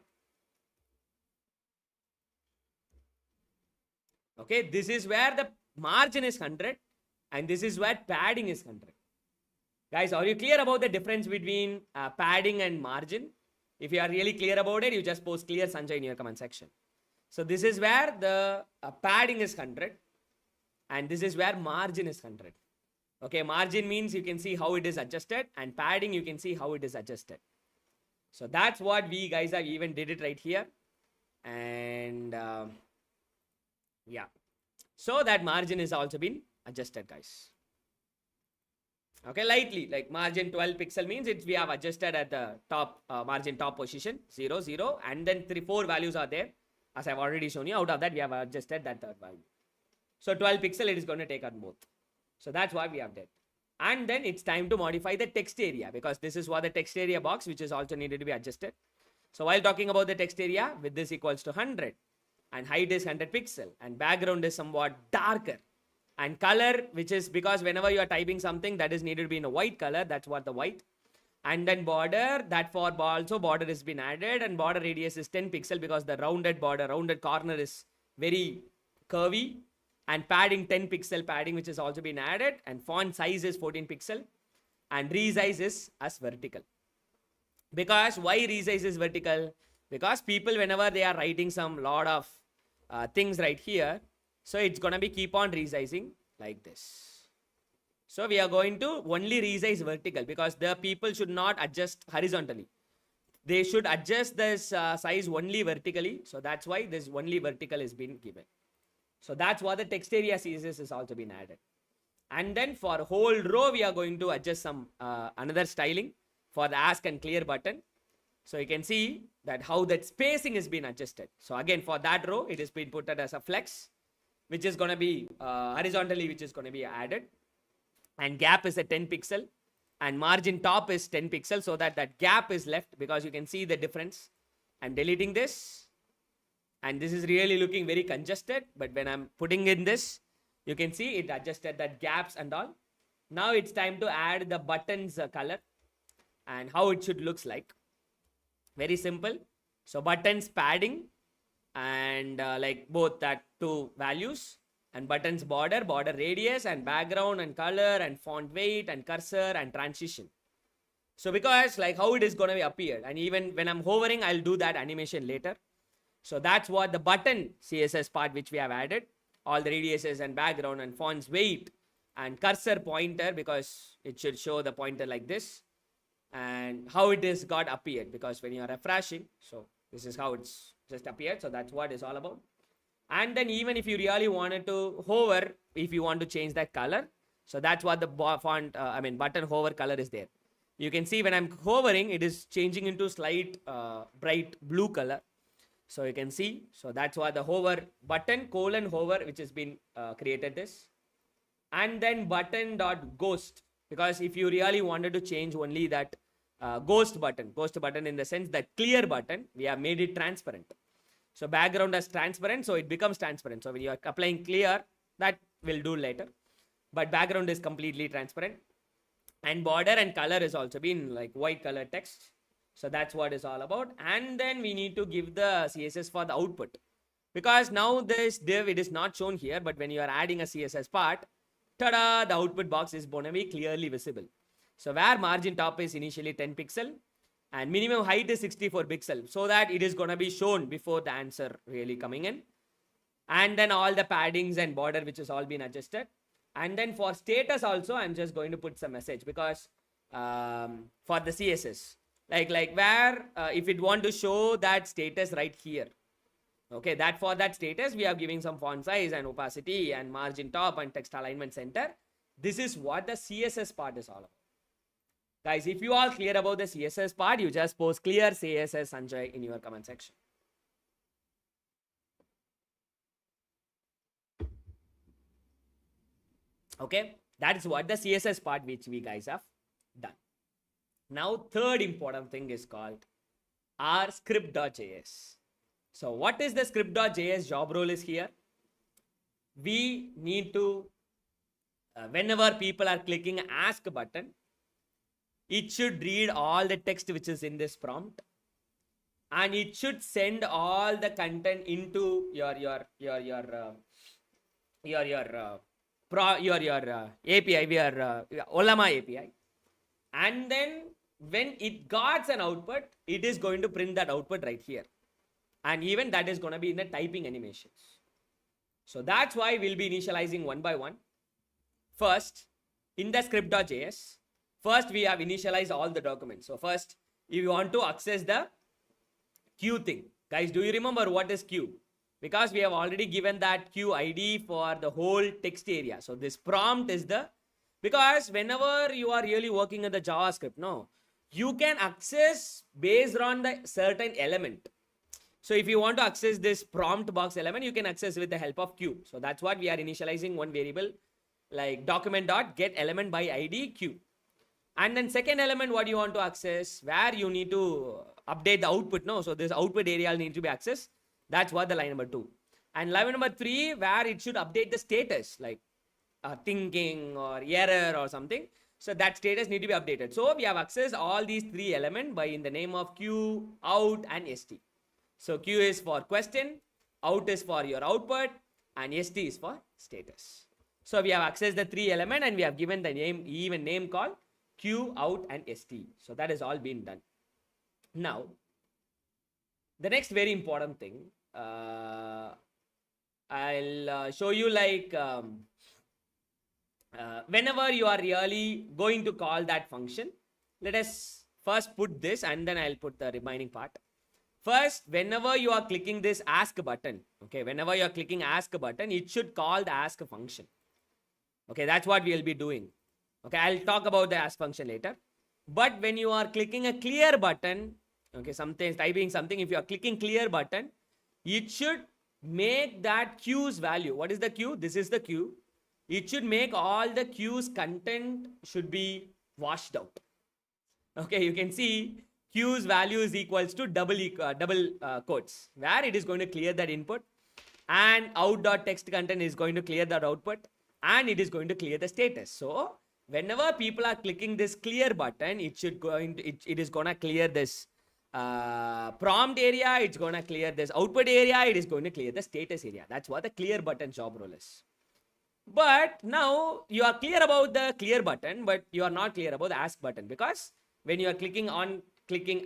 Speaker 1: Okay, this is where the margin is 100 and this is where padding is 100. Guys, are you clear about the difference between padding and margin? If you are really clear about it, you just post clear Sanjay in your comment section. So this is where the padding is 100 and this is where margin is 100. Okay, margin means you can see how it is adjusted and padding you can see how it is adjusted. So that's what we guys have even did it right here. And yeah, so that margin is also been adjusted, guys. Okay, lightly, like margin 12 pixel means we have adjusted at the top margin top position 0 0 and then 4 values are there as I've already shown you. Out of that we have adjusted that third value. So 12 pixel it is going to take on both. So that's why we have done. And then it's time to modify the text area because this is what the text area box which is also needed to be adjusted. So while talking about the text area, with this equals to 100 and height is 100 pixel and background is somewhat darker and color, which is because whenever you are typing something that is needed to be in a white color, that's what the white. And then border, that for also border has been added and border radius is 10 pixel because the rounded border, rounded corner is very curvy. And padding 10 pixel padding which has also been added and font size is 14 pixel and resize is as vertical. Because why resize is vertical? Because people whenever they are writing some lot of things right here, so it's going to be keep on resizing like this. So we are going to only resize vertical because the people should not adjust horizontally. They should adjust this size only vertically. So that's why this only vertical is being given. So that's what the text area CSS is also been added. And then for whole row, we are going to adjust some another styling for the ask and clear button. So you can see that how that spacing has been adjusted. So again, for that row, it has been put as a flex, which is going to be horizontally, which is going to be added. And gap is a 10 pixel and margin top is 10 pixel so that that gap is left because you can see the difference. I'm deleting this. And this is really looking very congested, but when I'm putting in this, you can see it adjusted that gaps and all. Now it's time to add the buttons color and how it should looks like. Very simple. So buttons padding and like both that two values and buttons border radius and background and color and font weight and cursor and transition. So because like how it is going to be appeared and even when I'm hovering, I'll do that animation later. So that's what the button CSS part which we have added. All the radiuses and background and fonts weight and cursor pointer because it should show the pointer like this. And how it is got appeared because when you are refreshing, so this is how it's just appeared. So that's what it's all about. And then even if you really wanted to hover, if you want to change that color. So that's what the button hover color is there. You can see when I'm hovering, it is changing into slight bright blue color. So you can see, so that's why the hover button hover which has been created this. And then button dot ghost because if you really wanted to change only that ghost button in the sense that clear button, we have made it transparent. So background is transparent, so it becomes transparent. So when you are applying clear, that will do later. But background is completely transparent. And border and color is also been like white color text. So that's what it's all about. And then we need to give the CSS for the output. Because now this div, it is not shown here, but when you are adding a CSS part, tada, the output box is going to be clearly visible. So where margin top is initially 10 pixel and minimum height is 64 pixel so that it is going to be shown before the answer really coming in. And then all the paddings and border which has all been adjusted. And then for status also, I'm just going to put some message because for the CSS. Like where if it want to show that status right here. Okay, that for that status, we are giving some font size and opacity and margin top and text alignment center. This is what the CSS part is all about. Guys, if you all clear about the CSS part, you just post clear CSS Sanjay in your comment section. Okay, that is what the CSS part which we guys have done. Now, third important thing is called our script.js. So what is the script.js job role is here? We need to, whenever people are clicking ask button, it should read all the text which is in this prompt, and it should send all the content into your API, your Ollama API, and then when it got an output, it is going to print that output right here, and even that is going to be in the typing animations. So that's why we'll be initializing one by one. First, in the script.js, first we have initialized all the documents. So first, if you want to access the queue thing, guys, do you remember what is queue? Because we have already given that queue ID for the whole text area. So this prompt is the, because whenever you are really working in the JavaScript, no, you can access based on the certain element. So if you want to access this prompt box element, you can access with the help of queue. So that's what we are initializing one variable like document.getElementById by ID queue. And then second element, what you want to access, where you need to update the output. No, so this output area needs to be accessed. That's what the line number 2. And line number 3, where it should update the status, like thinking or error or something. So that status need to be updated. So we have accessed all these 3 elements by in the name of queue, out, and st. So Q is for question, out is for your output, and st is for status. So we have accessed the 3 elements and we have given the name called Q, out, and st. So that has all been done. Now, the next very important thing, I'll show you like whenever you are really going to call that function, let us first put this and then I'll put the remaining part. First, whenever you are clicking this ask button, okay, whenever you are clicking ask button, it should call the ask function. Okay, that's what we will be doing. Okay, I'll talk about the ask function later. But when you are clicking a clear button, okay, typing something, if you are clicking clear button, it should make that queue's value. What is the queue? This is the queue. It should make all the queue's content should be washed out. Okay, you can see queue's value is equals to double quotes, where it is going to clear that input, and out.text content is going to clear that output, and it is going to clear the status. So whenever people are clicking this clear button, it is going to clear this prompt area, it's going to clear this output area, it is going to clear the status area. That's what the clear button job role is. But now you are clear about the clear button, but you are not clear about the ask button, because when you are clicking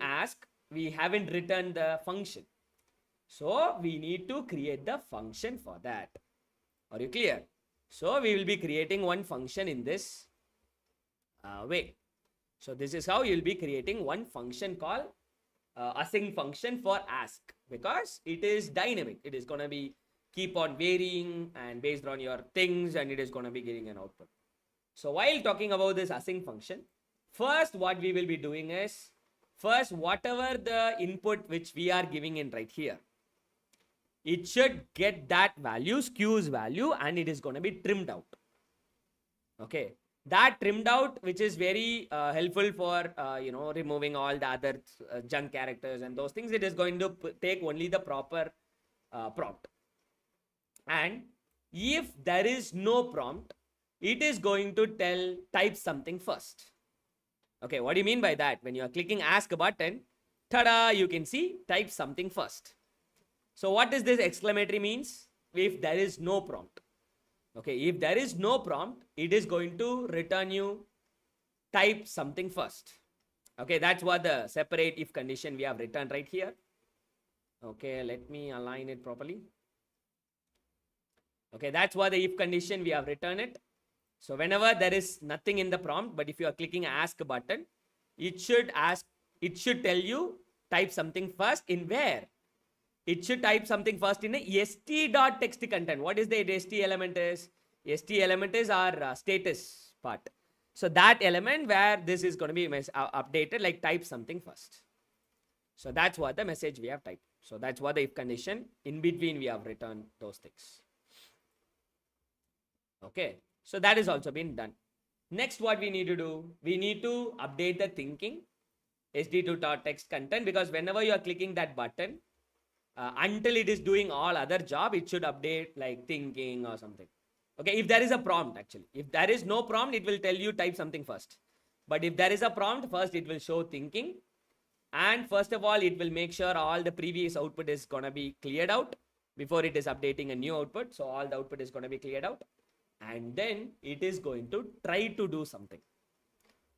Speaker 1: ask, we haven't written the function. So we need to create the function for that. Are you clear? So we will be creating one function in this way. So this is how you will be creating one function called async function for ask, because it is dynamic. It is going to be keep on varying and based on your things, and it is going to be getting an output. So while talking about this async function, first what we will be doing is, first whatever the input which we are giving in right here, it should get that value, queue's value, and it is going to be trimmed out. Okay, that trimmed out, which is very helpful for removing all the other junk characters and those things. It is going to take only the proper prompt. And if there is no prompt, it is going to type something first. Okay, what do you mean by that? When you are clicking ask button, tada, you can see type something first. So what is this exclamatory means? If there is no prompt. Okay, if there is no prompt, it is going to return you type something first. Okay, that's what the separate if condition we have written right here. Okay, let me align it properly. Okay, that's what the if condition we have written it. So whenever there is nothing in the prompt, but if you are clicking ask button, it should tell you type something first in where? It should type something first in a st.text content. What is the st element is? St element is our status part. So that element where this is going to be updated, like type something first. So that's what the message we have typed. So that's what the if condition in between we have written those things. Okay. So that is also been done. Next, what we need to do, we need to update the thinking SD2.text content, because whenever you are clicking that button, until it is doing all other job, it should update like thinking or something. Okay, if there is a prompt, actually, if there is no prompt, it will tell you type something first. But if there is a prompt, first it will show thinking. And first of all, it will make sure all the previous output is going to be cleared out before it is updating a new output. So all the output is going to be cleared out. And then it is going to try to do something.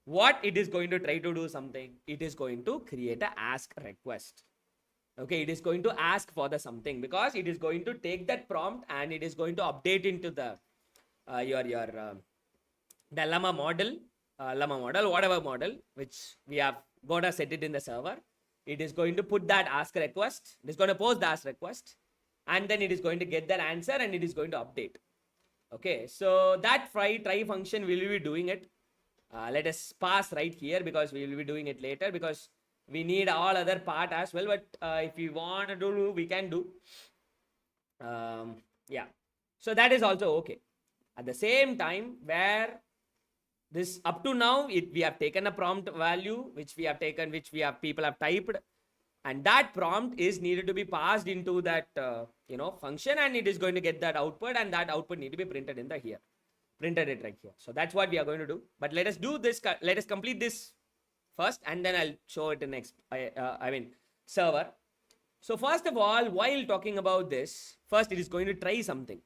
Speaker 1: What it is going to try to do something? It is going to create a ask request. Okay, it is going to ask for the something, because it is going to take that prompt and it is going to update into the the llama model, whatever model which we have gonna set it in the server. It is going to put that ask request. It is going to post the ask request, and then it is going to get that answer and it is going to update. Okay, so that try function, we will be doing it. Let us pass right here because we will be doing it later, because we need all other part as well. But if we want to do, we can do. Yeah, so that is also okay. At the same time, where this up to now, we have taken a prompt value which people have typed, and that prompt is needed to be passed into that function, and it is going to get that output, and that output need to be printed in the here. Printed it right here. So that's what we are going to do. But let us do this. Let us complete this first, and then I'll show it in next. Server. So first of all, while talking about this, first it is going to try something.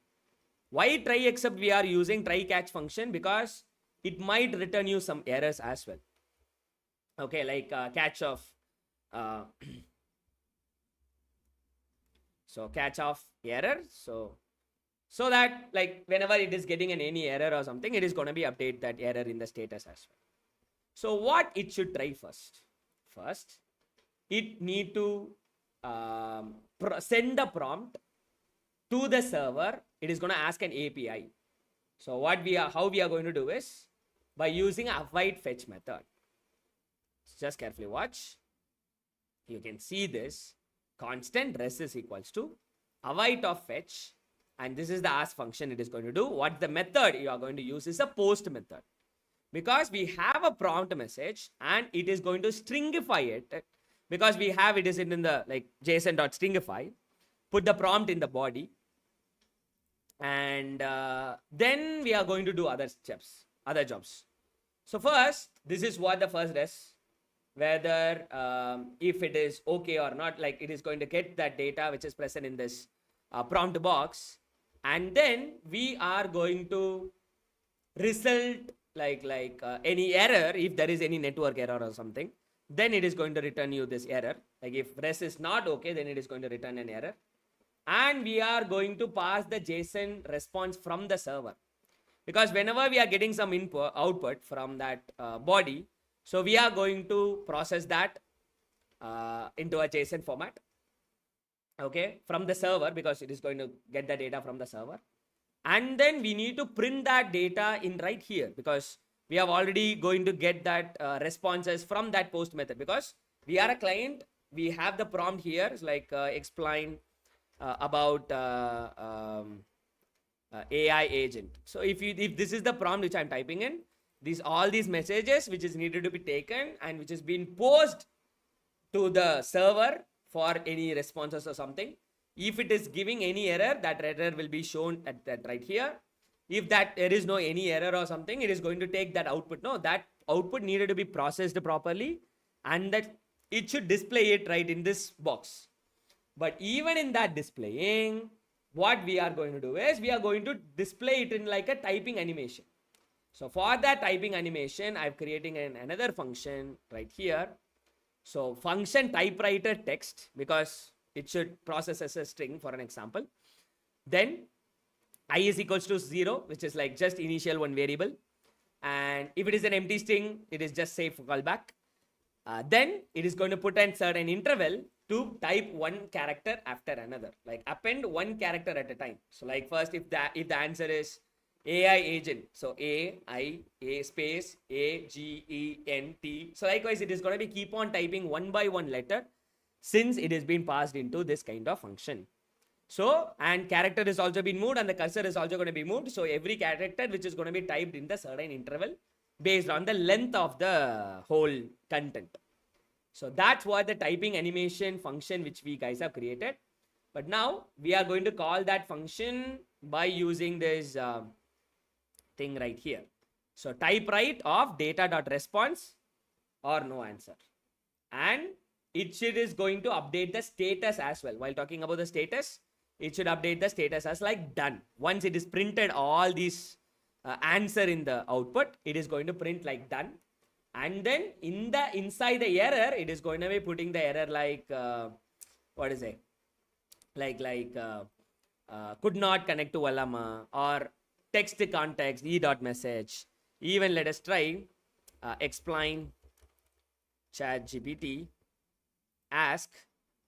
Speaker 1: Why try except we are using try catch function? Because it might return you some errors as well. Okay, like catch of so catch of error. So that like whenever it is getting any error or something, it is going to be update that error in the status as well. So what it should try first? First, it need to send a prompt to the server. It is going to ask an API. So how we are going to do is by using a await fetch method. Just carefully watch. You can see this constant res is equals to await of fetch, and this is the ask function it is going to do. What the method you are going to use is a post method, because we have a prompt message and it is going to stringify it, because we have it is in the like JSON.stringify. Put the prompt in the body, and then we are going to do other jobs. So first, this is what the first does, whether if it is okay or not. Like it is going to get that data which is present in this prompt box, and then we are going to result like any error. If there is any network error or something, then it is going to return you this error. Like if res is not okay, then it is going to return an error. And we are going to pass the JSON response from the server, because whenever we are getting some output from that body, so we are going to process that into a JSON format, okay, from the server, because it is going to get the data from the server. And then we need to print that data in right here, because we are already going to get that responses from that post method, because we are a client. We have the prompt here, like explain about AI agent. So if this is the prompt which I'm typing in, all these messages which is needed to be taken and which is being posted to the server for any responses or something. If it is giving any error, that error will be shown at that right here. If that there is no any error or something, it is going to take that output. No, that output needed to be processed properly, and that it should display it right in this box. But even in that displaying, what we are going to do is we are going to display it in like a typing animation. So for that typing animation, I'm creating another function right here. So function typewriter text, because it should process as a string for an example. Then I is equals to 0, which is like just initial one variable. And if it is an empty string, it is just say for callback. Then it is going to put in certain interval to type one character after another, like append one character at a time. So like first, if the answer is AI agent, so A space AGENT. So likewise, it is going to be keep on typing one by one letter, since it is being passed into this kind of function. So, and character is also been moved and the cursor is also going to be moved. So every character which is going to be typed in the certain interval based on the length of the whole content. So that's what the typing animation function which we guys have created. But now we are going to call that function by using this thing right here. So type right of data.response or no answer. And it is going to update the status as well. While talking about the status, it should update the status as like done. Once it is printed all these answer in the output, it is going to print like done. And then inside the error, it is going to be putting the error like what is it? Could not connect to Ollama, or text context e.message. Even let us try explain ChatGPT ask.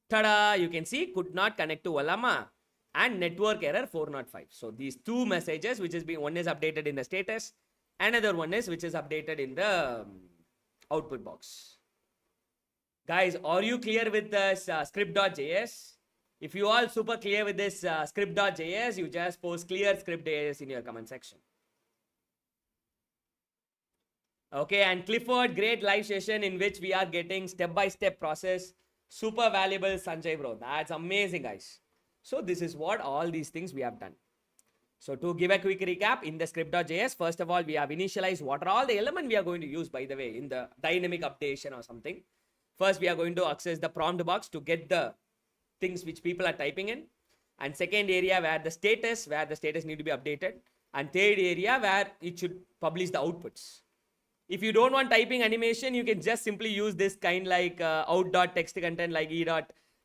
Speaker 1: Tada! You can see could not connect to Ollama and network error 405. So these two messages, which is being, one is updated in the status, another one is which is updated in the output box. Guys, are you clear with this script.js? If you all super clear with this script.js, you just post clear script.js in your comment section. Okay, and Clifford, great live session in which we are getting step-by-step process. Super valuable, Sanjay bro. That's amazing, guys. So this is what all these things we have done. So to give a quick recap, in the script.js, first of all, we have initialized what are all the elements we are going to use, by the way, in the dynamic updation or something. First, we are going to access the prompt box to get the things which people are typing in. And second area where the status need to be updated. And third area where it should publish the outputs. If you don't want typing animation, you can just simply use this kind like out.text content like e.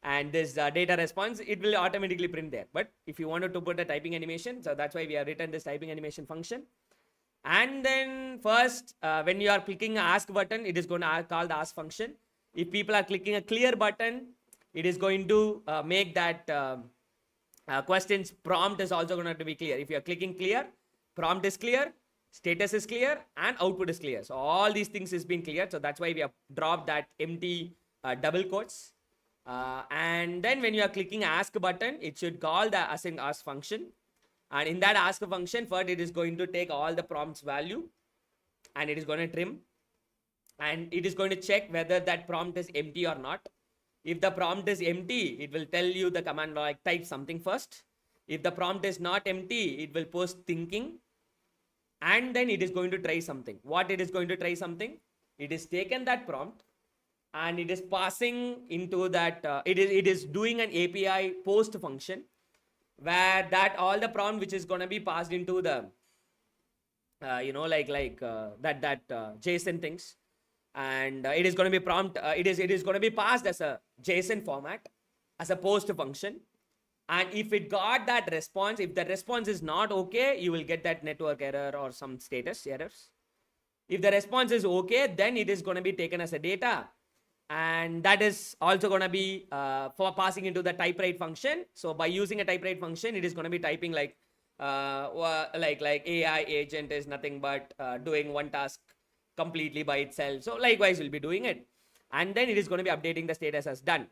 Speaker 1: And this data response, it will automatically print there. But if you wanted to put a typing animation, so that's why we have written this typing animation function. And then first, when you are clicking ask button, it is going to call the ask function. If people are clicking a clear button, it is going to make that questions prompt is also going to be clear. If you are clicking clear, prompt is clear, status is clear, and output is clear. So all these things is being cleared. So that's why we have dropped that empty double quotes. And then when you are clicking ask button, it should call the ask function. And in that ask function, first it is going to take all the prompts value and it is going to trim. And it is going to check whether that prompt is empty or not. If the prompt is empty, it will tell you the command like type something first. If the prompt is not empty, it will post thinking. And then it is going to try something. What it is going to try something? It is taken that prompt and it is passing into that, it is doing an API post function where that all the prompt which is going to be passed into the, JSON things. And it is going to be prompt, it is going to be passed as a JSON format, as a post function. And if it got that response, if the response is not okay, you will get that network error or some status errors. If the response is okay, then it is going to be taken as a data. And that is also going to be for passing into the typewrite function. So by using a typewrite function, it is going to be typing like AI agent is nothing but doing one task completely by itself. So likewise, we'll be doing it. And then it is going to be updating the status as done.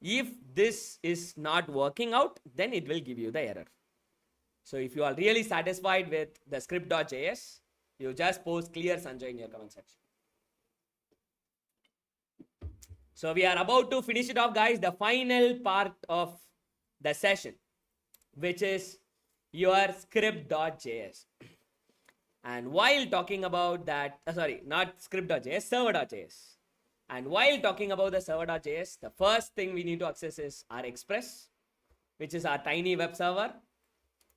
Speaker 1: If this is not working out, then it will give you the error. So if you are really satisfied with the script.js, you just post clear Sanjay in your comment section. So we are about to finish it off, guys. The final part of the session, which is your script.js. And while talking about that, not script.js, server.js. And while talking about the server.js, the first thing we need to access is our Express, which is our tiny web server.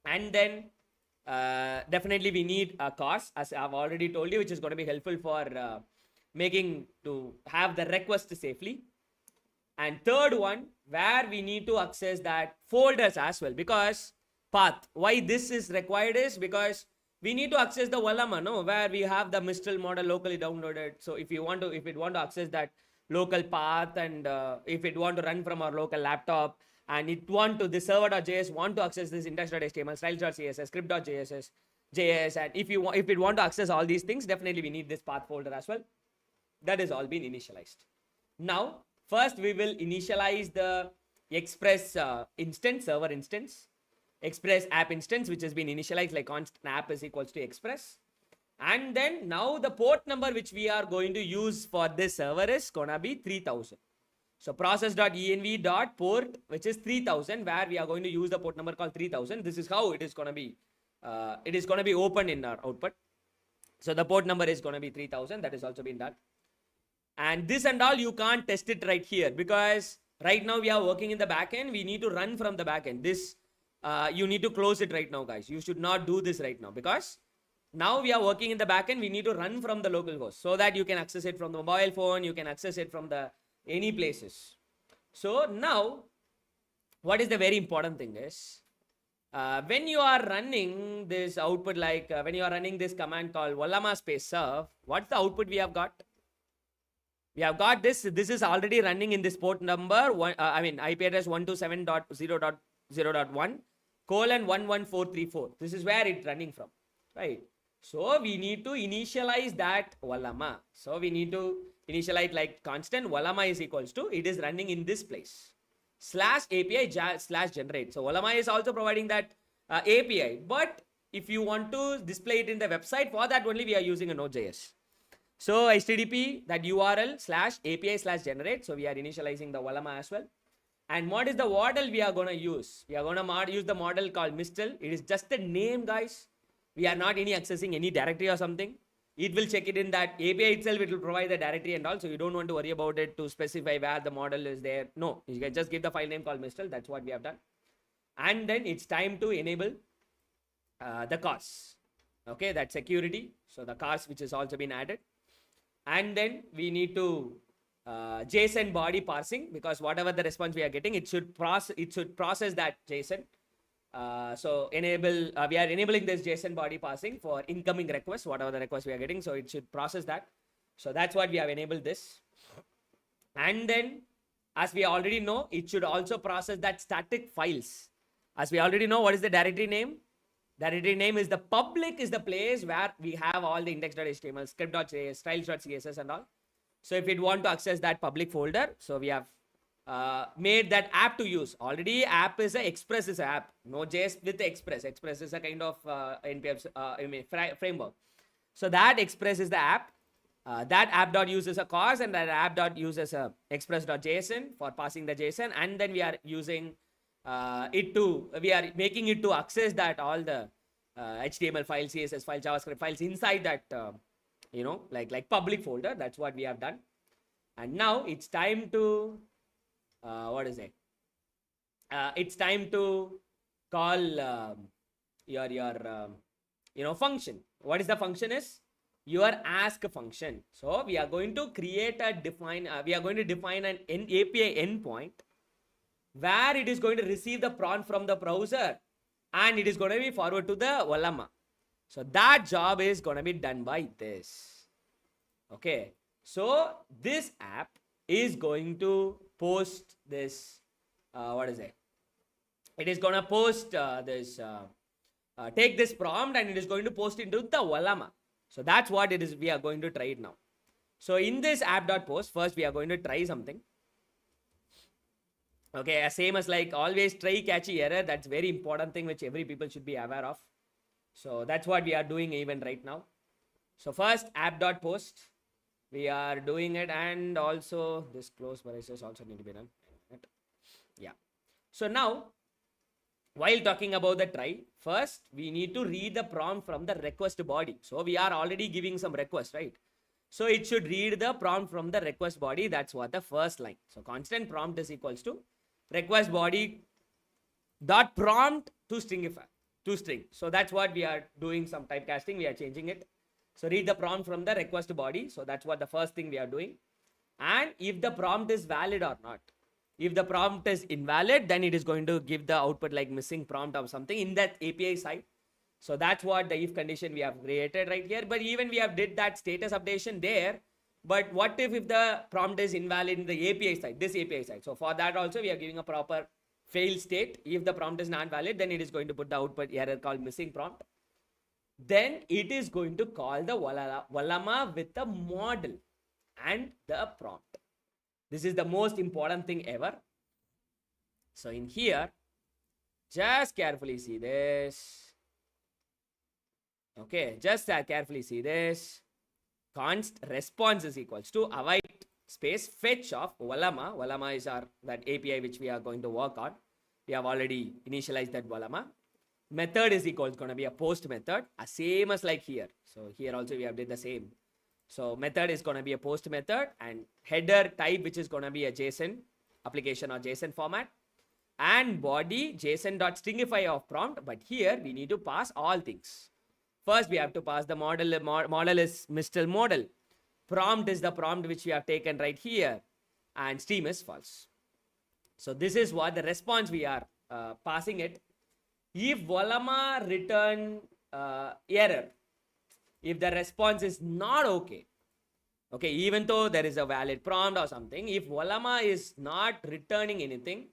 Speaker 1: And then definitely we need a CORS, as I've already told you, which is going to be helpful for making to have the request safely. And third one, where we need to access that folders as well, because path. Why this is required is because we need to access the Ollama, where we have the Mistral model locally downloaded. So if it want to access that local path, and if it want to run from our local laptop, and this server.js want to access this index.html, styles.css, script.js, and if it want to access all these things, definitely we need this path folder as well. That is all been initialized. Now, first we will initialize the Express instance, server instance, Express app instance, which has been initialized like constant app is equals to Express. And then now the port number which we are going to use for this server is gonna be 3000. So process.env.port, which is 3000, where we are going to use the port number called 3000. This is how it is gonna be. It is gonna be open in our output. So the port number is gonna be 3000. That is also been done. And this and all you can't test it right here, because right now we are working in the backend. We need to run from the backend. This you need to close it right now, guys. You should not do this right now, because now we are working in the backend. We need to run from the local host so that you can access it from the mobile phone. You can access it from the any places. So now, what is the very important thing is, when you are running this output, like when you are running this command called Ollama space serve, what's the output we have got? We have got this. This is already running in this port number, IP address 127.0.0.1:11434. This is where it's running from, right? So we need to initialize that Ollama. So we need to initialize like constant Ollama is equals to, it is running in this place, /API/generate. So Ollama is also providing that API. But if you want to display it in the website, for that only we are using a Node.js. So HTTP, that URL /API/generate. So we are initializing the Ollama as well. And what is the model we are going to use? We are going to use the model called Mistral. It is just a name, guys. We are not accessing any directory or something. It will check it in that API itself. It will provide the directory and all. So you don't want to worry about it to specify where the model is there. No, you can just give the file name called Mistral. That's what we have done. And then it's time to enable the cars. Okay, that security. So the cars which has also been added. And then we need to JSON body parsing, because whatever the response we are getting, it should process that JSON. So we are enabling this JSON body parsing for incoming requests, whatever the request we are getting. So it should process that. So that's what we have enabled this. And then, as we already know, it should also process that static files. As we already know, what is the directory name? Directory name is the public, is the place where we have all the index.html, script.js, styles.css and all. So if you want to access that public folder, so we have made that app to use. Already app is a Express is an app. Node.js with Express. Express is a kind of NPM framework. So that Express is the app. That app.uses a cars, and that app.uses a express.json for passing the JSON. And then we are using we are making it to access that all the HTML files, CSS files, JavaScript files inside that, like public folder. That's what we have done. And now it's time to, it's time to call your function. What is the function is? Your ask function. So we are going to create we are going to define an API endpoint, where it is going to receive the prompt from the browser, and it is going to be forward to the Ollama. So that job is going to be done by this. Okay. So this app is going to post this, It is going to post take this prompt, and it is going to post into the Ollama. So that's what it is. We are going to try it now. So in this app.post, first we are going to try something. Okay, same as like always, try catchy error. That's very important thing which every people should be aware of. So that's what we are doing even right now. So first app.post, we are doing it, and also this close braces also need to be done. Yeah. So now, while talking about the try, first we need to read the prompt from the request body. So we are already giving some request, right? So it should read the prompt from the request body. That's what the first line. So constant prompt is equals to request body dot prompt to string. So that's what we are doing, some typecasting. We are changing it. So read the prompt from the request body. So that's what the first thing we are doing. And if the prompt is valid or not. If the prompt is invalid, then it is going to give the output like missing prompt or something in that API side. So that's what the if condition we have created right here. But even we have did that status updation there. But what if the prompt is invalid in the API side, this API side? So for that also we are giving a proper fail state. If the prompt is not valid, then it is going to put the output error called missing prompt. Then it is going to call the Ollama with the model and the prompt. This is the most important thing ever. So in here, just carefully see this. Okay, just carefully see this. Const response is equals to await space fetch of Ollama. Ollama is our that API which we are going to work on. We have already initialized that Ollama. Method is equals going to be a post method, same as like here. So here also we have did the same. So method is going to be a post method, and header type which is going to be a JSON application or JSON format, and body JSON.stringify of prompt. But here we need to pass all things. First we have to pass the model. Model is Mistral model. Prompt is the prompt which we have taken right here, and stream is false. So this is what the response we are passing it. If Ollama return error, if the response is not okay, even though there is a valid prompt or something, if Ollama is not returning anything,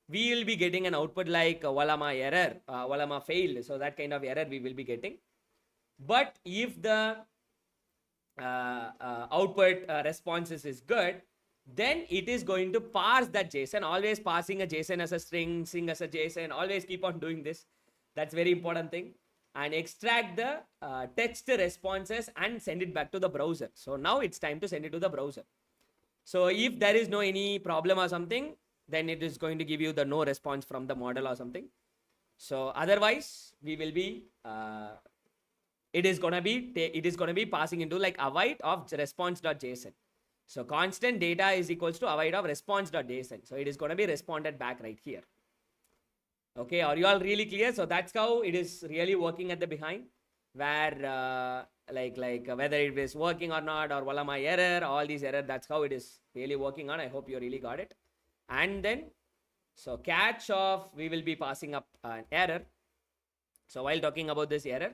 Speaker 1: we will be getting an output like Ollama error, Ollama failed. So that kind of error we will be getting. But if the output responses is good, then it is going to parse that JSON, always passing a JSON as a string, string as a JSON, always keep on doing this. That's very important thing. And extract the text responses and send it back to the browser. So now it's time to send it to the browser. So if there is no any problem or something, then it is going to give you the no response from the model or something. So otherwise we will be it is going to be passing into like await of response.json. So constant data is equals to await of response.json. So it is going to be responded back right here. Okay, are you all really clear? So that's how it is really working at the behind, where like whether it is working or not, or Ollama error, all these error, that's how it is really working on. I hope you really got it. And then, so catch of, we will be passing up an error. So while talking about this error,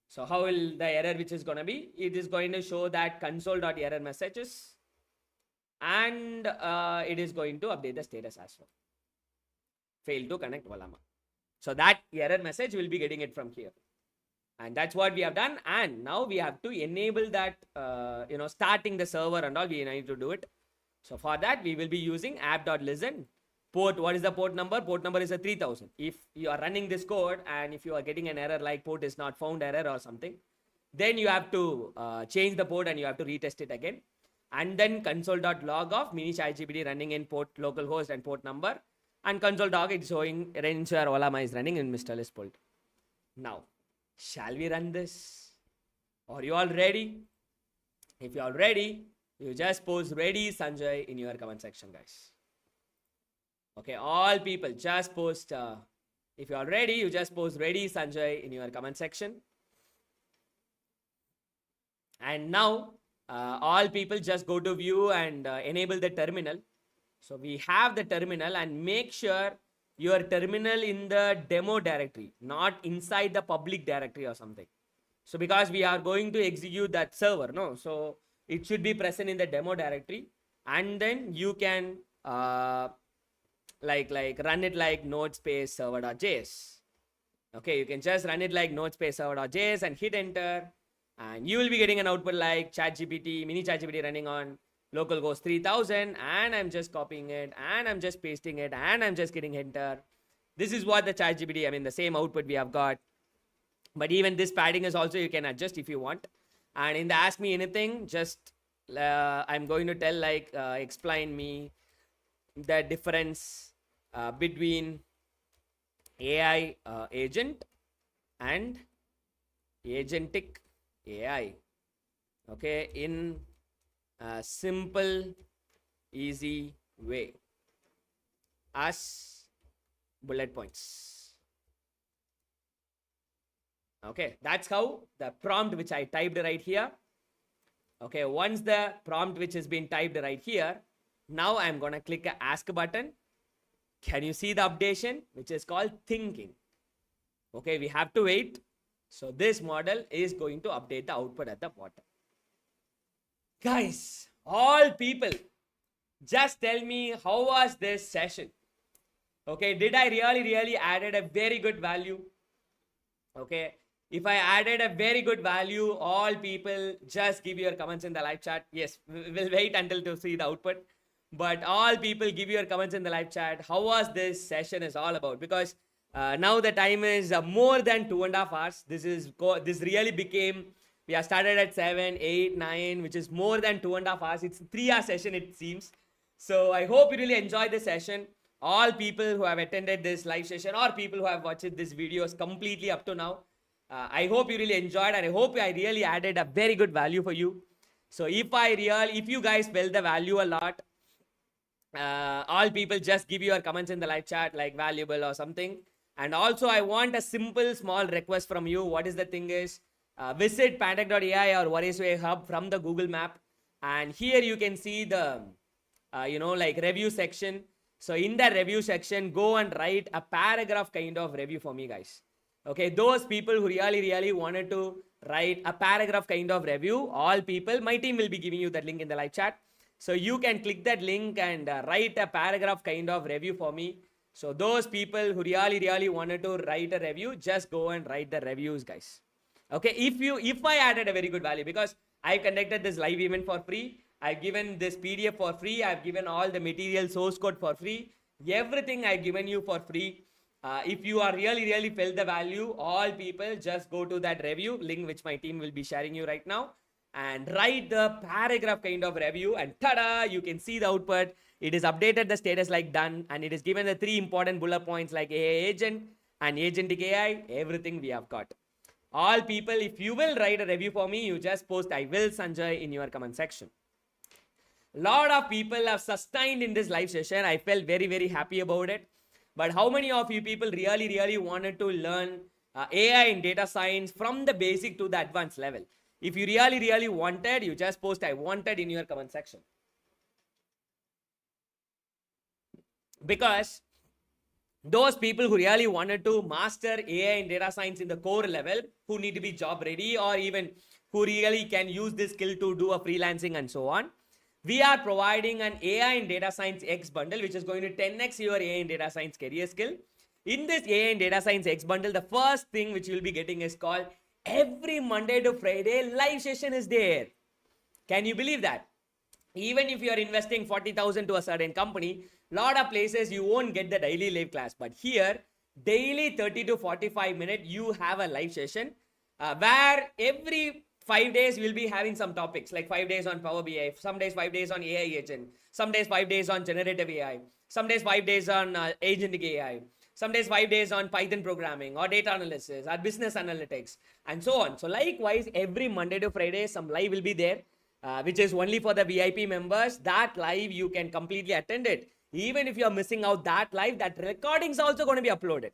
Speaker 1: so how will the error which is going to be? It is going to show that console.error messages, and it is going to update the status as well. Failed to connect Ollama. So that error message will be getting it from here. And that's what we have done. And now we have to enable that, starting the server and all, we need to do it. So for that, we will be using app.listen. Port, what is the port number? Port number is a 3000. If you are running this code and if you are getting an error like port is not found error or something, then you have to change the port and you have to retest it again. And then console.log of mini ChatGPT running in port localhost and port number. And console.log is showing ensure Ollama is running in Mistral is pulled. Now, shall we run this? Are you all ready? If you are ready, you just post ready Sanjay in your comment section, guys. Okay, all people just post, if you are ready, you just post ready Sanjay in your comment section. And now, all people just go to view and enable the terminal. So we have the terminal, and make sure your terminal in the demo directory, not inside the public directory or something. So because we are going to execute that server, no? So it should be present in the demo directory, and then you can like run it like node space server.js. Okay, you can just run it like node space server.js and hit enter, and you will be getting an output like ChatGPT, mini ChatGPT running on localhost 3000, and I'm just copying it, and I'm just pasting it, and I'm just getting enter. This is what the ChatGPT, the same output we have got. But even this padding is also you can adjust if you want. And in the ask me anything, just I'm going to tell explain me the difference between AI agent and agentic AI. Okay, in a simple, easy way as bullet points. Okay, that's how the prompt which I typed right here. Okay, once the prompt which has been typed right here, now I'm going to click a ask button. Can you see the updation which is called thinking? Okay, we have to wait. So this model is going to update the output at the bottom. Guys, all people, just tell me how was this session? Okay, did I really added a very good value? Okay, if I added a very good value, all people just give your comments in the live chat. Yes, we'll wait until to see the output. But all people give your comments in the live chat. How was this session is all about? Because now the time is more than 2.5 hours. This really became, we have started at 7, 8, 9, which is more than 2.5 hours. It's a 3-hour session, it seems. So I hope you really enjoy the session. All people who have attended this live session or people who have watched this videos completely up to now, I hope you really enjoyed, and I hope I really added a very good value for you. So if you guys felt the value a lot, all people just give your comments in the live chat like valuable or something. And also I want a simple small request from you. What is the thing is, visit Pantech.ai or Warriors Hub from the Google map, and here you can see the like review section. So in the review section, go and write a paragraph kind of review for me, guys. Okay, those people who really wanted to write a paragraph kind of review, all people, my team will be giving you that link in the live chat. So you can click that link and write a paragraph kind of review for me. So those people who really wanted to write a review, just go and write the reviews, guys. Okay, if I added a very good value, because I conducted this live event for free, I've given this PDF for free, I've given all the material source code for free, everything I've given you for free. If you are really felt the value, all people just go to that review link, which my team will be sharing you right now, and write the paragraph kind of review, and tada, you can see the output. It is updated the status like done, and it is given the 3 important bullet points like AI agent and agentic AI, everything we have got. All people, if you will write a review for me, you just post I will Sanjay in your comment section. Lot of people have sustained in this live session. I felt very happy about it. But how many of you people really wanted to learn AI in data science from the basic to the advanced level? If you really wanted, you just post I wanted in your comment section. Because those people who really wanted to master AI in data science in the core level, who need to be job ready, or even who really can use this skill to do a freelancing and so on, we are providing an AI in data science X bundle, which is going to 10x your AI in data science career skill. In this AI in data science X bundle, the first thing which you will be getting is called every Monday to Friday live session is there. Can you believe that? Even if you are investing 40,000 to a certain company, lot of places you won't get the daily live class. But here, daily 30 to 45 minutes, you have a live session where every 5 days we'll be having some topics, like 5 days on Power BI, some days 5 days on AI agent, some days 5 days on generative AI, some days 5 days on agentic AI, some days 5 days on Python programming or data analysis or business analytics and so on. So likewise, every Monday to Friday, some live will be there, which is only for the VIP members. That live, you can completely attend it. Even if you're missing out that live, that recording is also going to be uploaded.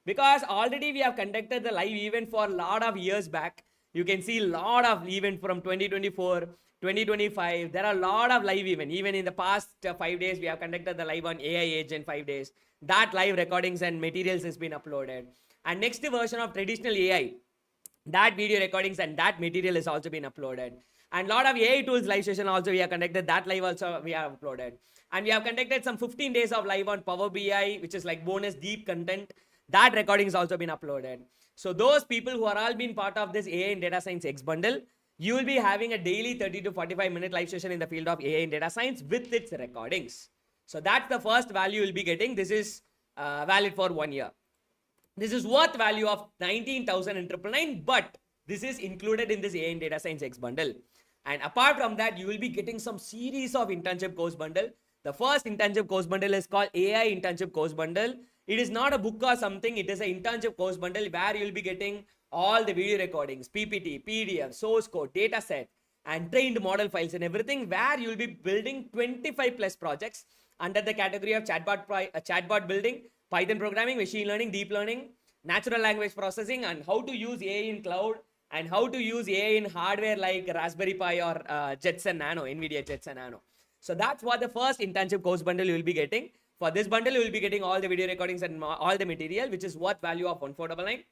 Speaker 1: Because already we have conducted the live event for a lot of years back. You can see a lot of event from 2024, 2025. There are a lot of live event. Even in the past 5 days, we have conducted the live on AI agent 5 days. That live recordings and materials has been uploaded. And next version of traditional AI, that video recordings and that material has also been uploaded. And a lot of AI tools live session also we have conducted. That live also we have uploaded. And we have conducted some 15 days of live on Power BI, which is like bonus deep content. That recording has also been uploaded. So those people who are all been part of this AI in Data Science X bundle, you will be having a daily 30 to 45 minute live session in the field of AI in Data Science with its recordings. So that's the first value you'll be getting. This is valid for 1 year. This is worth value of 19,999, but this is included in this AI in Data Science X bundle. And apart from that, you will be getting some series of internship course bundle. The first internship course bundle is called AI internship course bundle. It is not a book or something. It is an internship course bundle where you will be getting all the video recordings, PPT, PDF, source code, data set, and trained model files and everything, where you will be building 25 plus projects under the category of chatbot building, Python programming, machine learning, deep learning, natural language processing, and how to use AI in cloud, and how to use AI in hardware like Raspberry Pi or Jetson Nano, NVIDIA Jetson Nano. So that's what the first internship course bundle you will be getting. For this bundle, you will be getting all the video recordings and all the material, which is worth value of 1499.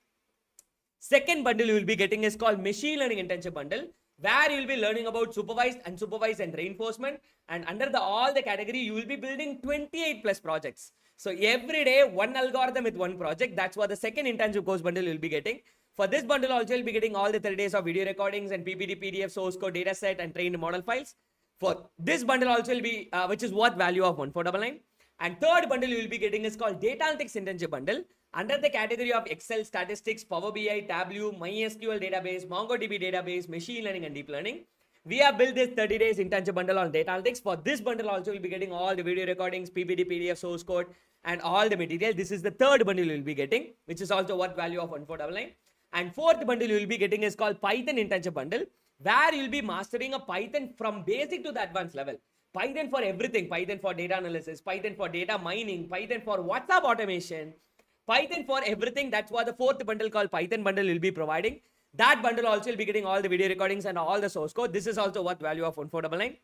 Speaker 1: Second bundle you will be getting is called Machine Learning Internship Bundle, where you will be learning about supervised, unsupervised, and reinforcement. And under all the category, you will be building 28 plus projects. So every day, one algorithm with one project. That's what the second internship course bundle you will be getting. For this bundle also, you'll be getting all the 30 days of video recordings and PPT, PDF, source code, data set, and trained model files. For this bundle also will be, which is worth value of 1499. And third bundle you will be getting is called Data Analytics Internship Bundle. Under the category of Excel, Statistics, Power BI, Tableau, MySQL database, MongoDB database, Machine Learning and Deep Learning. We have built this 30 days internship bundle on data analytics. For this bundle also, you'll be getting all the video recordings, PPT, PDF, source code, and all the material. This is the third bundle you'll be getting, which is also worth value of 1499. And fourth bundle you'll be getting is called Python internship bundle, where you'll be mastering a Python from basic to the advanced level. Python for everything, Python for data analysis, Python for data mining, Python for WhatsApp automation, Python for everything. That's what the fourth bundle called Python bundle will be providing. That bundle also will be getting all the video recordings and all the source code. This is also worth value of 1499.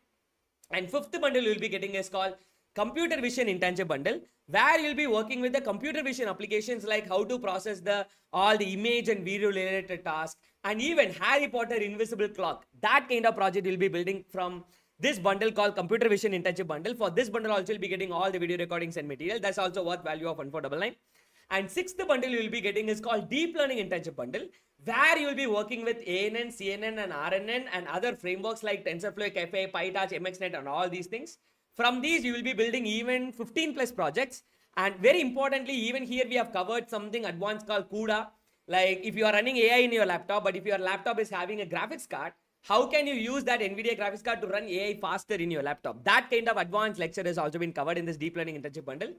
Speaker 1: And fifth bundle you'll be getting is called Computer Vision Internship Bundle, where you'll be working with the computer vision applications like how to process all the image and video related tasks, and even Harry Potter Invisible Clock. That kind of project you'll be building from this bundle called Computer Vision Internship Bundle. For this bundle also you'll be getting all the video recordings and material. That's also worth value of 1499. And sixth bundle you will be getting is called Deep Learning Internship Bundle, where you will be working with ANN, CNN, and RNN and other frameworks like TensorFlow, Caffe, PyTorch, MXNet, and all these things. From these, you will be building even 15 plus projects. And very importantly, even here we have covered something advanced called CUDA. Like if you are running AI in your laptop, but if your laptop is having a graphics card, how can you use that NVIDIA graphics card to run AI faster in your laptop? That kind of advanced lecture has also been covered in this Deep Learning Internship Bundle.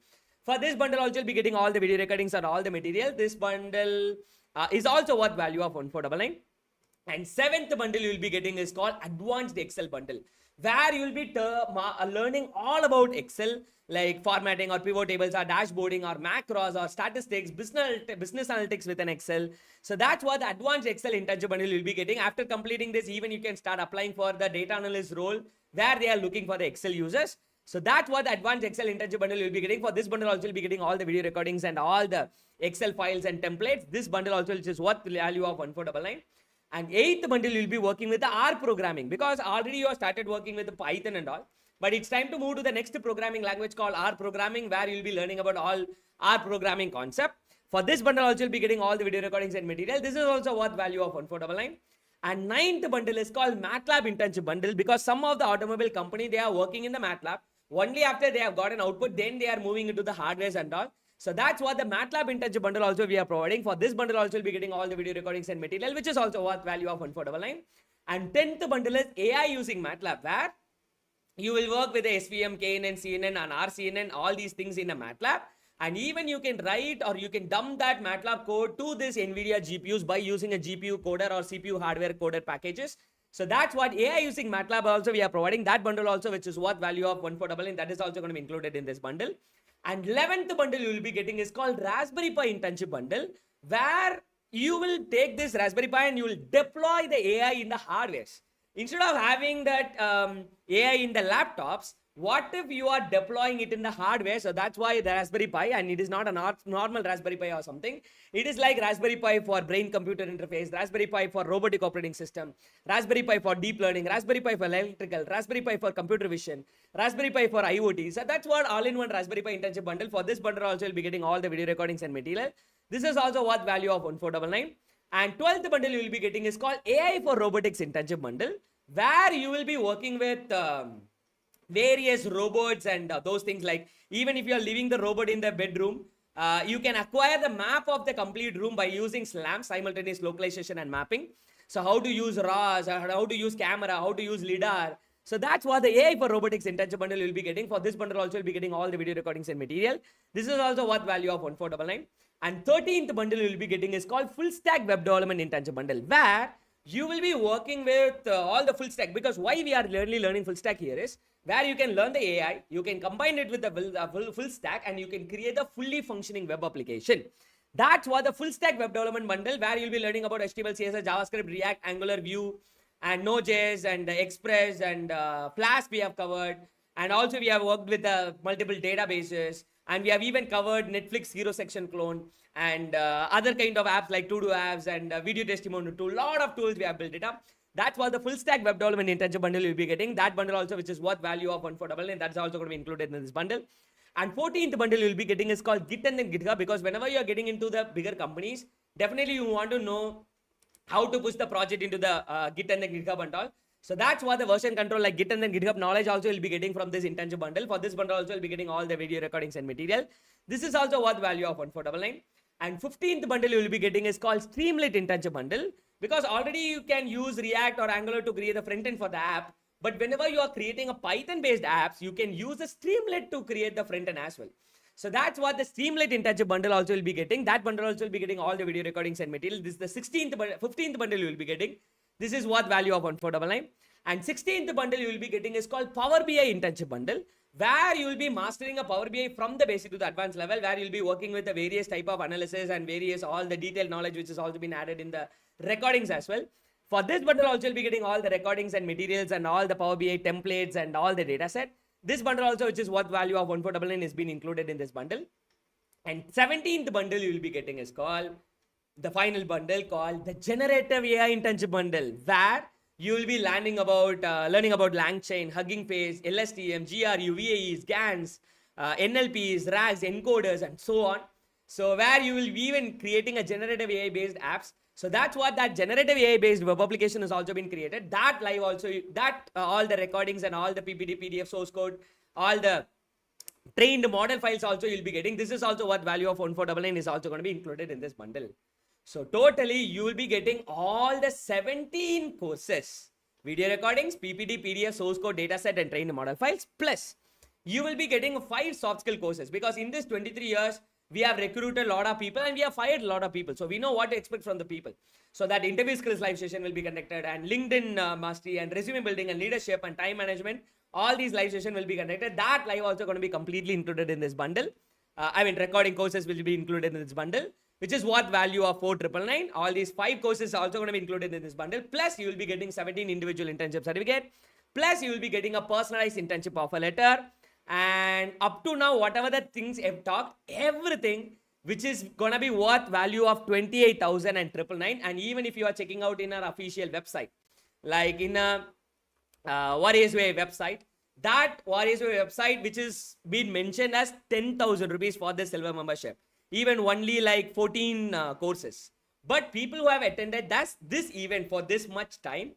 Speaker 1: For this bundle also, you'll be getting all the video recordings and all the material. This bundle is also worth value of 1499. And seventh bundle you will be getting is called Advanced Excel Bundle, where you will be learning all about Excel, like formatting or pivot tables or dashboarding or macros or statistics, business analytics with an Excel. So that's what the Advanced Excel Internship Bundle you'll be getting. After completing this, even you can start applying for the data analyst role where they are looking for the Excel users. So that's what the Advanced Excel Internship Bundle you'll be getting. For this bundle also you'll be getting all the video recordings and all the Excel files and templates. This bundle also which is worth value of 1499. And eighth bundle you'll be working with the R programming, because already you have started working with the Python and all. But it's time to move to the next programming language called R programming, where you'll be learning about all R programming concept. For this bundle also you'll be getting all the video recordings and material. This is also worth value of 1499. And ninth bundle is called MATLAB Internship Bundle, because some of the automobile company, they are working in the MATLAB. Only after they have got an output, then they are moving into the hardwares and all. So that's what the MATLAB Internship Bundle also we are providing. For this bundle also will be getting all the video recordings and material, which is also worth value of 1499. And 10th bundle is AI using MATLAB, where you will work with the SVM, KNN, CNN and RCNN, all these things in a MATLAB. And even you can write or you can dump that MATLAB code to this NVIDIA GPUs by using a GPU coder or CPU hardware coder packages. So that's what AI using MATLAB also we are providing. That bundle also, which is worth value of 1499, that is also going to be included in this bundle. And 11th bundle you will be getting is called Raspberry Pi Internship Bundle, where you will take this Raspberry Pi and you will deploy the AI in the hardwares. Instead of having that AI in the laptops, what if you are deploying it in the hardware? So that's why the Raspberry Pi, and it is not a normal Raspberry Pi or something. It is like Raspberry Pi for brain-computer interface, Raspberry Pi for robotic operating system, Raspberry Pi for deep learning, Raspberry Pi for electrical, Raspberry Pi for computer vision, Raspberry Pi for IoT. So that's what all-in-one Raspberry Pi Internship Bundle. For this bundle also, you'll be getting all the video recordings and material. This is also worth value of 1499. And 12th bundle you will be getting is called AI for Robotics Internship Bundle, where you will be working with various robots and those things. Like even if you are leaving the robot in the bedroom, you can acquire the map of the complete room by using SLAM, simultaneous localization and mapping. So how to use RAS, how to use camera, how to use LiDAR. So that's what the AI for Robotics Internship Bundle you'll be getting. For this bundle also you'll be getting all the video recordings and material. This is also worth value of 1499. And 13th bundle you'll be getting is called Full Stack Web Development Internship Bundle, where you will be working with all the full stack. Because why we are really learning full stack here is where you can learn the AI, you can combine it with the full stack, and you can create a fully functioning web application. That's what the Full Stack Web Development Bundle, where you'll be learning about HTML, CSS, JavaScript, React, Angular, Vue, and Node.js, and Express, and Flask we have covered. And also we have worked with multiple databases. And we have even covered Netflix Hero Section Clone and other kind of apps like To-Do apps and video testimonial tool. Lot of tools we have built it up. That's what the Full Stack Web Development Internship Bundle you'll be getting. That bundle also, which is worth value of 1499, that's also going to be included in this bundle. And 14th bundle you'll be getting is called Git and then GitHub, because whenever you are getting into the bigger companies, definitely you want to know how to push the project into the Git and the GitHub and all. So that's what the version control like Git and then GitHub knowledge also will be getting from this internship bundle. For this bundle also will be getting all the video recordings and material. This is also worth value of 1499. And 15th bundle you will be getting is called Streamlit internship bundle, because already you can use React or Angular to create the front end for the app. But whenever you are creating a Python based apps, you can use the Streamlit to create the front end as well. So that's what the Streamlit internship bundle also will be getting. That bundle also will be getting all the video recordings and material. This is the 15th bundle you will be getting. This is what value of 1499. And 16th bundle you will be getting is called Power BI internship bundle, where you will be mastering a Power BI from the basic to the advanced level, where you'll be working with the various type of analysis and various all the detailed knowledge which has also been added in the recordings as well. For this bundle also you'll be getting all the recordings and materials and all the Power BI templates and all the data set. This bundle also, which is what value of 1499, is being included in this bundle. And 17th bundle you will be getting is called the final bundle called the generative AI internship bundle, where you will be learning about LangChain, Hugging Face, LSTM, GRU, VAEs, GANs, NLPs, RAGs, encoders, and so on. So where you will be even creating a generative AI based apps. So that's what that generative AI based web application has also been created. That live also, that all the recordings and all the PPT, PDF, source code, all the trained model files also you'll be getting. This is also what value of 1499 is also going to be included in this bundle. So totally you will be getting all the 17 courses, video recordings, PPT, PDF, source code, dataset, and trained model files. Plus you will be getting 5 soft skill courses, because in this 23 years, we have recruited a lot of people and we have fired a lot of people. So we know what to expect from the people. So that interview skills live session will be conducted, and LinkedIn mastery and resume building and leadership and time management. All these live sessions will be conducted. That live also going to be completely included in this bundle. Recording courses will be included in this bundle, which is what value of 4999. All these 5 courses are also going to be included in this bundle. Plus you will be getting 17 individual internship certificate. Plus you will be getting a personalized internship offer letter. And up to now, whatever the things I've talked, everything which is gonna be worth value of 28,000 and 999. And even if you are checking out in our official website, like in a Warriors Way website, that Warriors Way website which is been mentioned as 10,000 rupees for the silver membership, even only like 14 courses. But people who have attended this event for this much time,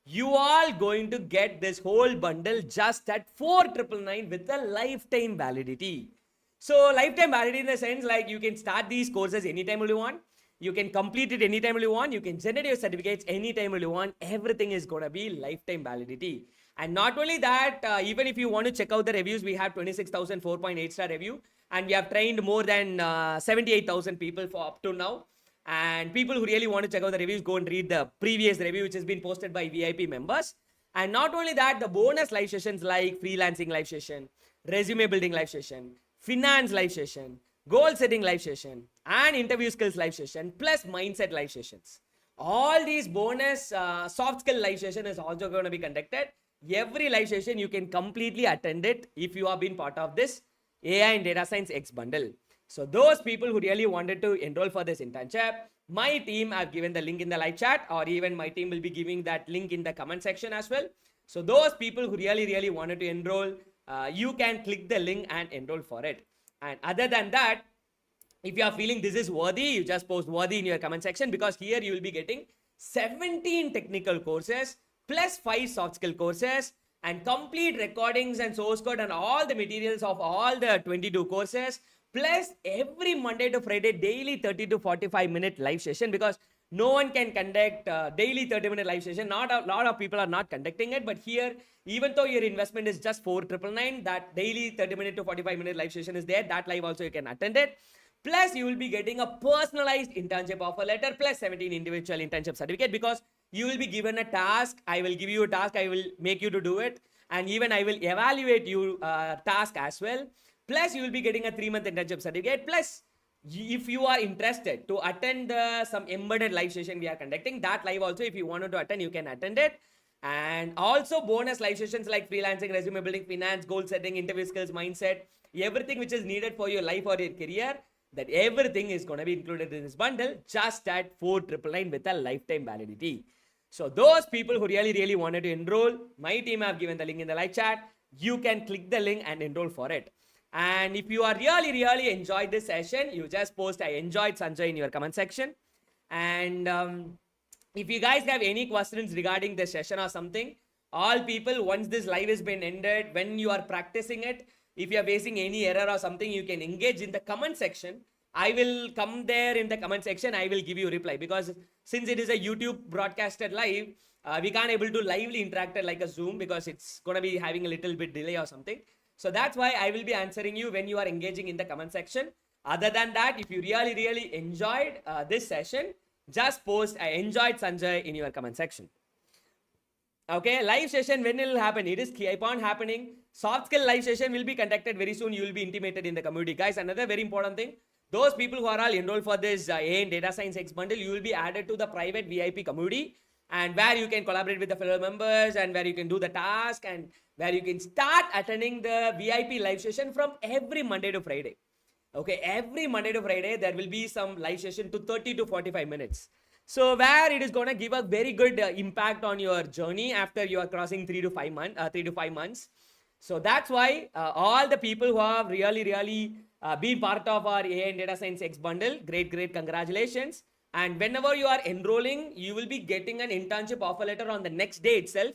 Speaker 1: you are going to get this whole bundle just at 4,999 with a lifetime validity. So lifetime validity in the sense, like you can start these courses anytime you want. You can complete it anytime you want. You can generate your certificates anytime you want. Everything is going to be lifetime validity. And not only that, even if you want to check out the reviews, we have 26,000 4.8 star review. And we have trained more than 78,000 people for up to now. And people who really want to check out the reviews, go and read the previous review which has been posted by VIP members. And not only that, the bonus live sessions like freelancing live session, resume building live session, finance live session, goal setting live session, and interview skills live session, plus mindset live sessions. All these bonus soft skill live session is also going to be conducted. Every live session you can completely attend it if you have been part of this AI and Data Science X bundle. So those people who really wanted to enroll for this internship, my team have given the link in the live chat, or even my team will be giving that link in the comment section as well. So those people who really wanted to enroll, you can click the link and enroll for it. And other than that, if you are feeling this is worthy, you just post worthy in your comment section, because here you will be getting 17 technical courses plus 5 soft skill courses and complete recordings and source code and all the materials of all the 22 courses. Plus every Monday to Friday daily 30 to 45 minute live session, because no one can conduct daily 30-minute live session. Not a lot of people are not conducting it, but here, even though your investment is just 4,999, that daily 30-minute to 45-minute live session is there. That live also you can attend it. Plus you will be getting a personalized internship offer letter plus 17 individual internship certificate, because you will be given a task. I will give you a task. I will make you to do it. And even I will evaluate you task as well. Plus, you will be getting a 3-month internship certificate. Plus, if you are interested to attend some embedded live session we are conducting, that live also, if you wanted to attend, you can attend it. And also bonus live sessions like freelancing, resume building, finance, goal setting, interview skills, mindset, everything which is needed for your life or your career, that everything is going to be included in this bundle just at 4,999 with a lifetime validity. So those people who really wanted to enroll, my team have given the link in the live chat. You can click the link and enroll for it. And if you are really enjoyed this session, you just post I enjoyed Sanjay in your comment section. And if you guys have any questions regarding this session or something, All people, once this live has been ended, when you are practicing it, if you are facing any error or something, you can engage in the comment section. I will come there in the comment section. I will give you a reply, because since it is a YouTube broadcasted live, we can't able to lively interact it like a Zoom, because it's going to be having a little bit delay or something. So that's why I will be answering you when you are engaging in the comment section. Other than that, if you really enjoyed this session, just post I enjoyed Sanjay in your comment section. Okay, live session, when it will happen? It is keep on happening. Soft skill live session will be conducted very soon. You will be intimated in the community. Guys, another very important thing. Those people who are all enrolled for this AI and Data Science X bundle, you will be added to the private VIP community, and where you can collaborate with the fellow members, and where you can do the task, and where you can start attending the VIP live session from every Monday to Friday. Okay, every Monday to Friday, there will be some live session to 30 to 45 minutes. So where it is going to give a very good impact on your journey after you are crossing 3 to 5 months. So that's why all the people who have really been part of our AI and Data Science X bundle, great congratulations. And whenever you are enrolling, you will be getting an internship offer letter on the next day itself.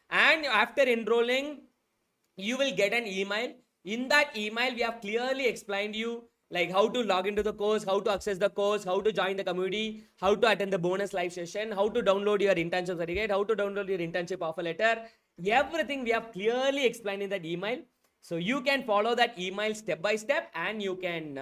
Speaker 1: And after enrolling, you will get an email. In that email, we have clearly explained you like how to log into the course, how to access the course, how to join the community, how to attend the bonus live session, how to download your internship certificate, how to download your internship offer letter. Everything we have clearly explained in that email. So you can follow that email step by step, and you can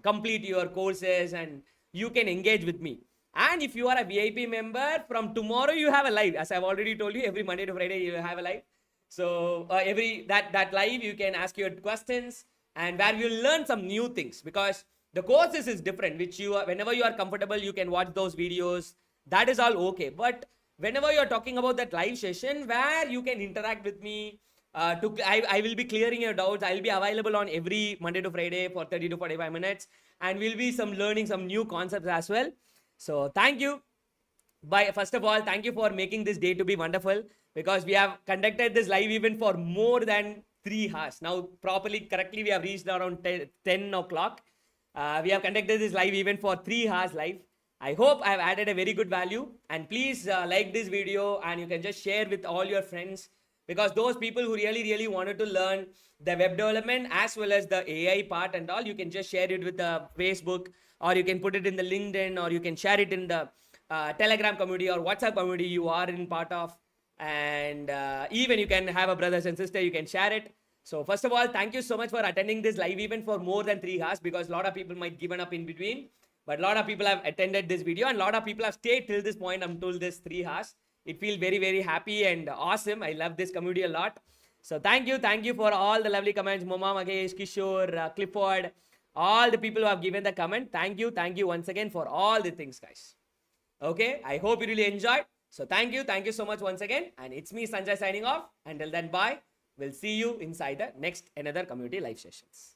Speaker 1: complete your courses, and you can engage with me. And if you are a VIP member, from tomorrow you have a live. As I've already told you, every Monday to Friday you have a live. So that live, you can ask your questions, and where you learn some new things, because the courses is different, which whenever you are comfortable, you can watch those videos. That is all okay. But whenever you are talking about that live session where you can interact with me, I will be clearing your doubts. I will be available on every Monday to Friday for 30 to 45 minutes, and will be some learning some new concepts as well. So thank you. First of all, thank you for making this day to be wonderful, because we have conducted this live event for more than 3 hours. Now, correctly, we have reached around 10 o'clock. We have conducted this live event for 3 hours live. I hope I have added a very good value. And please like this video, and you can just share with all your friends, because those people who really wanted to learn the web development as well as the AI part and all, you can just share it with the Facebook, or you can put it in the LinkedIn, or you can share it in the Telegram community or WhatsApp community you are in part of. And even you can have a brothers and sister, you can share it. So first of all, thank you so much for attending this live event for more than 3 hours, because a lot of people might given up in between, but a lot of people have attended this video, and a lot of people have stayed till this point until this 3 hours. It feels very happy and awesome. I love this community a lot. So thank you for all the lovely comments. Moma, Magesh, Kishore, Clifford, all the people who have given the comment. Thank you once again for all the things, guys. Okay, I hope you really enjoyed. So thank you so much once again. And it's me, Sanjay, signing off. Until then, bye. We'll see you inside the next another community live sessions.